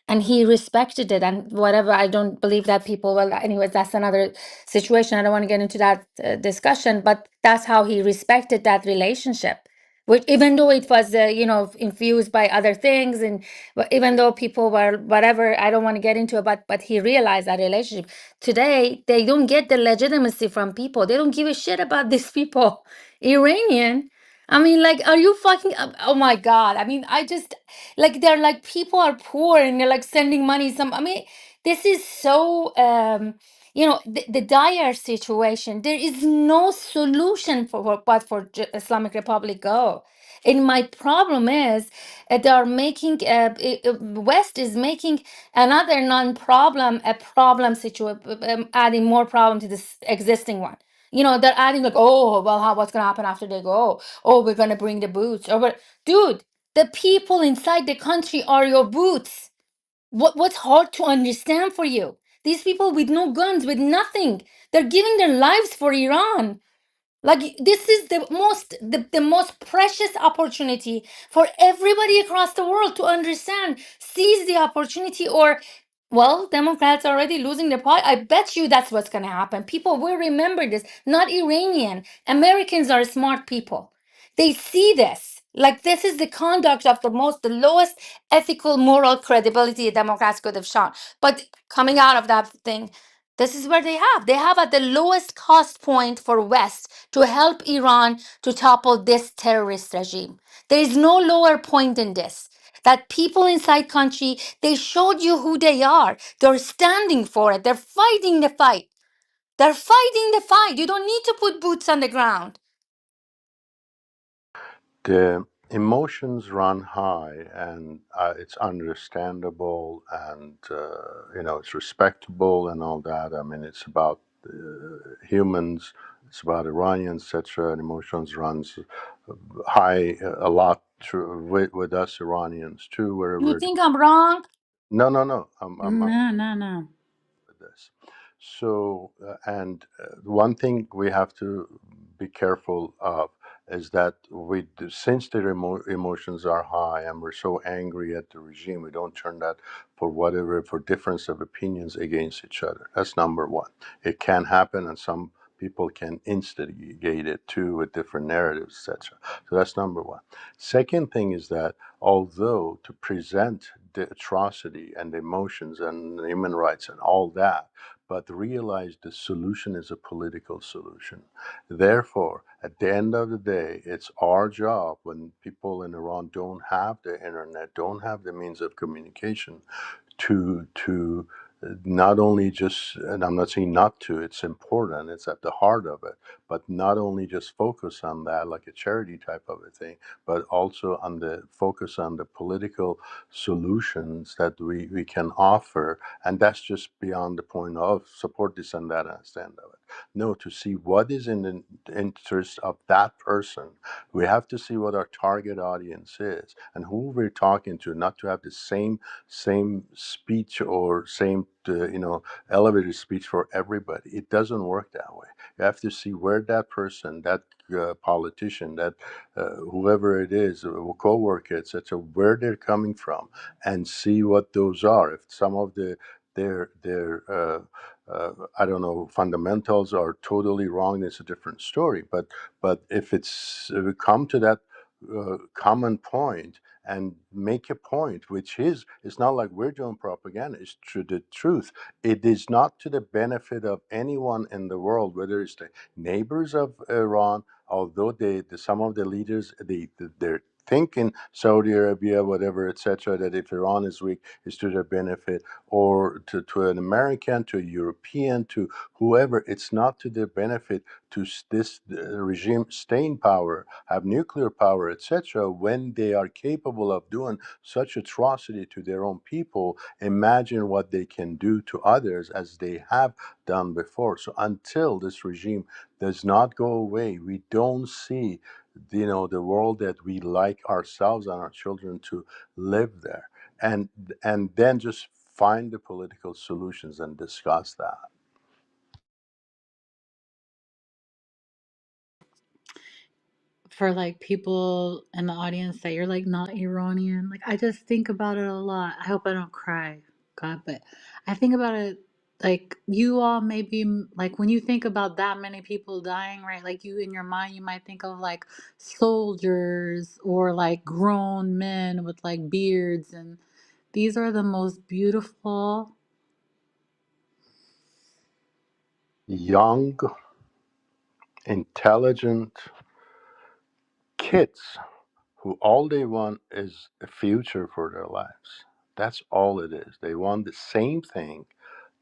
And he respected it, and whatever. I don't believe that people, well, anyways, that's another situation. I don't want to get into that discussion, but that's how he respected that relationship, which, even though it was infused by other things, and even though people were whatever, I don't want to get into it, but he realized that relationship. Today they don't get the legitimacy from people. They don't give a shit about these people. Iranian, I mean, like, are you fucking oh my god, I mean, I just, like, they're like, people are poor and they're like sending money, I mean, this is so the dire situation. There is no solution but for Islamic Republic go. And my problem is they are making West is making another non-problem a problem situation, adding more problem to this existing one. You know, they're adding like, oh, well, what's gonna happen after they go? Oh, we're gonna bring the boots. Or what? Dude, the people inside the country are your boots. What's hard to understand for you? These people with no guns, with nothing, they're giving their lives for Iran. Like this is the most precious opportunity for everybody across the world to understand, seize the opportunity, or well, Democrats are already losing the pot. I bet you that's what's gonna happen. People will remember this. Not Iranian. Americans are smart people. They see this. Like this is the conduct of the lowest ethical, moral credibility Democrats could have shown. But coming out of that thing, this is where they have at the lowest cost point for West to help Iran to topple this terrorist regime. There is no lower point in this. That people inside country, they showed you who they are. They're standing for it. They're fighting the fight. They're fighting the fight. You don't need to put boots on the ground. The emotions run high, and it's understandable, and it's respectable and all that. I mean, it's about humans, it's about Iranians, etc. And emotions runs high a lot through, with us Iranians too, You wherever. think I'm wrong? No, no, no. I'm No, no, no. with this. So, and one thing we have to be careful of is that since the emotions are high and we're so angry at the regime, we don't turn that for difference of opinions against each other. That's number one. It can happen, and some people can instigate it too with different narratives, etc. So that's number one. Second thing is that although to present the atrocity and the emotions and human rights and all that, but realize the solution is a political solution. Therefore, at the end of the day, it's our job when people in Iran don't have the internet, don't have the means of communication, to not only just, and I'm not saying not to, it's important, it's at the heart of it, but not only just focus on that like a charity type of a thing, but also on the focus on the political solutions that we can offer. And that's just beyond the point of support this and that and stand of it. No, to see what is in the interest of that person, we have to see what our target audience is and who we're talking to, not to have the same speech or same elevator speech for everybody. It doesn't work that way. You have to see where that person, that politician, that whoever it is, a co-worker, etc., where they're coming from, and see what those are. If some of their I don't know, fundamentals are totally wrong, it's a different story. But if we come to that common point and make a point, which is, it's not like we're doing propaganda, it's true, the truth. It is not to the benefit of anyone in the world, whether it's the neighbors of Iran, although some of the leaders, they're thinking Saudi Arabia, whatever, etc., that if Iran is weak, it's to their benefit, or to an American, to a European, to whoever, it's not to their benefit to this regime stay in power, have nuclear power, etc., when they are capable of doing such atrocity to their own people. Imagine what they can do to others as they have done before. So until this regime does not go away, we don't see the world that we like ourselves and our children to live there, and then just find the political solutions and discuss that. For like people in the audience that you're like not Iranian, like I just think about it a lot. I hope I don't cry, God, but I think about it like you all maybe like when you think about that many people dying, right? Like you in your mind, you might think of like soldiers or like grown men with like beards, and these are the most beautiful. Young, intelligent kids who all they want is a future for their lives. That's all it is. They want the same thing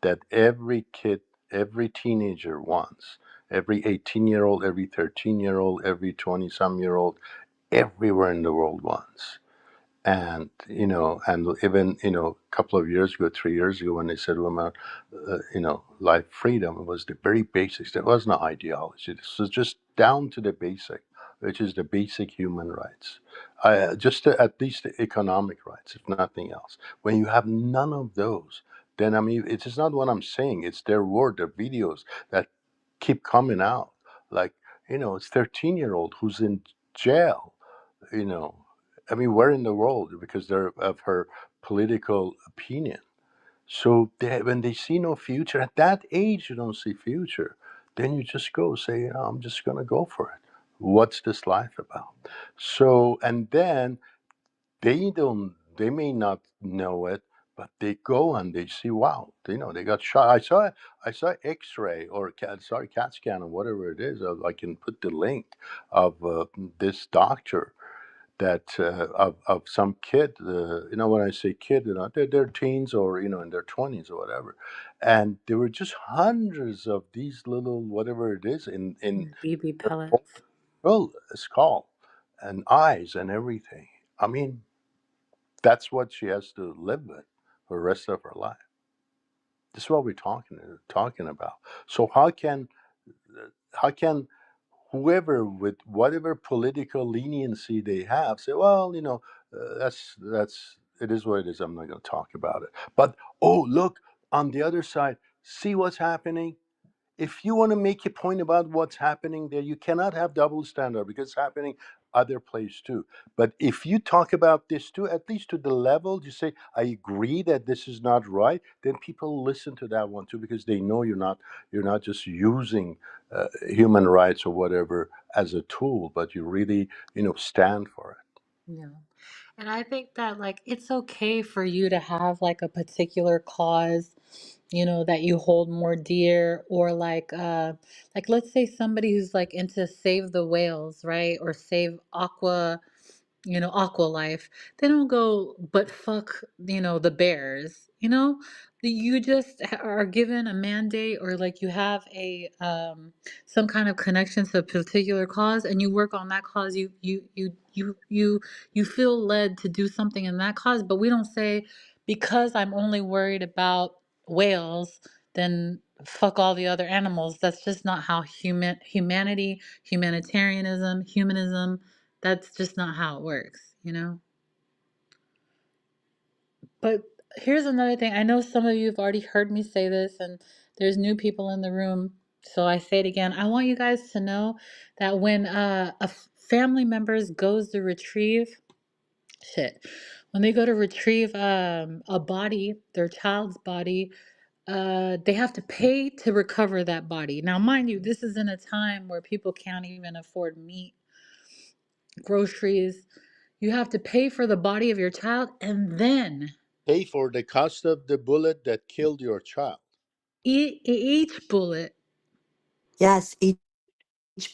that every kid, every teenager wants. Every 18-year-old, every 13-year-old, every 20-some-year-old, everywhere in the world once. And and even a couple of years ago, 3 years ago, when they said women, life freedom, it was the very basics. There was no ideology. This was just down to the basic, which is the basic human rights, at least the economic rights, if nothing else. When you have none of those, then I mean, it is not what I'm saying. It's their word, their videos that keep coming out. Like it's 13-year-old who's in jail, you know I mean, where in the world, because they're of her political opinion. So when they see no future at that age, you don't see future, then you just go say, I'm just going to go for it. What's this life about? So, and then they may not know it, but they go and they see, wow, they got shot. I saw X-ray or CAT scan or whatever it is. I can put the link of this doctor that of some kid. When I say kid, they're teens or in their 20s or whatever, and there were just hundreds of these little whatever it is in BB their pellets. well skull and eyes and everything. I mean, that's what she has to live with for the rest of her life. This is what we're talking about. So how can whoever with whatever political leniency they have say, well, that's it is what it is. I'm not going to talk about it. But oh, look on the other side, see what's happening. If you want to make a point about what's happening there, you cannot have double standard because it's happening other place too. But if you talk about this too, at least to the level you say, I agree that this is not right, then people listen to that one too because they know you're not just using human rights or whatever as a tool, but you really stand for it. Yeah. And I think that like it's okay for you to have like a particular cause, that you hold more dear, or like let's say somebody who's like into save the whales, right? Or save aqua life. They don't go, but fuck, the bears. You just are given a mandate, or like you have a some kind of connection to a particular cause, and you work on that cause. You feel led to do something in that cause, but we don't say because I'm only worried about whales, then fuck all the other animals. That's just not how humanitarianism, humanism, that's just not how it works. But here's another thing. I know some of you have already heard me say this, and there's new people in the room. So I say it again. I want you guys to know that when family members goes to retrieve shit, when they go to retrieve a body, their child's body, they have to pay to recover that body. Now, mind you, this is in a time where people can't even afford meat, groceries. You have to pay for the body of your child, and then Pay for the cost of the bullet that killed your child. each bullet. Yes, each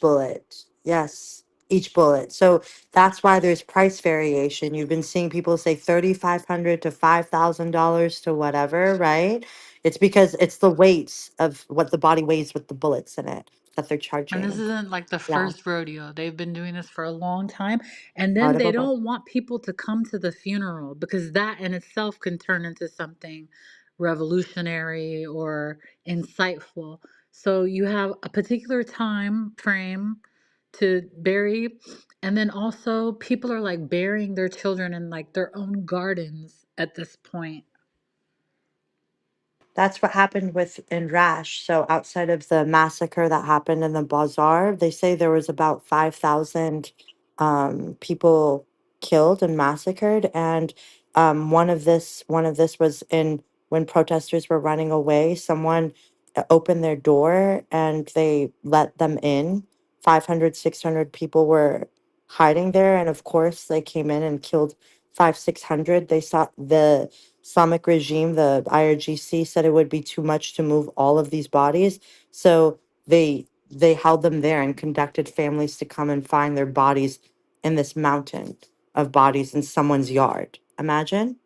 bullet. Yes, each bullet. So that's why there's price variation. You've been seeing people say $3,500 to $5,000 to whatever, right? It's because it's the weights of what the body weighs with the bullets in it that they're And this charging. isn't like the Yeah. first rodeo. They've been doing this for a long time. And then they However, don't want people to come to the funeral because that in itself can turn into something revolutionary or insightful. So you have a particular time frame to bury. And then also, people are like burying their children in like their own gardens at this point. that's what happened with in Rash. So outside of the massacre that happened in the bazaar, they say there was about 5,000 people killed and massacred. And one of this was in when protesters were running away. Someone opened their door and they let them in. 500, 600 people were hiding there, and of course they came in and killed 600. They saw the Islamic regime, the IRGC, said it would be too much to move all of these bodies. So they held them there and conducted families to come and find their bodies in this mountain of bodies in someone's yard. Imagine?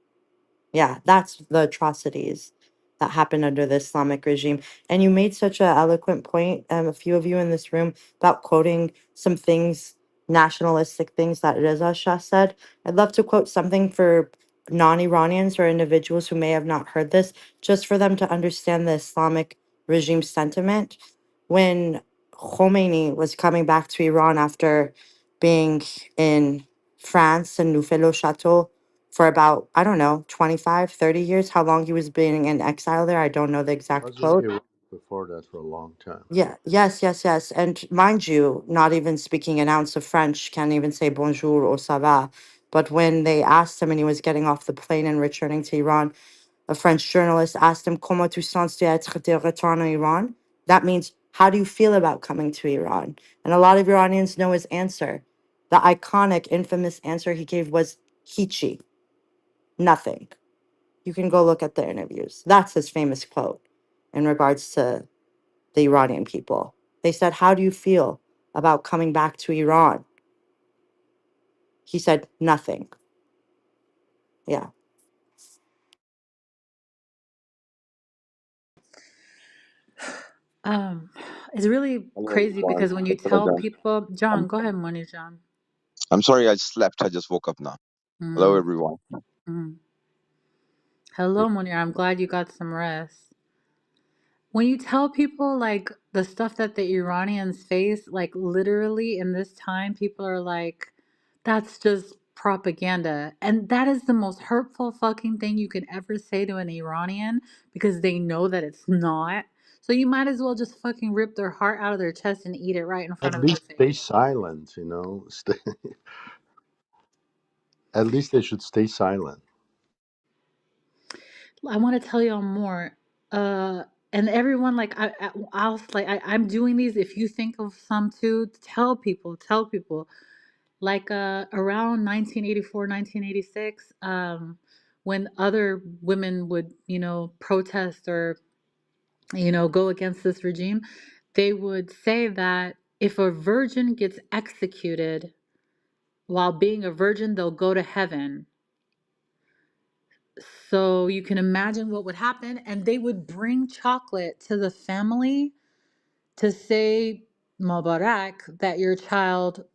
Yeah, that's the atrocities that happened under the Islamic regime. And you made such an eloquent point, a few of you in this room, about quoting some things nationalistic things that Reza Shah said. I'd love to quote something for non-Iranians or individuals who may have not heard this, just for them to understand the Islamic regime sentiment. When Khomeini was coming back to Iran after being in France and Neufel Chateau for about, I don't know, 25, 30 years, how long he was being in exile there. I don't know the exact Was in quote. Iraq before that for a long time. Yeah, yes, yes, yes. And mind you, not even speaking an ounce of French, can't even say bonjour or ça va. But when they asked him and he was getting off the plane and returning to Iran, a French journalist asked him, Comment tu sens d'être de retour en Iran? That means, how do you feel about coming to Iran? And a lot of Iranians know his answer. The iconic, infamous answer he gave was Hichi, nothing. You can go look at the interviews. That's his famous quote in regards to the Iranian people. They said, How do you feel about coming back to Iran? He said, Nothing. Yeah. Um, it's really Hello crazy everyone. because when you tell people, John, I'm, go ahead, Money John. I'm sorry I slept. I just woke up now. Hello Mm, everyone. mm. Hello, Monir. I'm glad you got some rest. When you tell people like the stuff that the Iranians face, like literally in this time, people are like, that's just propaganda. And that is the most hurtful fucking thing you could ever say to an Iranian because they know that it's not. So you might as well just fucking rip their heart out of their chest and eat it right in front At of their least stay face. silent, you know. At least they should stay silent. I want to tell y'all more. And everyone, like, I'll like, I'm doing these. If you think of some too, tell people. Like, around 1984, 1986, when other women would, protest or, go against this regime, they would say that if a virgin gets executed while being a virgin, they'll go to heaven. So you can imagine what would happen. And they would bring chocolate to the family to say, Mubarak, that your child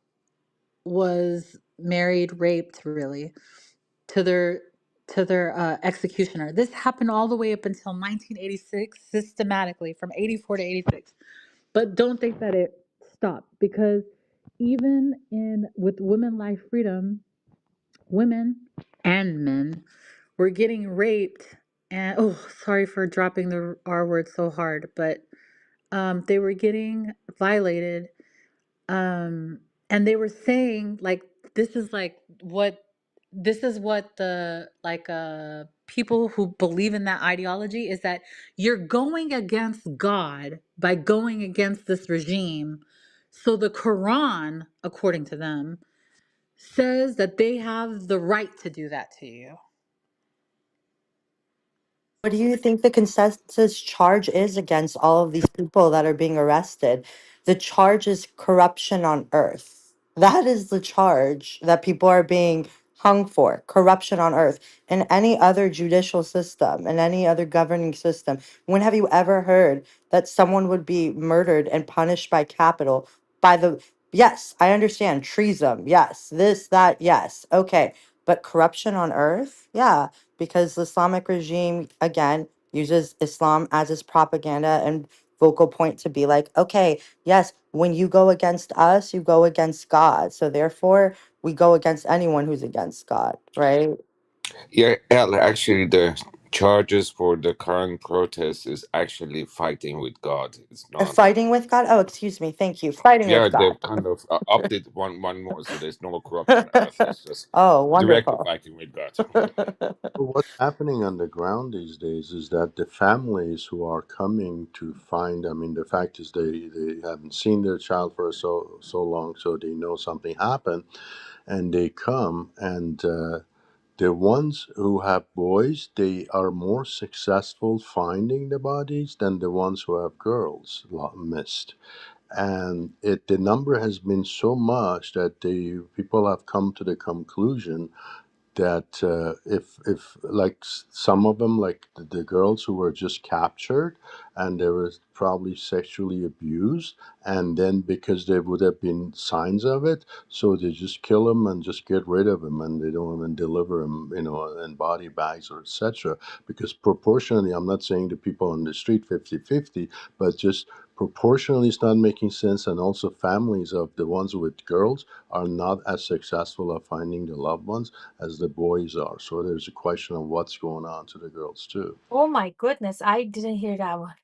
was married, raped, really, to their executioner. This happened all the way up until 1986, systematically from 84 to 86. But don't think that it stopped because even in with women life freedom, women and men were getting raped and oh sorry for dropping the R word so hard, but they were getting violated, and they were saying like this is like what the like people who believe in that ideology is that you're going against God by going against this regime. So the Quran, according to them, says that they have the right to do that to you. What do you think the consensus charge is against all of these people that are being arrested? The charge is corruption on earth. That is the charge that people are being hung for, corruption on earth. In any other judicial system, in any other governing system, when have you ever heard that someone would be murdered and punished by capital by the, yes, I understand treason, yes, this, that, yes, okay, but corruption on earth? Yeah, because the Islamic regime, again, uses Islam as its propaganda and vocal point to be like, okay, yes, when you go against us, you go against God. So therefore, we go against anyone who's against God, right? Yeah, actually, the charges for the current protest is actually fighting with God. It's not. Fighting with God? Oh, excuse me. Thank you. Fighting Yeah, with they've God. kind of upped it one more, so there's no more corruption on earth. It's just Oh, directly wonderful. fighting with God. But what's happening on the ground these days is that the families who are coming to find, I mean, the fact is they haven't seen their child for so long, so they know something happened, and they come, and the ones who have boys, they are more successful finding the bodies than the ones who have girls missed. And the number has been so much that the people have come to the conclusion that if like some of them, like the girls who were just captured and they were probably sexually abused, and then because there would have been signs of it, so they just kill them and just get rid of them, and they don't even deliver them, you know, in body bags or etc. Because proportionally, I'm not saying the people on the street 50-50, but just proportionally it's not making sense. And also families of the ones with girls are not as successful at finding the loved ones as the boys are. So there's a question of what's going on to the girls too. Oh my goodness, I didn't hear that one.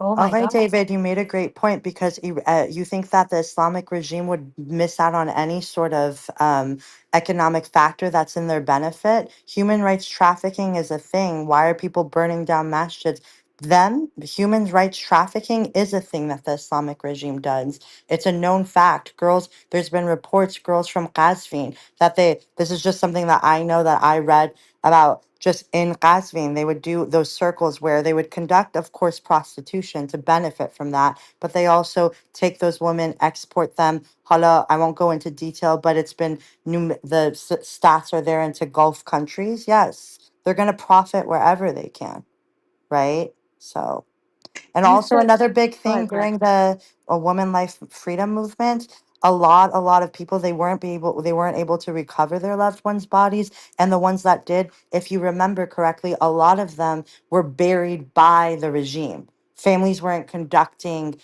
Oh All my right, God. David, you made a great point because you think that the Islamic regime would miss out on any sort of economic factor that's in their benefit. Human rights trafficking is a thing. Why are people burning down masjids? Human rights trafficking is a thing that the Islamic regime does. It's a known fact. Girls, there's been reports, girls from Qazvin, this is just something that I know that I read about just in Qazvin, they would do those circles where they would conduct, of course, prostitution to benefit from that, but they also take those women, export them. Hala, I won't go into detail, but it's been stats are there into Gulf countries. Yes, they're going to profit wherever they can, right? So. And You also said, another big go thing ahead, girl. during the woman life freedom movement, a lot of people they weren't able to recover their loved ones' bodies. And the ones that did, if you remember correctly, a lot of them were buried by the regime. Families weren't conducting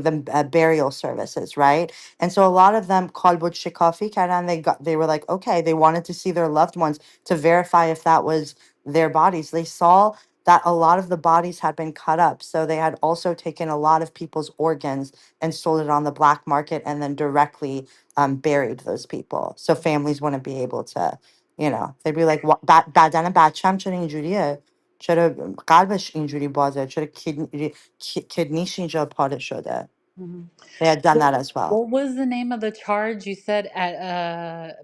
the burial services, right? And so a lot of them called shikafi karan, they were like, okay, they wanted to see their loved ones to verify if that was their bodies. They saw that a lot of the bodies had been cut up. So they had also taken a lot of people's organs and sold it on the black market and then directly buried those people. So families wouldn't be able to, they'd be like, بدن بچم چرا اینجوریه؟ چرا قلبش اینجوری بازه؟ چرا کدنیش اینجا پاره شده؟ Mhm. They had done that as well. What was the name of the charge you said at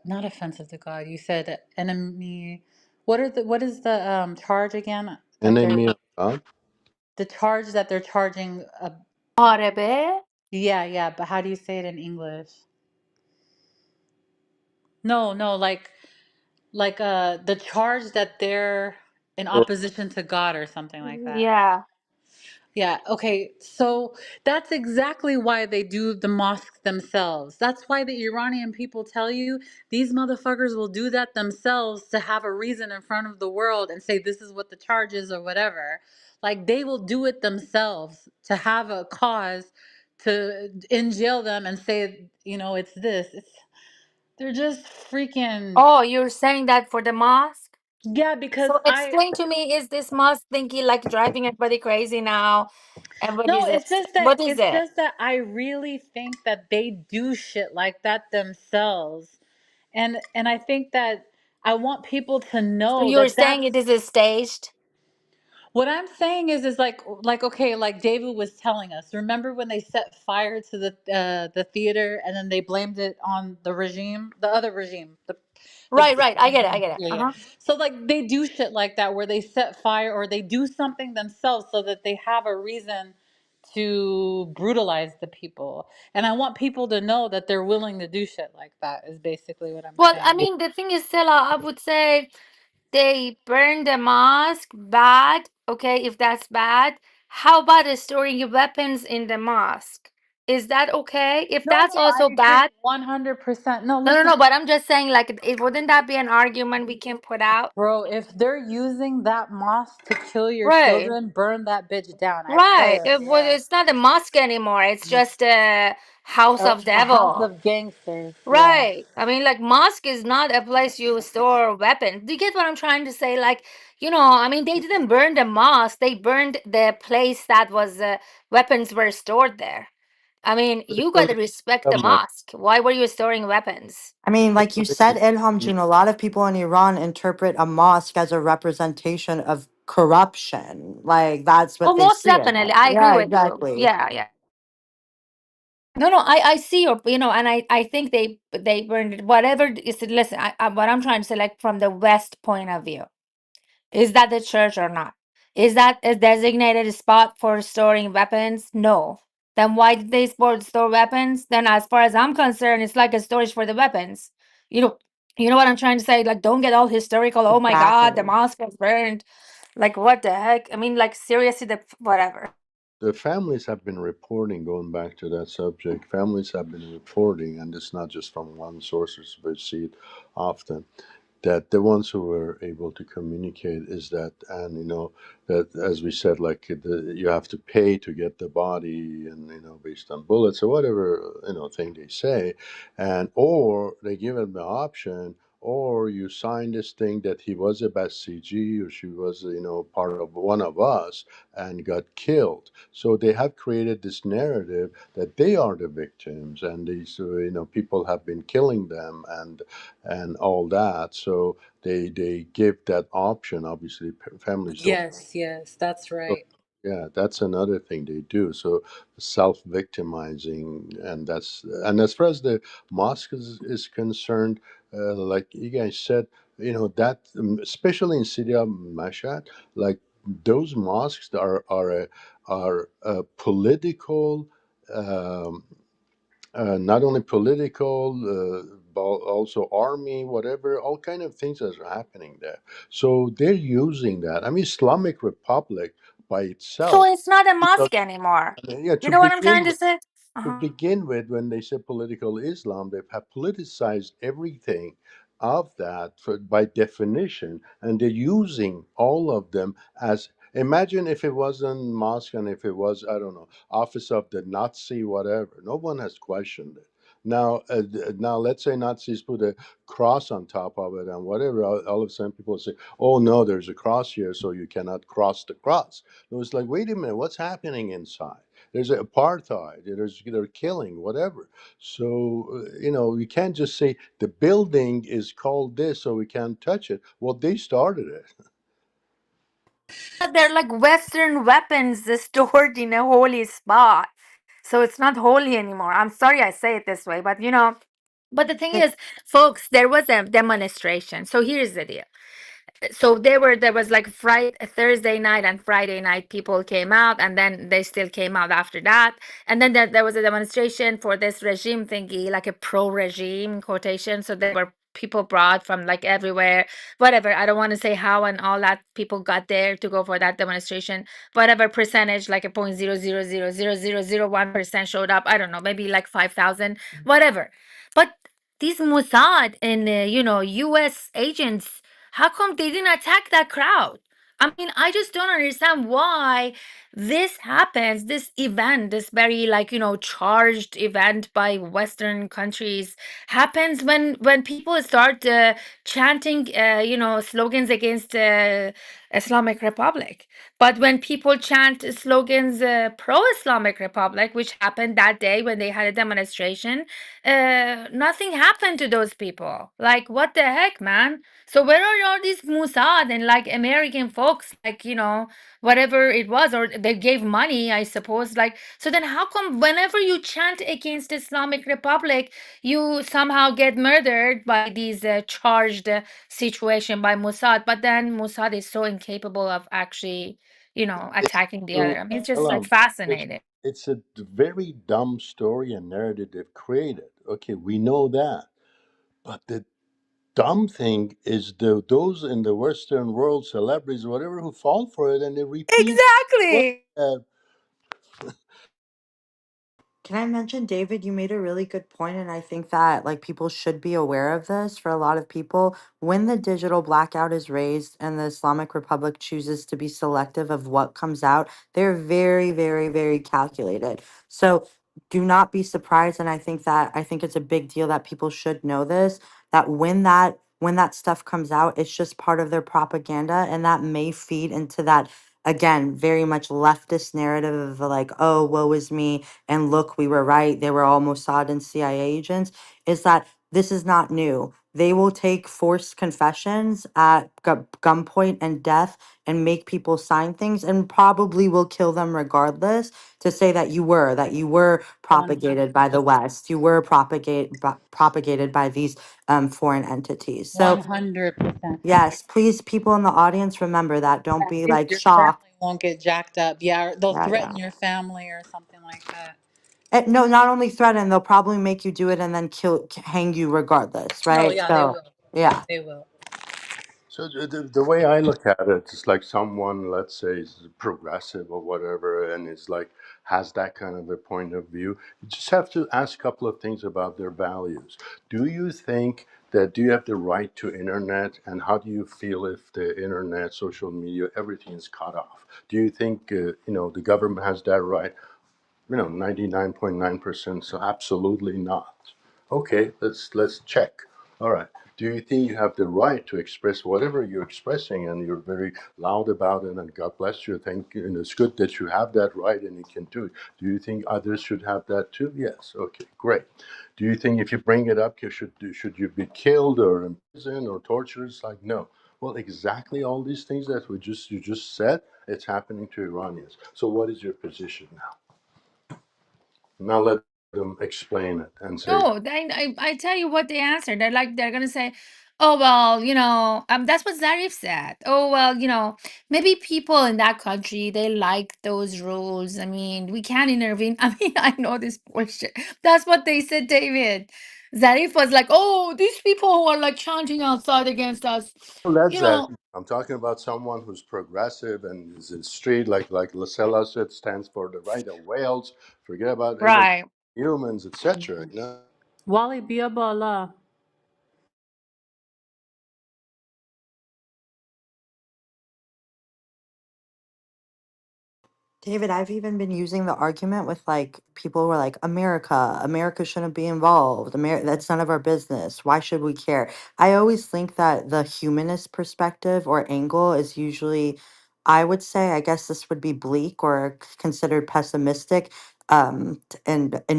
not offensive to God? You said enemy. What is the charge again that they're Enemy of God. the charge that they're charging? Arebe? Yeah, yeah, but how do you say it in English? No, no, like the charge that they're in opposition to God or something like that. Yeah. Yeah, okay. So that's exactly why they do the mosque themselves. That's why the Iranian people tell you these motherfuckers will do that themselves to have a reason in front of the world and say this is what the charge is or whatever. Like they will do it themselves to have a cause to in jail them and say, it's this. They're just freaking Oh, you're saying that for the mosque? yeah, because So explain to me, is this mosque thingy like driving everybody crazy now? And what no, is it? it's just that What is it? I really think that they do shit like that themselves. And I think that I want people to So know you're that saying it is staged? what I'm saying is like okay, like David was telling us. Remember when they set fire to the theater and then they blamed it on the regime, the other regime, the Right, right. I get it. I get it. yeah, yeah. Uh-huh. So like they do shit like that where they set fire or they do something themselves so that they have a reason to brutalize the people. And I want people to know that they're willing to do shit like that is basically what I'm Well, I saying. mean, the thing is, Stella, I would say they burn the mosque. Bad. Okay, if that's bad. How about storing weapons in the mosque? Is that okay? If No, that's no, I also agree bad, 100%. No, no, no, listen, no. But I'm just saying, like, it wouldn't that be an argument we can put out? bro, if they're using that mosque to kill your Right. children, burn that bitch down. I Right. swear. Yeah. It's not a mosque anymore. It's just a house of A house devil. of gangsters. Yeah. Right. I mean, like, mosque is not a place you store weapons. Do you get what I'm trying to say? Like, I mean, they didn't burn the mosque. They burned the place that was weapons were stored there. I mean, But it you got to doesn't respect have the much. mosque. Why were you storing weapons? I mean, like you said, Ilham Yeah. Jun, a lot of people in Iran interpret a mosque as a representation of corruption. Like that's Oh, what they most see it definitely. as. I agree Yeah, with you. exactly. Yeah, yeah. No, no, I see your, and I think they burned it. Whatever is it, listen, what I'm trying to say, like from the West point of view, is that the church or not? Is that a designated spot for storing weapons? No. then why did they store weapons? Then as far as I'm concerned, it's like a storage for the weapons. You know, you know what I'm trying to say? Like, don't get all hysterical. Oh my God, the Exactly. mosque was burned. Like, what the heck? I mean, like, seriously, the whatever. The families have been reporting, going back to that subject, families have been reporting, and it's not just from one source, we see it often, that the ones who were able to communicate is that, and that, as we said, like you have to pay to get the body, and based on bullets or whatever thing they say, and or they give them the option, or you sign this thing that he was a Basiji or she was part of one of us and got killed. So they have created this narrative that they are the victims, and these people have been killing them, and all that. So they give that option. Obviously, families don't. Yes, yes, that's So, right. yeah, that's another thing they do. So self-victimizing, and as far as the mosque is concerned, like you guys said, that especially in Syria, Mashhad, like those mosques are a political. Um, not only political, but also army, whatever, all kind of things that are happening there. So they're using that. I mean, Islamic Republic by So itself, it's not a you know, mosque anymore. yeah, You to know what I'm begin trying to with, say? to Uh-huh. begin with, when they say political Islam, they have politicized everything of that by definition, and they're using all of them as. Imagine if it wasn't mosque and if it was, I don't know, office of the Nazi, whatever. No one has questioned it. Now let's say Nazis put a cross on top of it and whatever. All of a sudden, people say, "Oh no, there's a cross here, so you cannot cross the cross." It was like, wait a minute, what's happening inside? There's apartheid. They're killing whatever. So you can't just say the building is called this, so we can't touch it. Well, they started it. They're like Western weapons stored in a holy spot. So it's not holy anymore. I'm sorry I say it this way, but but the thing is, folks, there was a demonstration. So here's the deal. So there was like Friday, Thursday night and Friday night, people came out, and then they still came out after that. And then there was a demonstration for this regime thingy, like a pro-regime quotation. So there were people brought from like everywhere, whatever. I don't want to say how and all that people got there to go for that demonstration. Whatever percentage, like a 0.00000001% showed up. I don't know, maybe like 5,000, whatever. But these Mossad and U.S. agents, how come they didn't attack that crowd? I mean, I just don't understand why this happens, this event, this very like, charged event by Western countries happens when people start chanting, slogans against Islamic Republic. But when people chant slogans pro-Islamic Republic, which happened that day when they had a demonstration, nothing happened to those people. Like, what the heck, man? So where are all these Mossad and like American folks, like, whatever it was, or they gave money, I suppose. Like, so then how come whenever you chant against Islamic Republic, you somehow get murdered by these charged situation by Mossad, but then Mossad is so incapable of actually, attacking the So, other. I mean, it's just like Alam, it's fascinating. it's a very dumb story and narrative they've created. Okay, we know that, but the dumb thing is those in the Western world, celebrities, whatever, who fall for it and they repeat what. Exactly. Can I mention, David, you made a really good point, and I think that like people should be aware of this. For a lot of people, when the digital blackout is raised and the Islamic Republic chooses to be selective of what comes out, they're very, very, very calculated. So do not be surprised. And I think it's a big deal that people should know this, that when that stuff comes out, it's just part of their propaganda, and that may feed into that again, very much leftist narrative of like, oh, woe is me, and look, we were right, they were all Mossad and CIA agents, is that this is not new. They will take forced confessions at gunpoint and death and make people sign things and probably will kill them regardless to say that you were propagated by 100%. the West, you were propagated by these foreign entities. So 100%. yes, please, people in the audience, remember that. Don't At be least like your shocked. family won't get jacked up. Yeah, or they'll Yeah, threaten yeah. your family or something like that. No, not only threaten, they'll probably make you do it and then hang you regardless, Oh right? yeah, they So, will. yeah. They will. So the way I look at it, it's like someone, let's say, is progressive or whatever, and it's like has that kind of a point of view. You just have to ask a couple of things about their values. Do you think that do you have the right to internet, and how do you feel if the internet, social media, everything is cut off? Do you think the government has that right? 99.9%, so absolutely not. Okay, let's check. All right. Do you think you have the right to express whatever you're expressing, and you're very loud about it, and God bless you, thank you, and it's good that you have that right and you can do it. Do you think others should have that too? Yes. Okay, great. Do you think if you bring it up, you should be killed or in prison or tortured? It's like no. Well, exactly all these things that you just said, it's happening to Iranians. So what is your position now? Now let them explain it and say, No, I tell you what they answered. They're gonna say, "Oh well, that's what Zarif said. Oh well, maybe people in that country they like those rules. I mean, we can't intervene. I mean, I know this bullshit. That's what they said, David. Zarif was like, "Oh, these people who are like chanting outside against us, well, that's you that. know." I'm talking about someone who's progressive and is in street, like Lasella said, stands for the right of whales. Forget about everybody, Right. humans, etc. Wally Biabala. David, I've even been using the argument with like people who are like, America shouldn't be involved. That's none of our business. Why should we care? I always think that the humanist perspective or angle is usually, I would say, I guess this would be bleak or considered pessimistic, and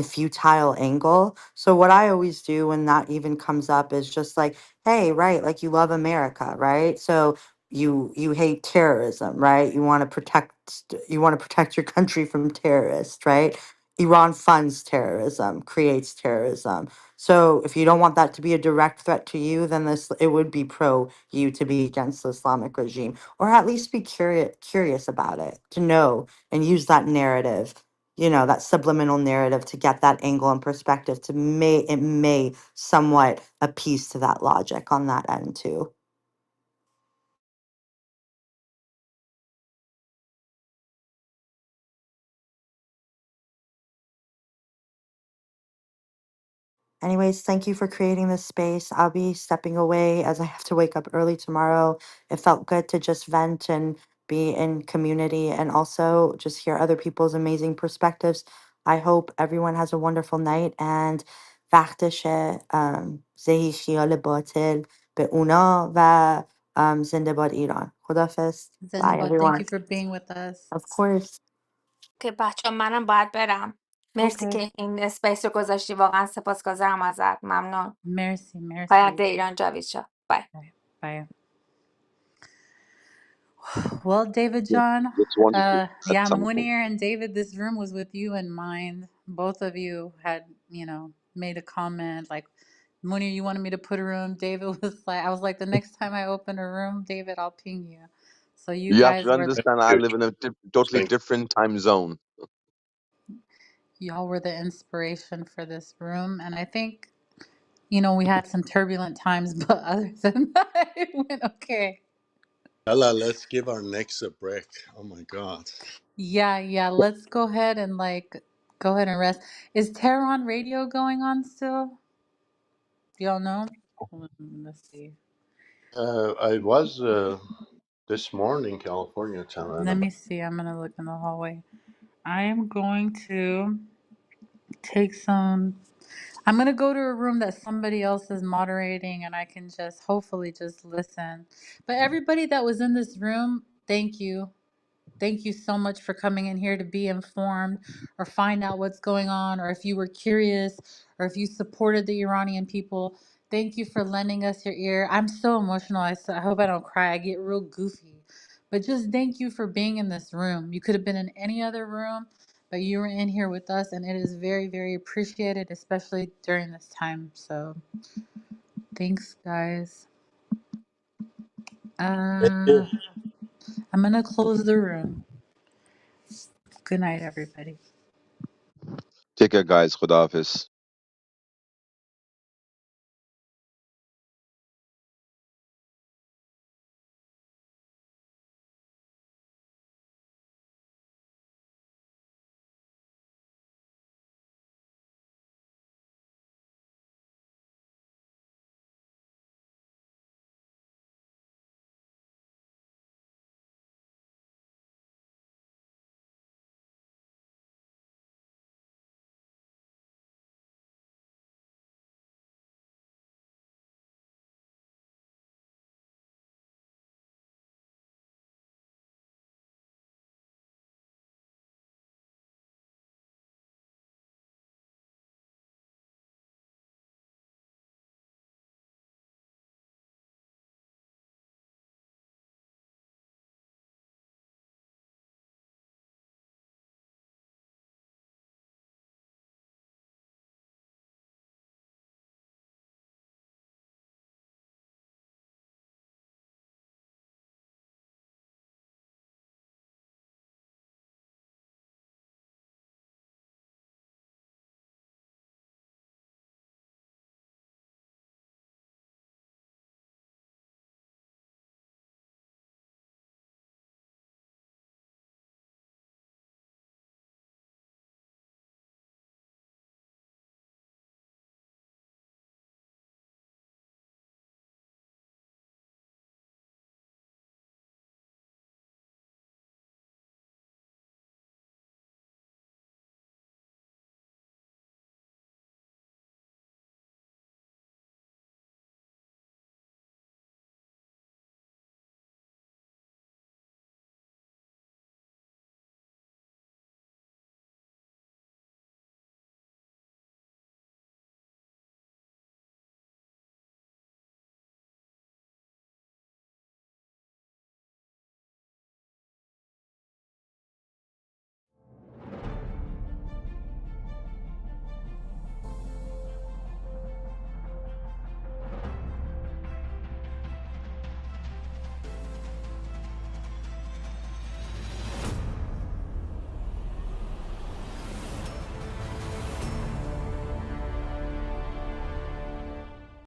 futile angle. So what I always do when that even comes up is just like, hey, right, like you love America, right? So you hate terrorism, right? You want to protect your country from terrorists, right? Iran funds terrorism, creates terrorism. So if you don't want that to be a direct threat to you, then this it would be pro you to be against the Islamic regime, or at least be curious about it, to know and use that narrative, that subliminal narrative to get that angle and perspective to may somewhat appease to that logic on that end too. Anyways, thank you for creating this space. I'll be stepping away as I have to wake up early tomorrow. It felt good to just vent and be in community and also just hear other people's amazing perspectives. I hope everyone has a wonderful night and وقتش زهی خیال باطل به اونا و زنده باد ایران. خدافز. Bye Zendabad, thank everyone. you for being with us. Of course. که بچه منم باید برم. مرسی Okay. که این اسپیس رو گذاشتی. واقعا سپاسگزارم ازت. ممنون. Mercy, باید mercy. ایران جاوید شد. بای. Bye. Bye. Well, David John, Just wanted to add yeah, something. Munir and David, this room was with you in mind. Both of you had, made a comment like, Munir, you wanted me to put a room. David was like, I was like, the next time I open a room, David, I'll ping you. So you You have to guys were, Thank understand, I you. live in a totally Thank different time zone. y'all were the inspiration for this room. And I think, we had some turbulent times, but other than that, it went okay. Ella, let's give our necks a break. Oh my God. Yeah, yeah. Let's go ahead and go ahead and rest. Is Tehran radio going on still? Do y'all know? Let's see. I was this morning, California time. Let me see. I'm gonna look in the hallway. I am going to take some. I'm gonna go to a room that somebody else is moderating, and I can just hopefully just listen. But everybody that was in this room, thank you. Thank you so much for coming in here to be informed or find out what's going on, or if you were curious, or if you supported the Iranian people. Thank you for lending us your ear. I'm so emotional. I hope I don't cry. I get real goofy. But just thank you for being in this room. You could have been in any other room, but you were in here with us, and it is very, very appreciated, especially during this time. So thanks, guys. Yeah. I'm going to close the room. Good night, everybody. Take Take care, guys. Khuda Hafiz.